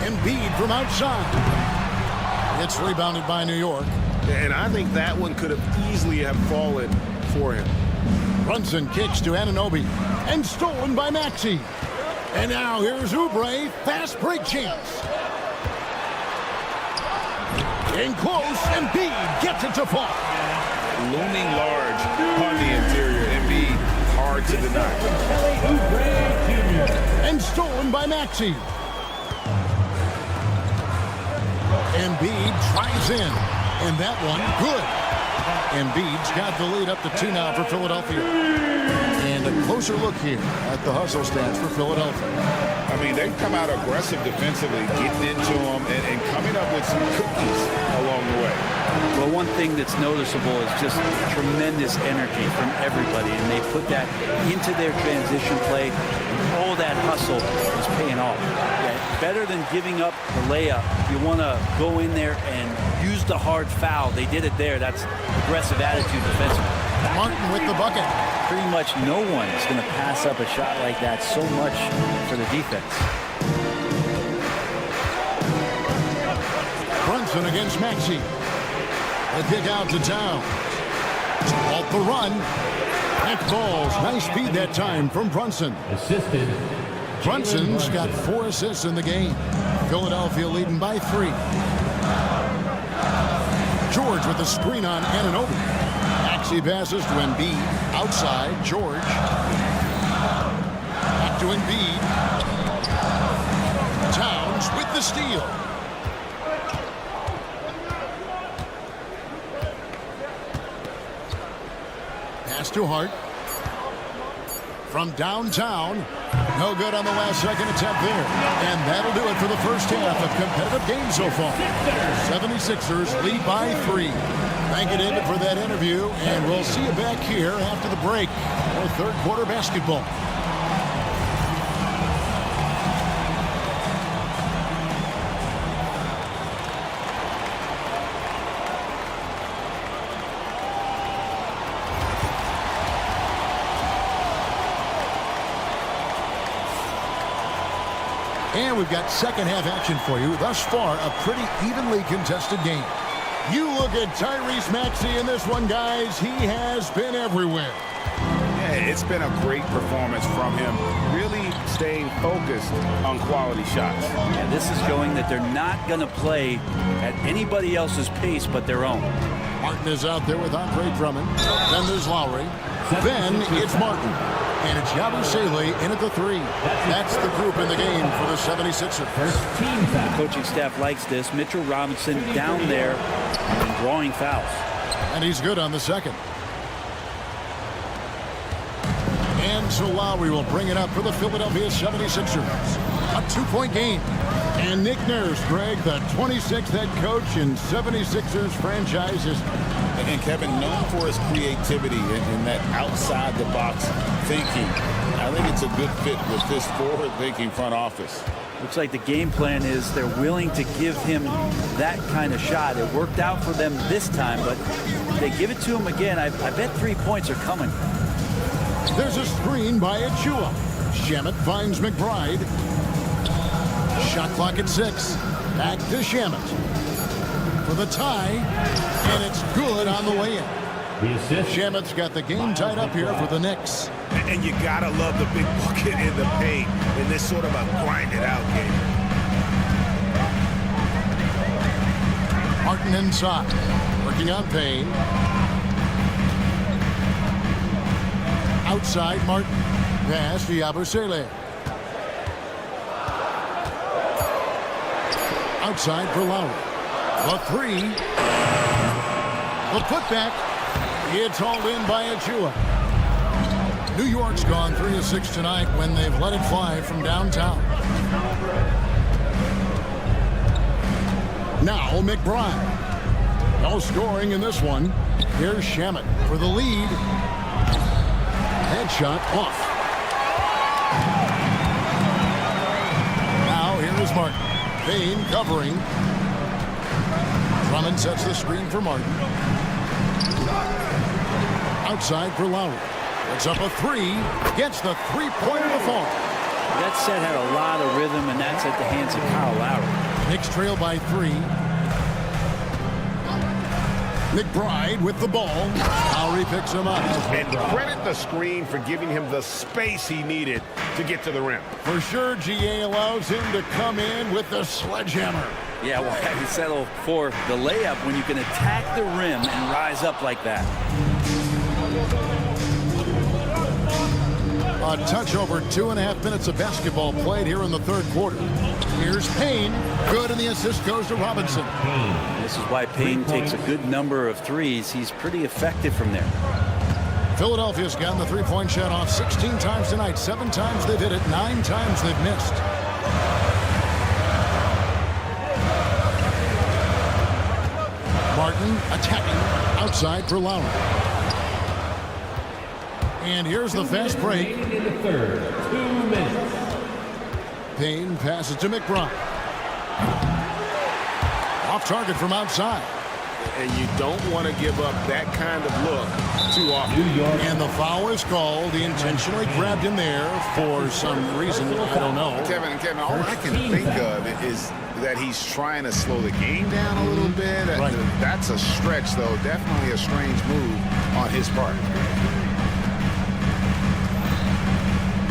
Embiid from outside. It's rebounded by New York. And I think that one could have easily have fallen for him. Brunson kicks to Anunoby and stolen by Maxey. And now here's Oubre, fast break chance. In close, Embiid gets it to fall. Looming large on the interior. Embiid, hard to deny. And stolen by Maxey. Embiid drives in, and that one good. Embiid's got the lead up to 2 now for Philadelphia. And a closer look here at the hustle stats for Philadelphia. I mean, they've come out aggressive defensively, getting into them and coming up with some cookies along the way. Well, one thing that's noticeable is just tremendous energy from everybody, and they put that into their transition play, and all that hustle is paying off. Yeah, better than giving up the layup, you want to go in there and use the hard foul. They did it there. That's aggressive attitude defensively. Martin with the bucket. Pretty much no one is going to pass up a shot like that. So much for the defense. Brunson against Maxey. A kick out to Towns. Off the run. Back balls. Nice speed that time from Brunson. Assisted. Brunson's got 4 assists in the game. Philadelphia leading by 3. George with the screen on Anunoby. Maxey passes to Embiid. Outside, George. Back to Embiid. Towns with the steal. Pass to Hart. From downtown. No good on the last second attempt there. And that'll do it for the first half of competitive game so far. 76ers lead by 3. Thank you, David, for that interview. And we'll see you back here after the break for third quarter basketball. And we've got second half action for you. Thus far, a pretty evenly contested game. You look at Tyrese Maxey in this one, guys. He has been everywhere. Yeah, it's been a great performance from him. Really staying focused on quality shots. Yeah, this is showing that they're not going to play at anybody else's pace but their own. Martin is out there with Andre Drummond. Then there's Lowry. Then it's Martin. And it's Yabusele in at the 3. That's the group in the game for the 76ers. The coaching staff likes this. Mitchell Robinson down there and drawing fouls. And he's good on the second. And So Lowry will bring it up for the Philadelphia 76ers. A 2-point game. And Nick Nurse, Greg, the 26th head coach in 76ers franchises. And Kevin, known for his creativity and that outside-the-box thinking, I think it's a good fit with this forward-thinking front office. Looks like the game plan is they're willing to give him that kind of shot. It worked out for them this time, but if they give it to him again, I bet 3 points are coming. There's a screen by Achua. Shamet finds McBride. Shot clock at 6. Back to Shamet for the tie, and it's good on the way in. Shamet's got the game tied up here for the Knicks. And you gotta love the big bucket in the paint in this sort of a grinded-out game. Martin inside, working on Payne. Outside, Martin. Pass to Yabusele. Outside for Lowry. The 3. The putback. It's hauled in by Achua. New York's gone 3 of 6 tonight when they've let it fly from downtown. Now McBride. No scoring in this one. Here's Shamet for the lead. Headshot off. Now here is Martin. Payne covering. Drummond sets the screen for Martin. Outside for Lowry. It's up a 3. Gets the three-pointer to fall. That set had a lot of rhythm, and that's at the hands of Kyle Lowry. Knicks trail by 3. McBride with the ball. Lowry picks him up. And credit the screen for giving him the space he needed to get to the rim. For sure, GA allows him to come in with the sledgehammer. Yeah, why you settle for the layup when you can attack the rim and rise up like that? A touch over 2.5 minutes of basketball played here in the third quarter. Here's Payne. Good, and the assist goes to Robinson. This is why Payne takes a good number of threes. He's pretty effective from there. Philadelphia's gotten the three-point shot off 16 times tonight. 7 times they've hit it. 9 times they've missed. Martin attacking outside for Lowry. And here's the fast break. In the third, 2 minutes. Payne passes to McBride. Off target from outside. And you don't want to give up that kind of look too often. And the foul is called. He intentionally grabbed him there for some reason. I don't know. Kevin, all I can think of is that he's trying to slow the game down a little bit. Right. That's a stretch, though. Definitely a strange move on his part.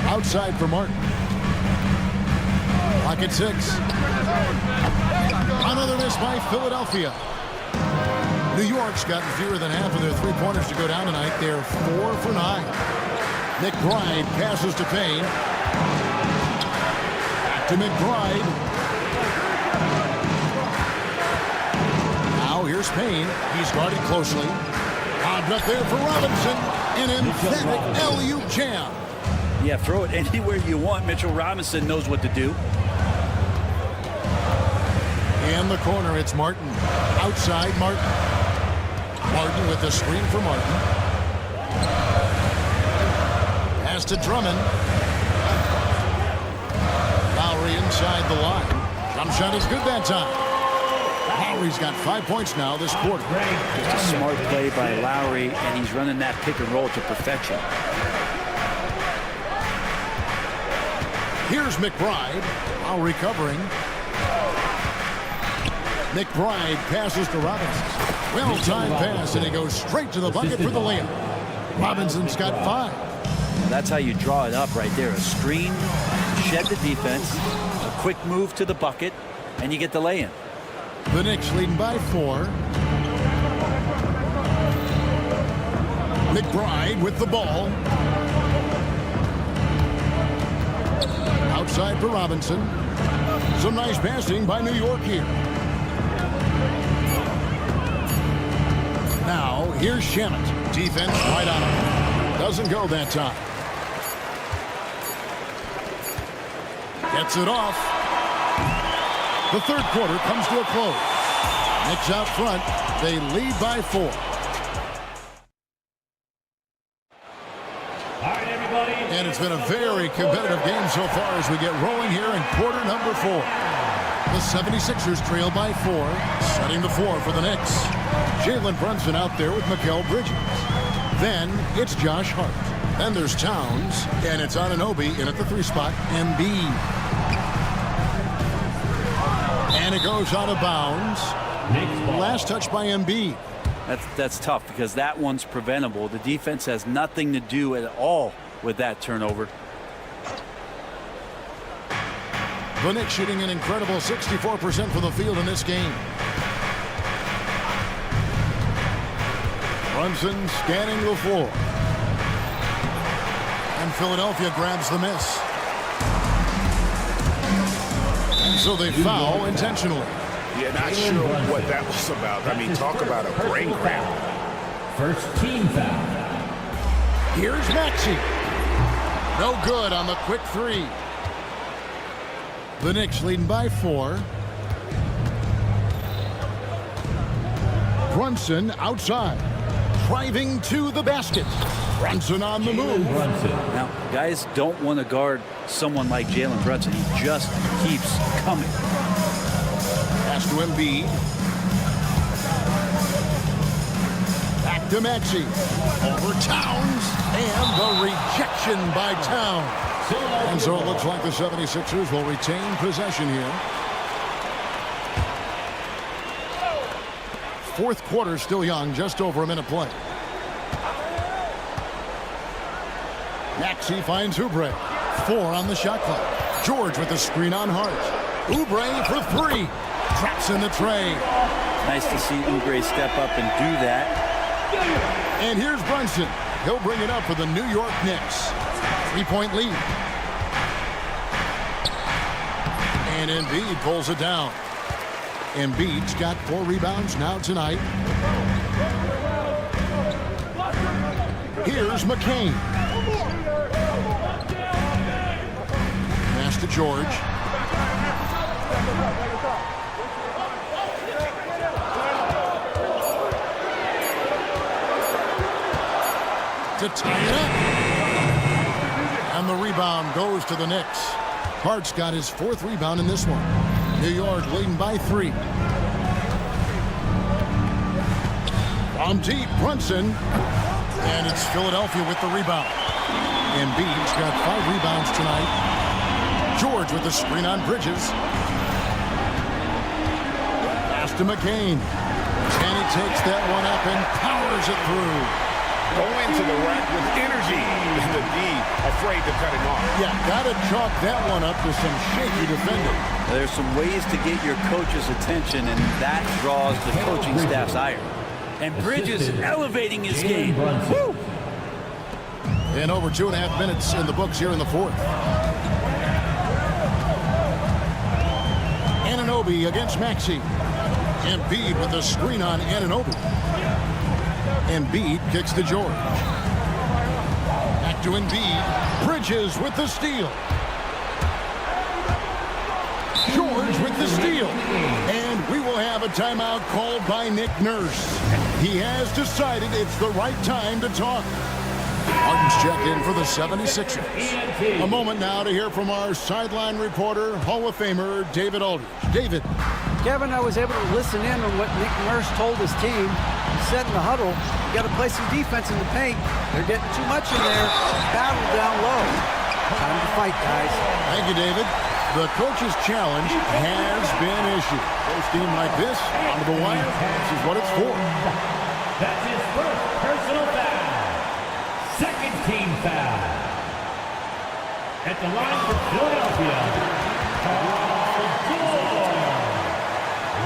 Outside for Martin. Clock at 6. Another miss by Philadelphia. New York's gotten fewer than half of their three-pointers to go down tonight. They're 4 for 9. McBride passes to Payne. Back to McBride. Now here's Payne. He's guarded closely. Lobbed up there for Robinson. An emphatic alley-oop jam. Yeah, throw it anywhere you want. Mitchell Robinson knows what to do. In the corner, it's Martin. Outside, Martin. Martin with the screen for Martin. Pass to Drummond. Lowry inside the line. Jump shot is good that time. Lowry's got 5 points now this quarter. Just a smart play by Lowry, and he's running that pick and roll to perfection. Here's McBride. Lowry covering. McBride passes to Robinson. Well-timed pass, and he goes straight to the bucket for the layup. Robinson's got 5. That's how you draw it up right there. A screen, shed the defense, a quick move to the bucket, and you get the lay-in. The Knicks leading by 4. McBride with the ball. Outside for Robinson. Some nice passing by New York here. Now, here's Shamet. Defense right on him. Doesn't go that time. Gets it off. The third quarter comes to a close. Knicks out front. They lead by 4. And it's been a very competitive game so far as we get rolling here in quarter number 4. The 76ers trail by 4, setting the floor for the Knicks. Jalen Brunson out there with Mikal Bridges. Then it's Josh Hart. Then there's Towns, and it's Anunoby in at the 3 spot, Embiid. And it goes out of bounds. Last touch by Embiid. That's tough because that one's preventable. The defense has nothing to do at all with that turnover. The Knicks shooting an incredible 64% from the field in this game. Brunson scanning the floor. And Philadelphia grabs the miss. And so they foul intentionally. Yeah, not sure what that was about. I mean, talk about a brain cramp. First team foul. Here's Maxey. No good on the quick 3. The Knicks leading by 4. Brunson outside. Driving to the basket. Brunson on the move. Now, guys don't want to guard someone like Jalen Brunson. He just keeps coming. Pass to Embiid. Back to Maxey. Over Towns. And the rejection by Towns. And so it looks like the 76ers will retain possession here. Fourth quarter still young, just over a minute play. Maxey finds Oubre. 4 on the shot clock. George with the screen on Hart. Oubre for 3. Traps in the tray. Nice to see Oubre step up and do that. And here's Brunson. He'll bring it up for the New York Knicks. 3-point lead. And Embiid pulls it down. Embiid's got 4 rebounds now tonight. Here's McCain. Pass to George. To tie it up. And the rebound goes to the Knicks. Hart's got his 4th rebound in this one. New York leading by 3. From deep, Brunson. And it's Philadelphia with the rebound. Embiid's got 5 rebounds tonight. George with the screen on Bridges. Pass to McCain. And he takes that one up and powers it through. Going to the rack with energy. And the D afraid to cut him off. Yeah, got to chalk that one up to some shaky defending. There's some ways to get your coach's attention, and that draws the coaching staff's ire. And Bridges elevating his game. Woo! And over 2.5 minutes in the books here in the 4th. Anunoby against Maxey. Embiid with the screen on Anunoby. Embiid kicks to George. Back to Embiid. Bridges with the steal. George with the steal. And we will have a timeout called by Nick Nurse. He has decided it's the right time to talk. Martin's check in for the 76ers. A moment now to hear from our sideline reporter, Hall of Famer David Aldridge. David. Kevin, I was able to listen in on what Nick Nurse told his team. He said in the huddle, you got to play some defense in the paint. They're getting too much in there. Battle down low. Time to fight, guys. Thank you, David. The coach's challenge has been issued. First team like this, onto the wire. This is what it's for. That's his first personal foul. Second team foul. At the line for Philadelphia,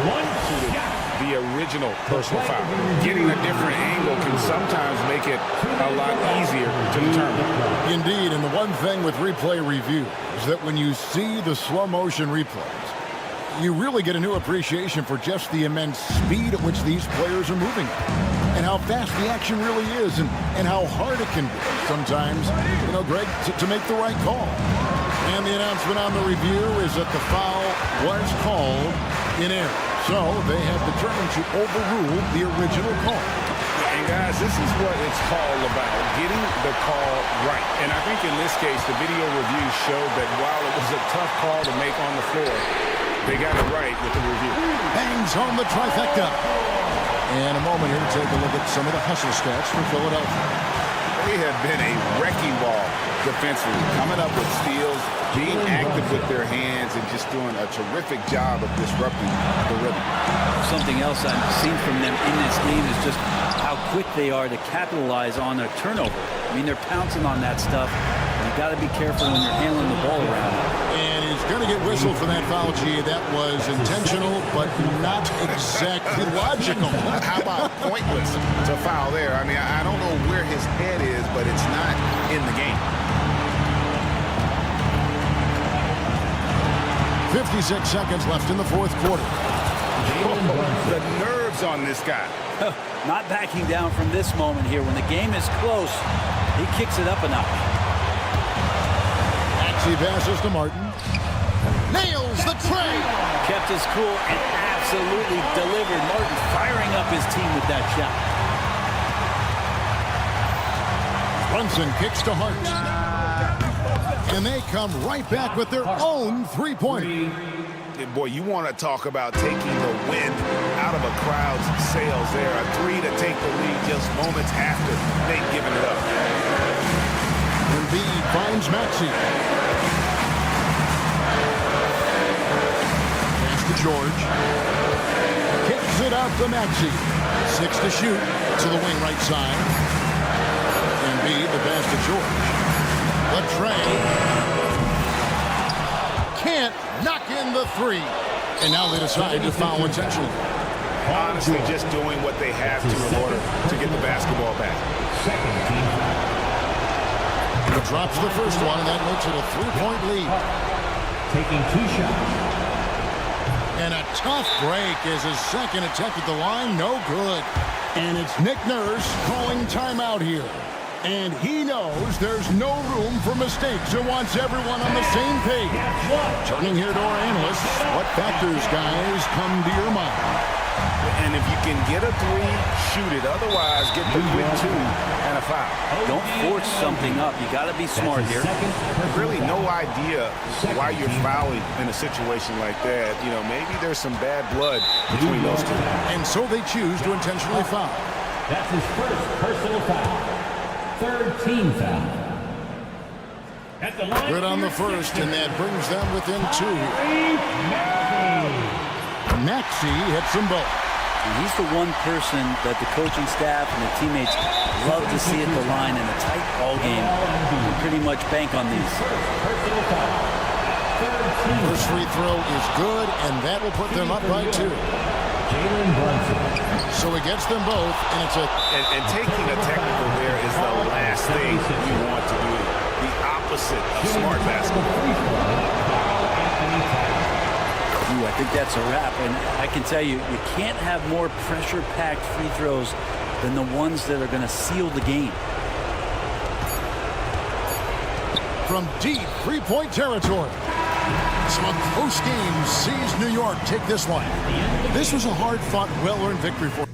one shot. The original personal foul. Getting a different angle can sometimes make it a lot easier to determine. Indeed, and the one thing with replay review is that when you see the slow motion replays, you really get a new appreciation for just the immense speed at which these players are moving and how fast the action really is and how hard it can be sometimes, you know, Greg, to make the right call. And the announcement on the review is that the foul was called in error. So they have determined to overrule the original call. And guys, this is what it's all about, getting the call right. And I think in this case, the video review showed that while it was a tough call to make on the floor, they got it right with the review. Bangs home the trifecta. And a moment here to take a look at some of the hustle stats for Philadelphia. They have been a wrecking ball defensively, coming up with steals, being active with their hands, and just doing a terrific job of disrupting the rhythm. Something else I've seen from them in this game is just how quick they are to capitalize on a turnover. I mean, they're pouncing on that stuff. You got to be careful when you're handling the ball around. And he's going to get whistled for that foul, G. That was intentional, but not exactly logical. How about pointless to foul there? I mean, I don't know where his head is, but it's not in the game. 56 seconds left in the fourth quarter. The nerves on this guy. Not backing down from this moment here. When the game is close, he kicks it up a notch. Maxey passes to Martin. Nails the tray. Kept his cool and absolutely delivered. Martin firing up his team with that shot. Brunson kicks to Hart. And they come right back with their own three-pointer. Boy, you want to talk about taking the wind out of a crowd's sails there. A three to take the lead just moments after they've given it up. Embiid finds Maxey. Pass to George. Kicks it out to Maxey. 6 to shoot to the wing right side. Embiid, the pass to George. The tray. Can't knock in the three. And now they decide to foul intentionally. Honestly, just doing what they have to in order to get the basketball back. He drops the first one, and that makes it a three-point lead. Taking 2 shots. And a tough break as his second attempt at the line, no good. And it's Nick Nurse calling timeout here. And he knows there's no room for mistakes and wants everyone on the same page. Turning here to our analysts, what factors, guys, come to your mind? And if you can get a three, shoot it. Otherwise, get the quick two and a foul. Don't force something up. You got to be smart here. Really no idea why you're fouling in a situation like that. You know, maybe there's some bad blood between those two. And so they choose to intentionally foul. That's his first personal foul. Third team foul. At the line. Good on the first, and that brings them within 2. Maxey hits them both. And he's the one person that the coaching staff and the teammates love to see at the line in a tight ball game. You pretty much bank on these. First free throw is good, and that will put them up by 2. So he gets them both, and it's a... And taking a technical there is the last thing you want to do. The opposite of smart basketball. Ooh, I think that's a wrap. And I can tell you, you can't have more pressure-packed free throws than the ones that are going to seal the game. From deep three-point territory. So a close game sees New York take this one. This was a hard-fought, well-earned victory for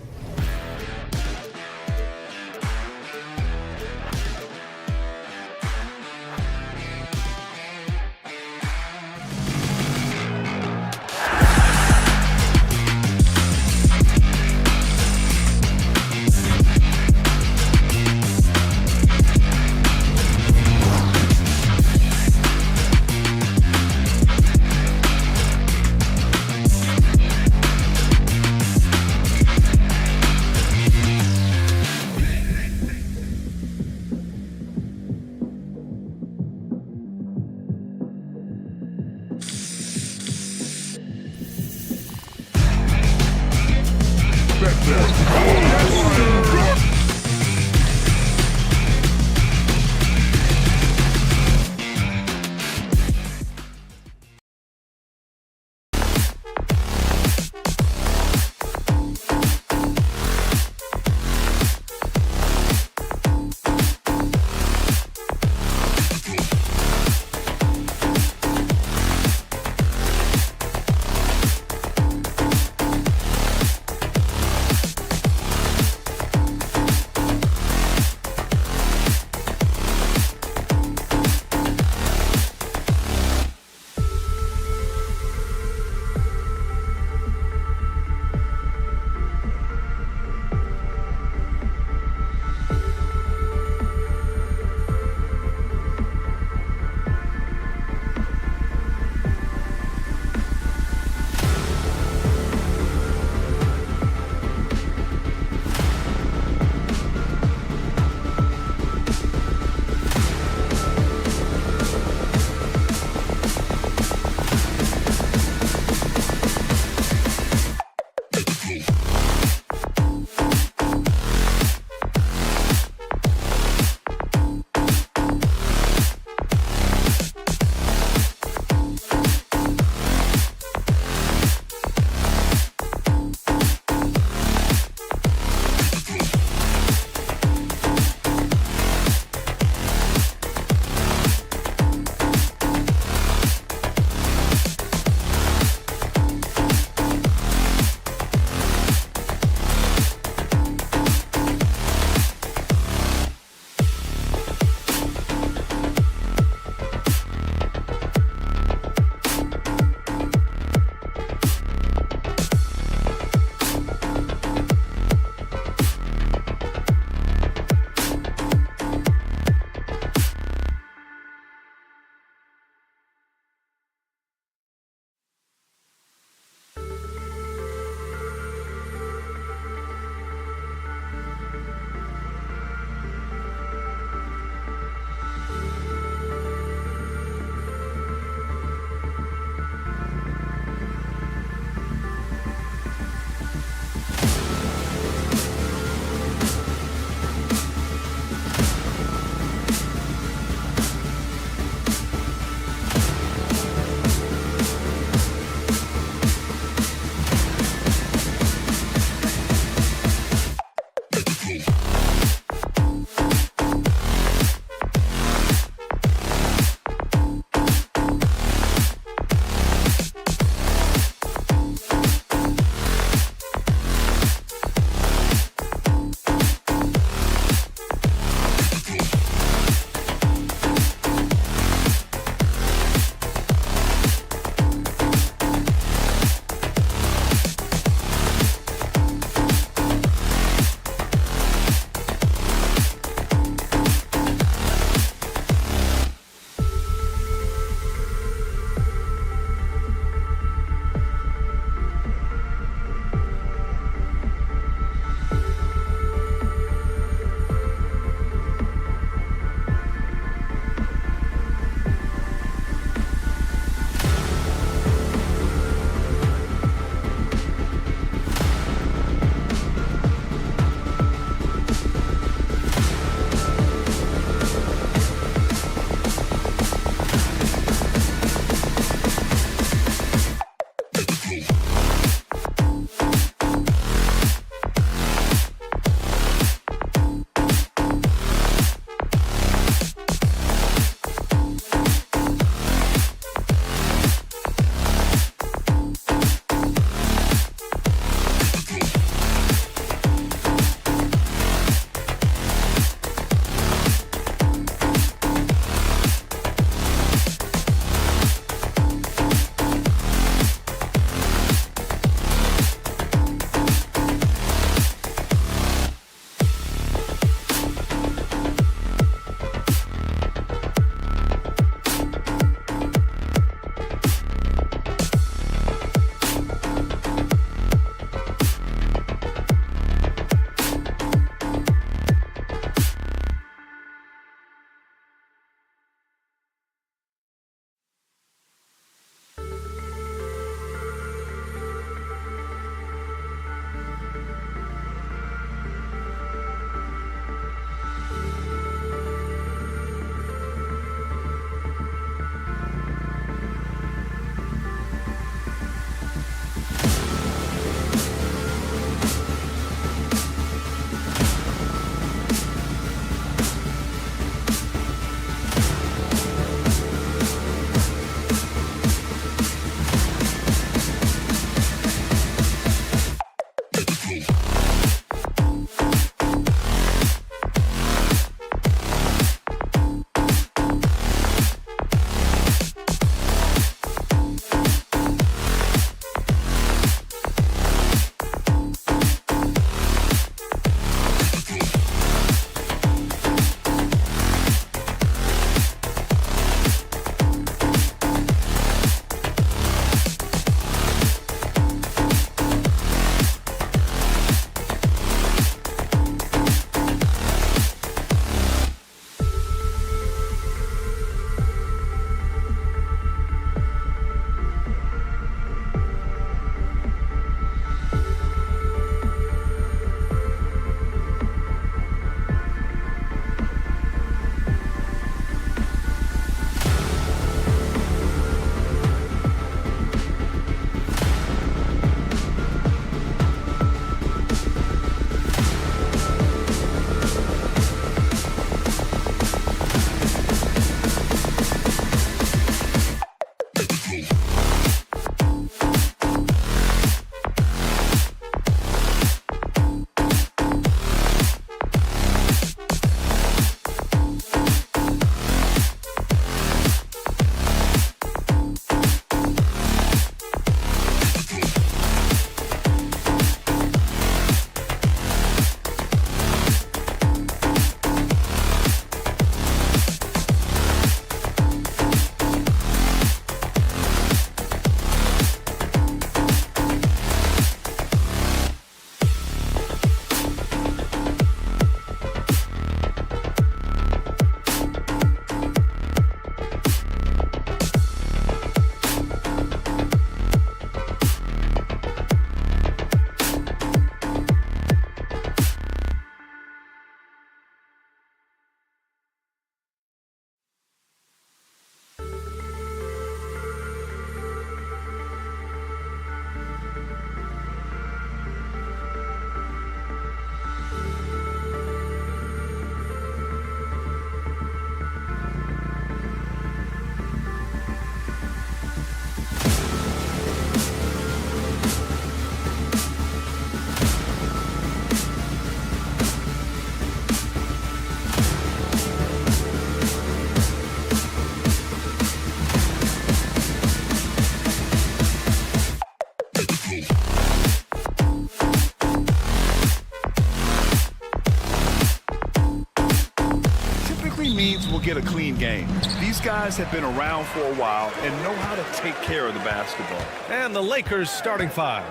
means we'll get a clean game. These guys have been around for a while and know how to take care of the basketball. And the Lakers starting five.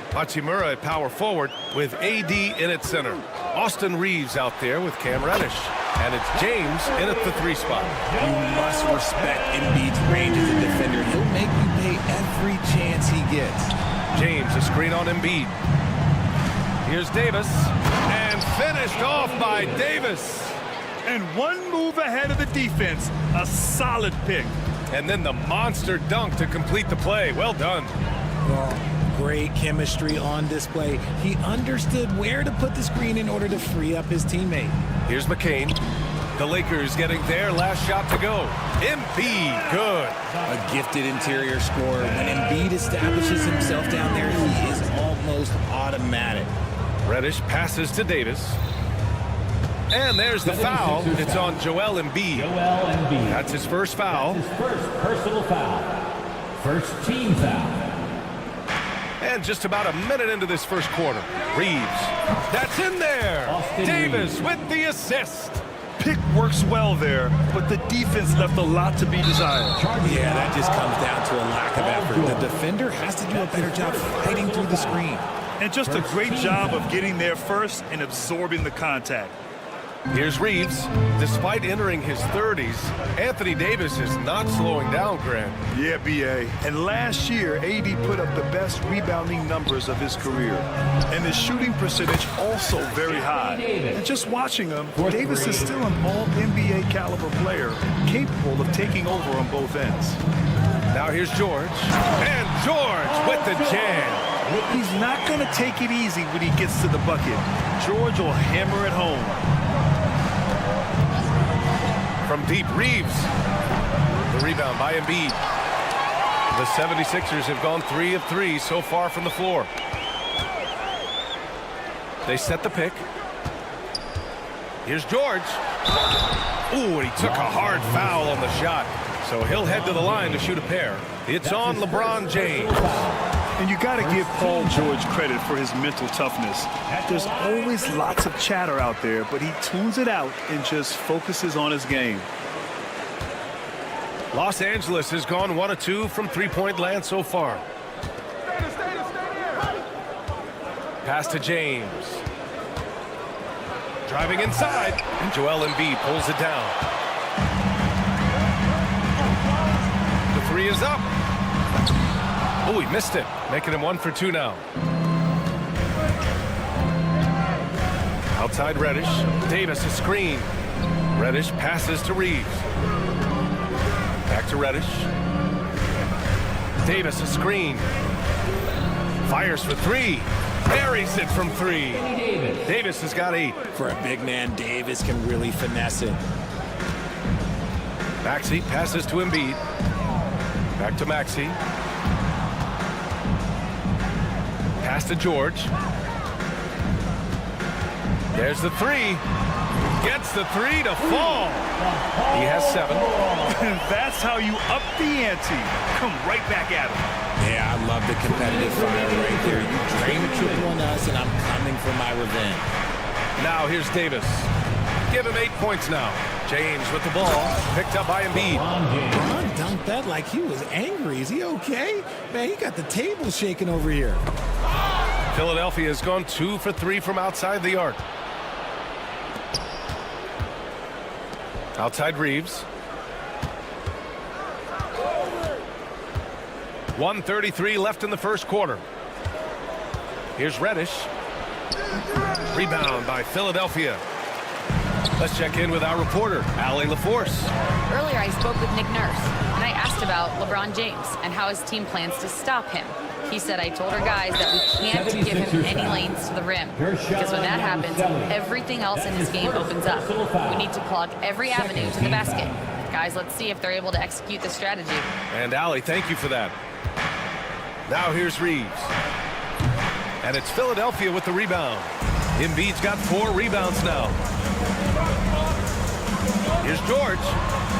Hachimura at power forward with AD in at center. Austin Reeves out there with Cam Reddish. And it's James in at the 3 spot. You must respect Embiid's range as a defender. He'll make you pay every chance he gets. James, a screen on Embiid. Here's Davis. And finished off by Davis. And one move ahead of the defense. A solid pick. And then the monster dunk to complete the play. Well done. Well, great chemistry on display. He understood where to put the screen in order to free up his teammate. Here's McCain. The Lakers getting their last shot to go. Embiid, good. A gifted interior scorer. When Embiid establishes himself down there, he is almost automatic. Reddish passes to Davis. And there's the foul. It's on Joel Embiid. That's his first foul. His first personal foul. First team foul. And just about a minute into this first quarter. Reeves. That's in there. Austin Davis Reeves. with the assist. Pick works well there, but the defense left a lot to be desired. Yeah, that just comes down to a lack of effort. The defender has to do a better job fighting through the screen. And just a great job of getting there first and absorbing the contact. Here's Reeves. Despite entering his 30s, Anthony Davis is not slowing down, Grant. Yeah, B.A. And last year, AD put up the best rebounding numbers of his career. And his shooting percentage also very high. And just watching him, Davis is still an all-NBA caliber player, capable of taking over on both ends. Now here's George. And George with the jam. He's not going to take it easy when he gets to the bucket. George will hammer it home. From deep, Reeves. The rebound by Embiid. The 76ers have gone 3 of 3 so far from the floor. They set the pick. Here's George. Ooh, and he took a hard foul on the shot. So he'll head to the line to shoot a pair. It's on LeBron James. And you got to give Paul George credit for his mental toughness. There's always lots of chatter out there, but he tunes it out and just focuses on his game. Los Angeles has gone 1 of 2 from three-point land so far. Pass to James. Driving inside, and Joel Embiid pulls it down. The 3 is up. Oh, he missed it, making him 1 for 2 now. Outside Reddish. Davis a screen. Reddish passes to Reeves. Back to Reddish. Davis a screen. Fires for 3. Buries it from 3. Davis has got 8. For a big man, Davis can really finesse it. Maxey passes to Embiid. Back to Maxey. Pass to George. There's the 3. Gets the 3 to fall. He has 7. That's how you up the ante. Come right back at him. Yeah, I love the competitive fire right there. You drain a triple on us, and I'm coming for my revenge. Now here's Davis. Give him 8 points now. James with the ball. Picked up by Embiid. Ron dunked that like he was angry. Is he okay? Man, he got the table shaking over here. Philadelphia has gone 2 for 3 from outside the arc. Outside Reeves. 1:33 left in the first quarter. Here's Reddish. Rebound by Philadelphia. Let's check in with our reporter, Allie LaForce. Earlier, I spoke with Nick Nurse, and I asked about LeBron James and how his team plans to stop him. He said, I told our guys that we can't give him any lanes to the rim, because when that happens, everything else in his game opens up. We need to clog every avenue to the basket. Guys, let's see if they're able to execute this strategy. And Allie, thank you for that. Now here's Reeves. And it's Philadelphia with the rebound. Embiid's got 4 rebounds now. Here's George.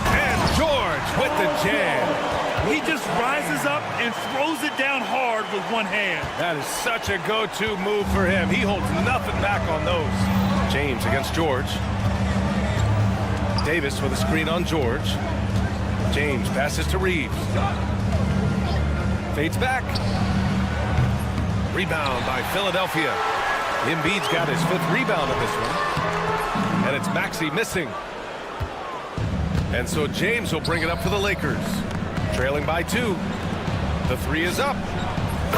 And George with the jam. He just rises up and throws it down hard with one hand. That is such a go-to move for him. He holds nothing back on those. James against George. Davis with a screen on George. James passes to Reeves. Fades back. Rebound by Philadelphia. Embiid's got his 5th rebound in this one. And it's Maxey missing. And so James will bring it up for the Lakers. Trailing by 2. The 3 is up.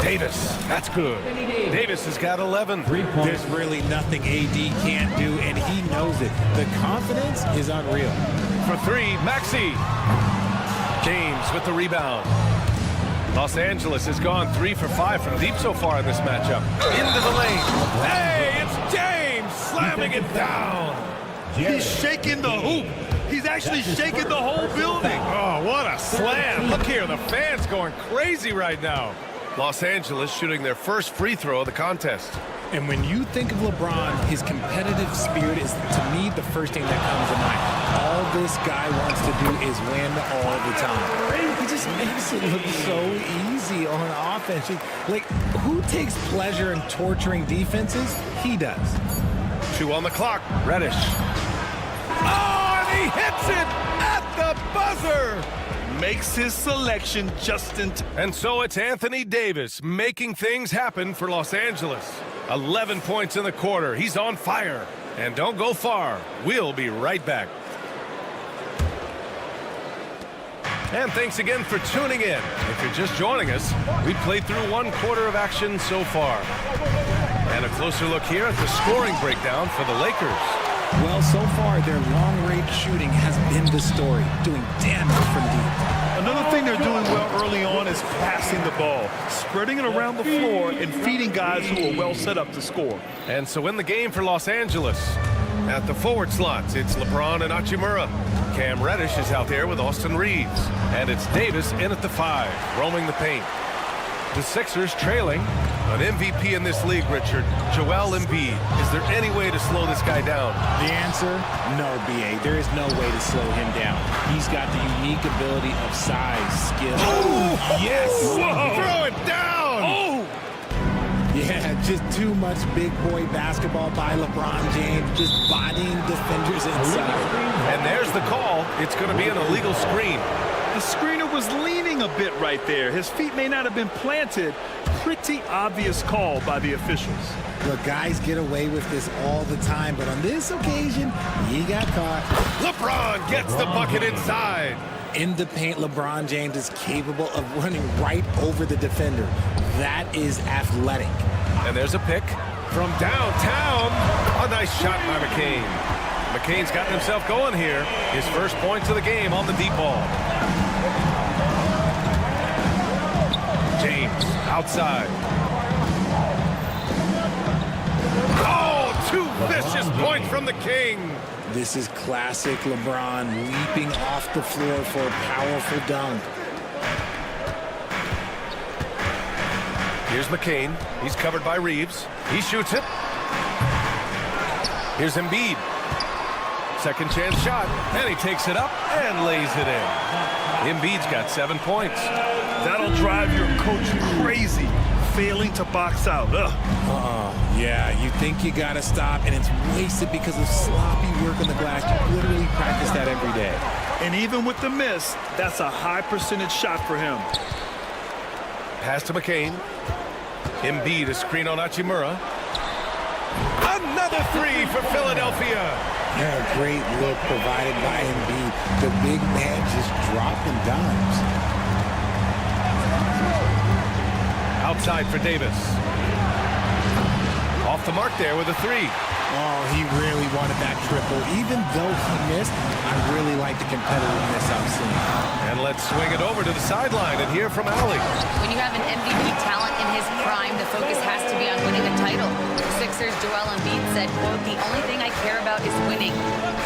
Davis, that's good. Davis has got 11. There's really nothing AD can't do, and he knows it. The confidence is unreal. For 3, Maxey. James with the rebound. Los Angeles has gone 3 for 5 from deep so far in this matchup. Into the lane. Hey, it's James slamming it down. He's shaking the hoop. He's actually shaking the whole building. Oh, what a slam. Look here, the fans going crazy right now. Los Angeles shooting their first free throw of the contest. And when you think of LeBron, his competitive spirit is, to me, the first thing that comes to mind. All this guy wants to do is win all the time. He just makes it look so easy on offense. Like, who takes pleasure in torturing defenses? He does. 2 on the clock. Reddish. Oh, and he hits it at the buzzer. Makes his selection just in time. And so it's Anthony Davis making things happen for Los Angeles. 11 points in the quarter. He's on fire. And don't go far. We'll be right back. And thanks again for tuning in. If you're just joining us, we played through 1 quarter of action so far. And a closer look here at the scoring breakdown for the Lakers. Well, so far, their long-range shooting has been the story, doing damage from deep. Another thing they're doing well early on is passing the ball, spreading it around the floor and feeding guys who are well set up to score. And so in the game for Los Angeles, at the forward slots, it's LeBron and Hachimura. Cam Reddish is out there with Austin Reeves. And it's Davis in at the 5, roaming the paint. The Sixers trailing. An MVP in this league, Richard, Joel Embiid. Is there any way to slow this guy down? The answer, no, BA. There is no way to slow him down. He's got the unique ability of size, skill. Oh, yes! Whoa. Throw it down! Oh! Yeah, just too much big boy basketball by LeBron James, just bodying defenders inside. And there's the call. It's going to be an illegal screen. The screener was leaning a bit right there. His feet may not have been planted. Pretty obvious call by the officials. Look, guys get away with this all the time, but on this occasion, he got caught. LeBron gets the bucket inside. In the paint, LeBron James is capable of running right over the defender. That is athletic. And there's a pick from downtown. A nice shot by McCain. McCain's gotten himself going here. His first points of the game on the deep ball. James outside. Oh, 2 vicious points from the King. This is classic LeBron leaping off the floor for a powerful dunk. Here's McCain. He's covered by Reeves. He shoots it. Here's Embiid. Second chance shot, and he takes it up and lays it in. Embiid's got 7 points. That'll drive your coach crazy, failing to box out. Yeah, you think you got to stop, and it's wasted because of sloppy work on the glass. You literally practice that every day. And even with the miss, that's a high percentage shot for him. Pass to McCain. Embiid, a screen on Hachimura. Another 3 for Philadelphia. Yeah, a great look provided by Embiid. The big man just dropping dimes. Outside for Davis. Off the mark there with a 3. Oh, he really wanted that triple. Even though he missed, I really like the competitiveness I'm seeing. And let's swing it over to the sideline and hear from Allie. When you have an MVP talent in his prime, the focus has to be on winning a title. Sixers Joel Embiid said, quote, "The only thing I care about is winning.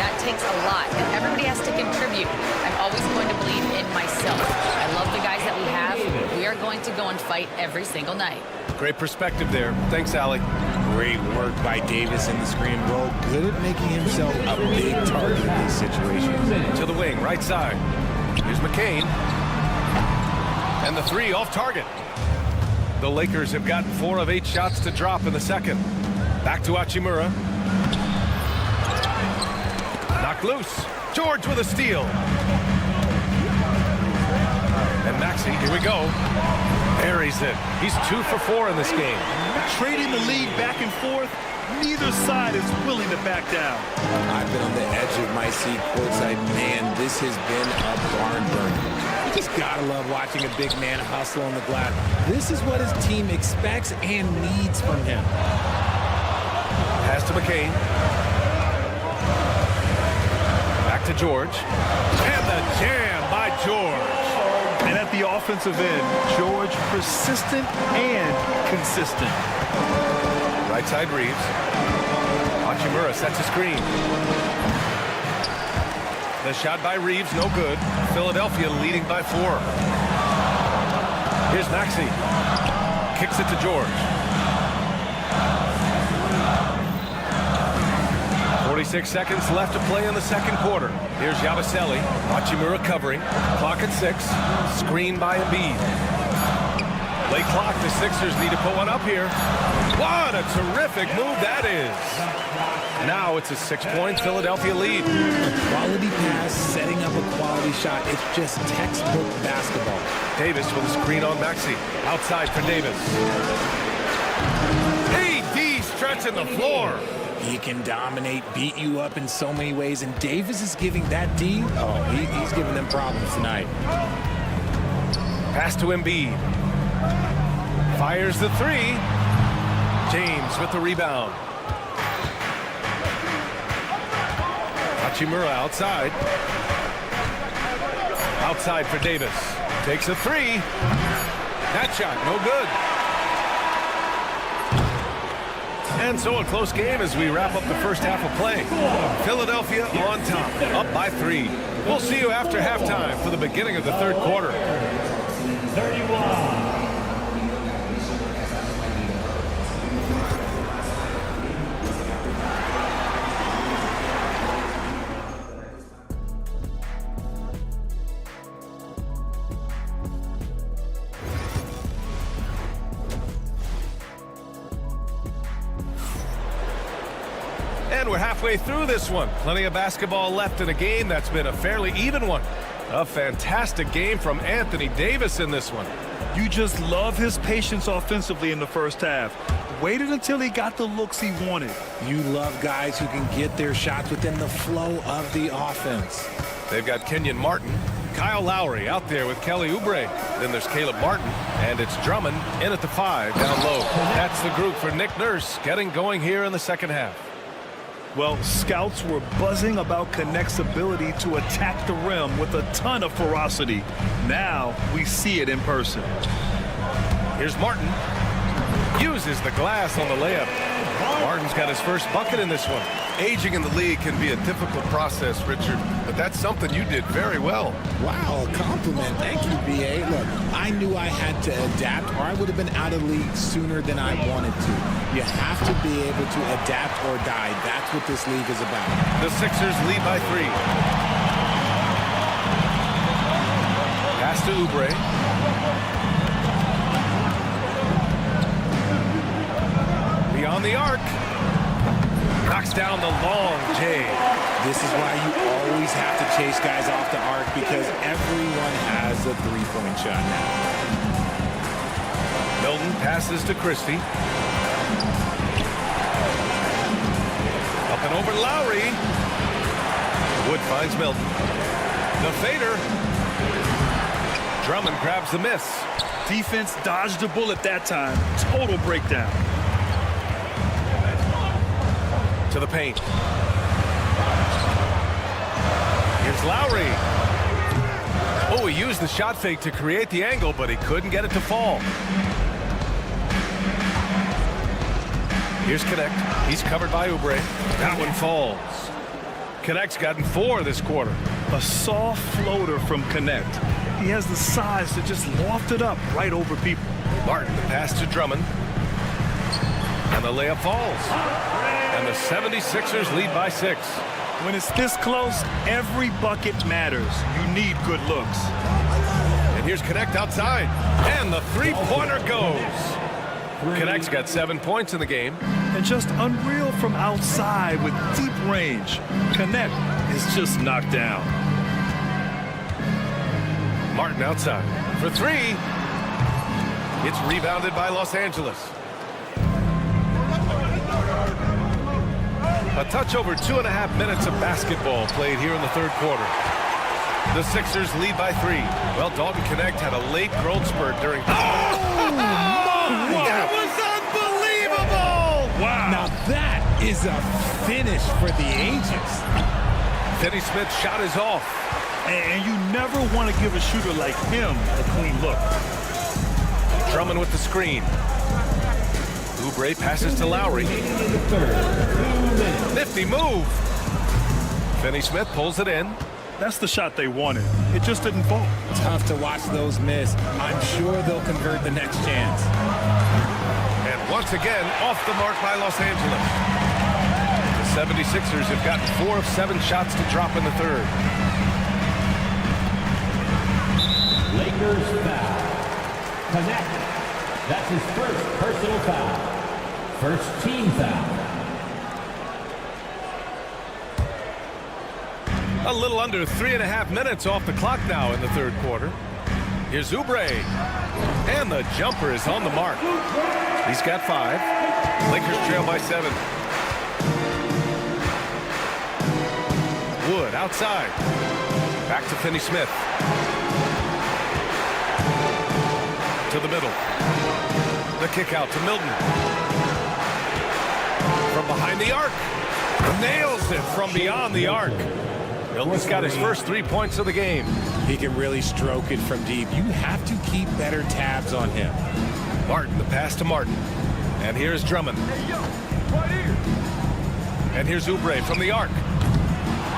That takes a lot, and everybody has to contribute. I'm always going to believe in myself. I love the guys that we have. We are going to go and fight every single night." Great perspective there. Thanks, Allie. Great work by Davis in the screen roll. Good at making himself a big target in these situations. To the wing, right side. Here's McCain. And the 3 off target. The Lakers have gotten 4 of 8 shots to drop in the second. Back to Hachimura. Knocked loose. George with a steal. And Maxey, here we go. Buries it. He's 2 for 4 in this game. Trading the lead back and forth, neither side is willing to back down. I've been on the edge of my seat courtside. Man, this has been a barn burner. You just gotta love watching a big man hustle on the glass. This is what his team expects and needs from him. Pass to McCain. Back to George. And the jam by George. And at the offensive end, George persistent and consistent. Right side Reeves. Hachimura sets a screen. The shot by Reeves, no good. Philadelphia leading by 4. Here's Maxey. Kicks it to George. 46 seconds left to play in the second quarter. Here's Yabusele. Hachimura covering. Clock at 6. Screen by Embiid. Late clock. The Sixers need to put one up here. What a terrific move that is. Now it's a 6-point Philadelphia lead. A quality pass, setting up a quality shot. It's just textbook basketball. Davis with a screen on Maxey. Outside for Davis. AD stretching the floor. He can dominate, beat you up in so many ways, and Davis is giving that D. Oh, he's giving them problems tonight. Pass to Embiid. Fires the 3. James with the rebound. Hachimura outside. Outside for Davis. Takes a 3. That shot, no good. And so a close game as we wrap up the first half of play. Philadelphia on top, up by 3. We'll see you after halftime for the beginning of the third quarter. 31. And we're halfway through this one. Plenty of basketball left in a game that's been a fairly even one. A fantastic game from Anthony Davis in this one. You just love his patience offensively in the first half. Waited until he got the looks he wanted. You love guys who can get their shots within the flow of the offense. They've got Kenyon Martin, Kyle Lowry out there with Kelly Oubre. Then there's Caleb Martin, and it's Drummond in at the 5 down low. That's the group for Nick Nurse getting going here in the second half. Well, scouts were buzzing about Connect's ability to attack the rim with a ton of ferocity. Now we see it in person. Here's Martin. Uses the glass on the layup. Martin's got his first bucket in this one. Aging in the league can be a difficult process, Richard, but that's something you did very well. Wow, a compliment. Thank you, B.A. Look, I knew I had to adapt or I would have been out of the league sooner than I wanted to. You have to be able to adapt or die. That's what this league is about. The Sixers lead by 3. Pass to Oubre. Beyond the arc. Knocks down the long J. This is why you always have to chase guys off the arc because everyone has a three-point shot now. Milton passes to Christie. Up and over Lowry. Wood finds Milton. The fader. Drummond grabs the miss. Defense dodged a bullet that time. Total breakdown. To the paint. Here's Lowry. Oh, he used the shot fake to create the angle, but he couldn't get it to fall. Here's Connect. He's covered by Oubre. That one falls. Connect's gotten 4 this quarter. A soft floater from Connect. He has the size to just loft it up right over people. Martin, the pass to Drummond. And the layup falls. And the 76ers lead by 6. When it's this close, every bucket matters. You need good looks. And here's Connect outside. And the three-pointer goes. Connect's got 7 points in the game. and just unreal from outside with deep range. Connect is just knocked down. Martin outside for three. It's rebounded by Los Angeles. A touch over 2.5 minutes of basketball played here in the third quarter. The Sixers lead by 3. Well, Dalton Connect had a late growth spurt during... Oh, my! That was unbelievable! Wow. Now that is a finish for the ages. Finney Smith's shot is off. And you never want to give a shooter like him a clean look. Drummond with the screen. Oubre passes to Lowry. Nifty move. Finney Smith pulls it in. That's the shot they wanted. It just didn't fall. Tough to watch those miss. I'm sure they'll convert the next chance. And once again, off the mark by Los Angeles. The 76ers have gotten 4 of 7 shots to drop in the third. Lakers foul. Connect. That's his first personal foul. First team foul. A little under 3.5 minutes off the clock now in the third quarter. Here's Oubre. And the jumper is on the mark. He's got 5. Lakers trail by 7. Wood outside. Back to Finney Smith. To the middle. The kick out to Milton. From behind the arc. Nails it from beyond the arc. Milton's got his first 3 points of the game. He can really stroke it from deep. You have to keep better tabs on him. Martin, the pass to Martin. And here's Drummond. And here's Oubre from the arc.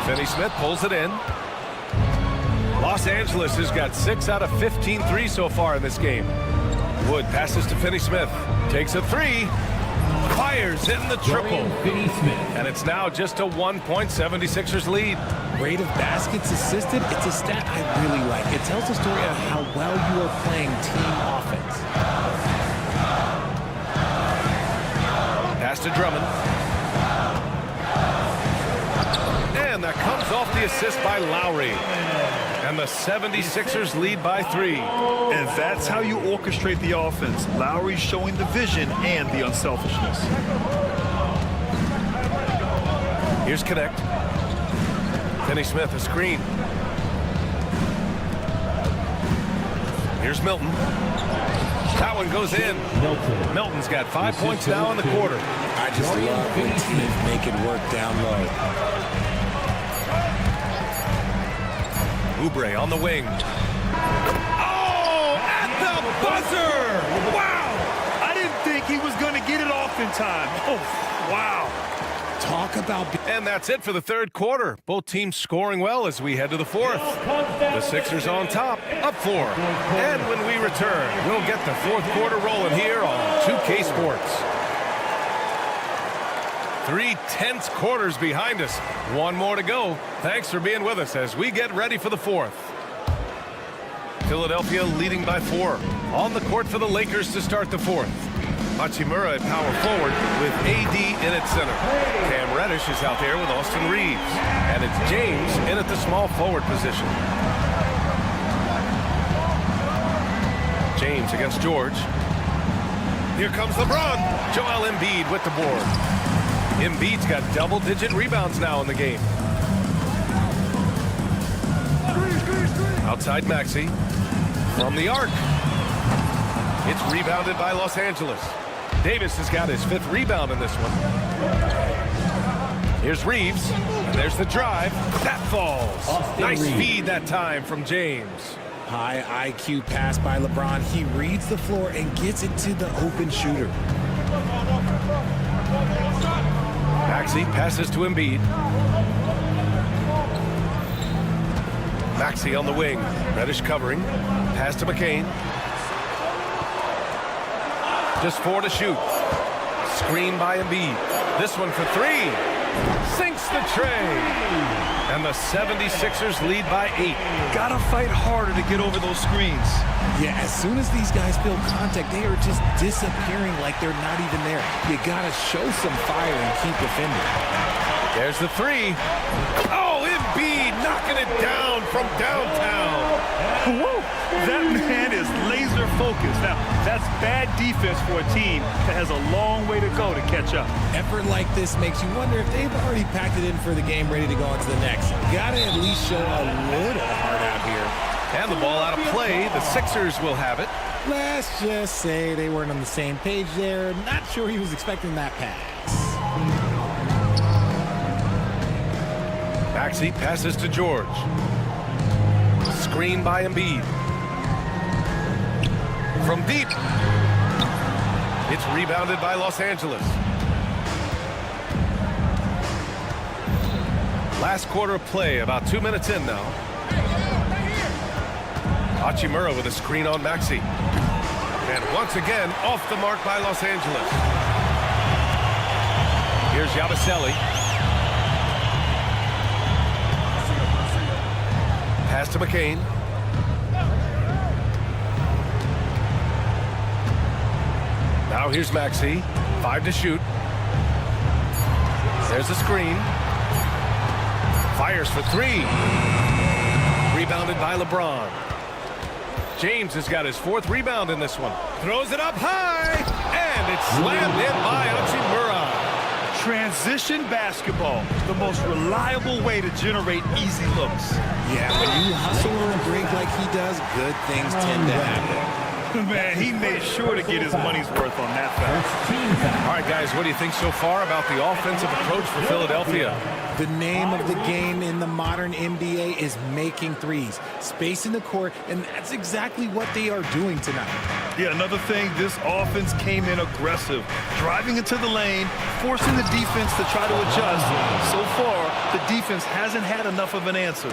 Finney Smith pulls it in. Los Angeles has got 6 out of 15 threes so far in this game. Wood passes to Finney Smith. Takes a 3. Fires in the triple. And it's now just a 1.76ers lead. Rate of baskets assisted, it's a stat I really like. It tells a story of how well you are playing team offense. Pass to Drummond. And that comes off the assist by Lowry. And the 76ers lead by 3. And that's how you orchestrate the offense. Lowry showing the vision and the unselfishness. Here's Connect. Finney Smith, a screen. Here's Milton. That one goes in. Milton's got 5 points now in the quarter. I just love when teams make it work down low. Oubre on the wing. Oh, at the buzzer! Wow! I didn't think he was going to get it off in time. Oh, wow. Talk about... And that's it for the third quarter. Both teams scoring well as we head to the fourth. The Sixers on top, up 4. And when we return, we'll get the fourth quarter rolling here on 2K Sports. 3 tense quarters behind us. 1 more to go. Thanks for being with us as we get ready for the fourth. Philadelphia leading by 4. On the court for the Lakers to start the fourth. Hachimura at power forward with AD in at center. Cam Reddish is out there with Austin Reeves. And it's James in at the small forward position. James against George. Here comes LeBron. Joel Embiid with the board. Embiid's got double-digit rebounds now in the game. Outside Maxey. From the arc. It's rebounded by Los Angeles. Davis has got his 5th rebound in this one. Here's Reeves. And there's the drive. That falls. Nice feed that time from James. High IQ pass by LeBron. He reads the floor and gets it to the open shooter. Maxey passes to Embiid. Maxey on the wing. Reddish covering. Pass to McCain. Just 4 to shoot. Screen by Embiid. This one for three. Sinks the tray. And the 76ers lead by 8. Gotta fight harder to get over those screens. Yeah, as soon as these guys feel contact, they are just disappearing like they're not even there. You gotta show some fire and keep defending. There's the three. Oh, Embiid knocking it down from downtown. Whoa, that man is laser focused. Now, that's bad defense for a team that has a long way to go to catch up. Effort like this makes you wonder if they've already packed it in for the game, ready to go on to the next. Gotta at least show a little heart out here. And the ball out of play. The Sixers will have it. Let's just say they weren't on the same page there. Not sure he was expecting that pass. Maxey passes to George. Screen by Embiid. From deep. It's rebounded by Los Angeles. Last quarter of play, about 2 minutes in now. Hachimura with a screen on Maxey. And once again, off the mark by Los Angeles. Here's Yabusele. Pass to McCain. Now here's Maxey. 5 to shoot. There's the screen. Fires for 3. Rebounded by LeBron. James has got his 4th rebound in this one. Throws it up high. And it's slammed in by Hachimura. Transition basketball, the most reliable way to generate easy looks. Yeah, when you hustle on a break like he does, good things tend to happen. Man, he made sure to get his money's worth on that foul. All right, guys, what do you think so far about the offensive approach for Philadelphia? The name of the game in the modern NBA is making threes, spacing the court, and that's exactly what they are doing tonight. Yeah, another thing, this offense came in aggressive, driving into the lane, forcing the defense to try to adjust. So far, the defense hasn't had enough of an answer.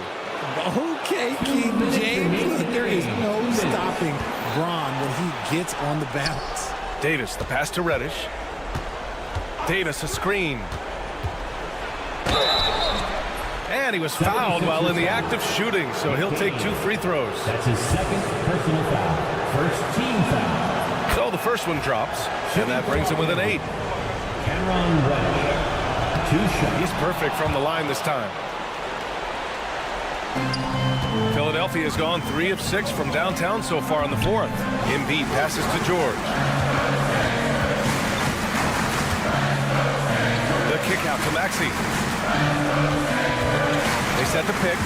Okay, King James, there is no stopping Bron when he gets on the bounce. Davis, the pass to Reddish. Davis, a screen. And he was fouled while in the act of shooting, so he'll take 2 free throws. That's his 2nd personal foul. First team foul. So the first one drops, and that brings him within 8. Cameron Reddish. 2 shots. He's perfect from the line this time. Philadelphia has gone 3 of 6 from downtown so far in the 4th. Embiid passes to George. The kick out to Maxey. They set the pick.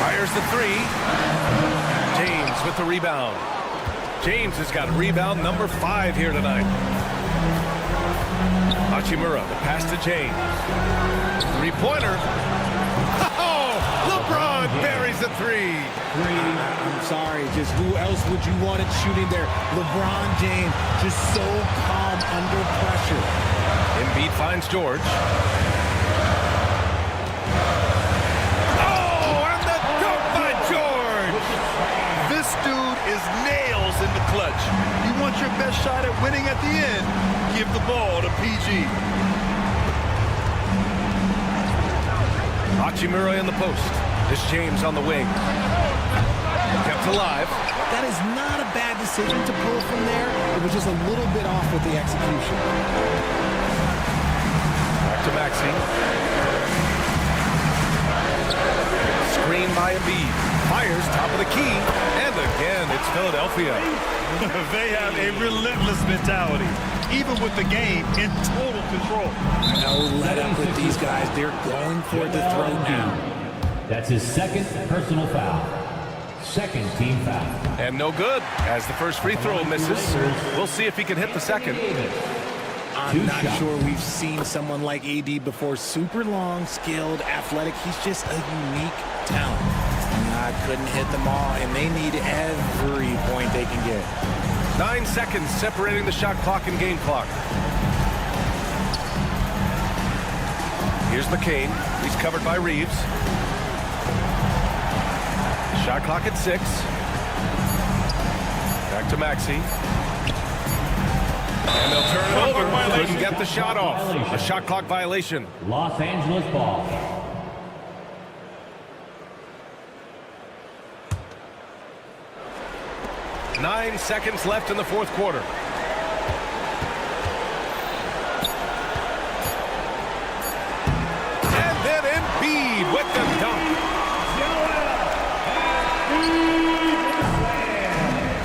Fires the 3. James with the rebound. James has got rebound number 5 here tonight. Hachimura, the pass to James. 3-pointer. LeBron buries a 3. I'm sorry, just who else would you want it shooting there? LeBron James, just so calm under pressure. Embiid finds George. Oh, and the dunk by George! This dude is nails in the clutch. You want your best shot at winning at the end, give the ball to PG. Hachimura in the post. This James on the wing. Kept alive. That is not a bad decision to pull from there. It was just a little bit off with the execution. Back to Maxey. Screen by Embiid. Fires top of the key. And again, it's Philadelphia. They have a relentless mentality, even with the game in total control. No let up with these guys. They're going for the throw now. That's his 2nd personal foul. 2nd team foul. And no good, as the first free throw misses. We'll see if he can hit the second. I'm not sure we've seen someone like AD before. Super long, skilled, athletic. He's just a unique talent. Couldn't hit them all, and they need every point they can get. 9 seconds separating the shot clock and game clock. Here's McCain. He's covered by Reeves. Shot clock at 6. Back to Maxey. And they'll turn it over. Couldn't get the shot off. A shot clock violation. Los Angeles ball. Nine seconds left in the fourth quarter. And then Embiid with the dunk.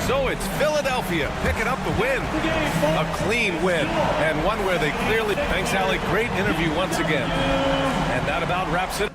So it's Philadelphia picking up the win. A clean win, and one where they clearly... Thanks, Allie. Great interview once again. And that about wraps it.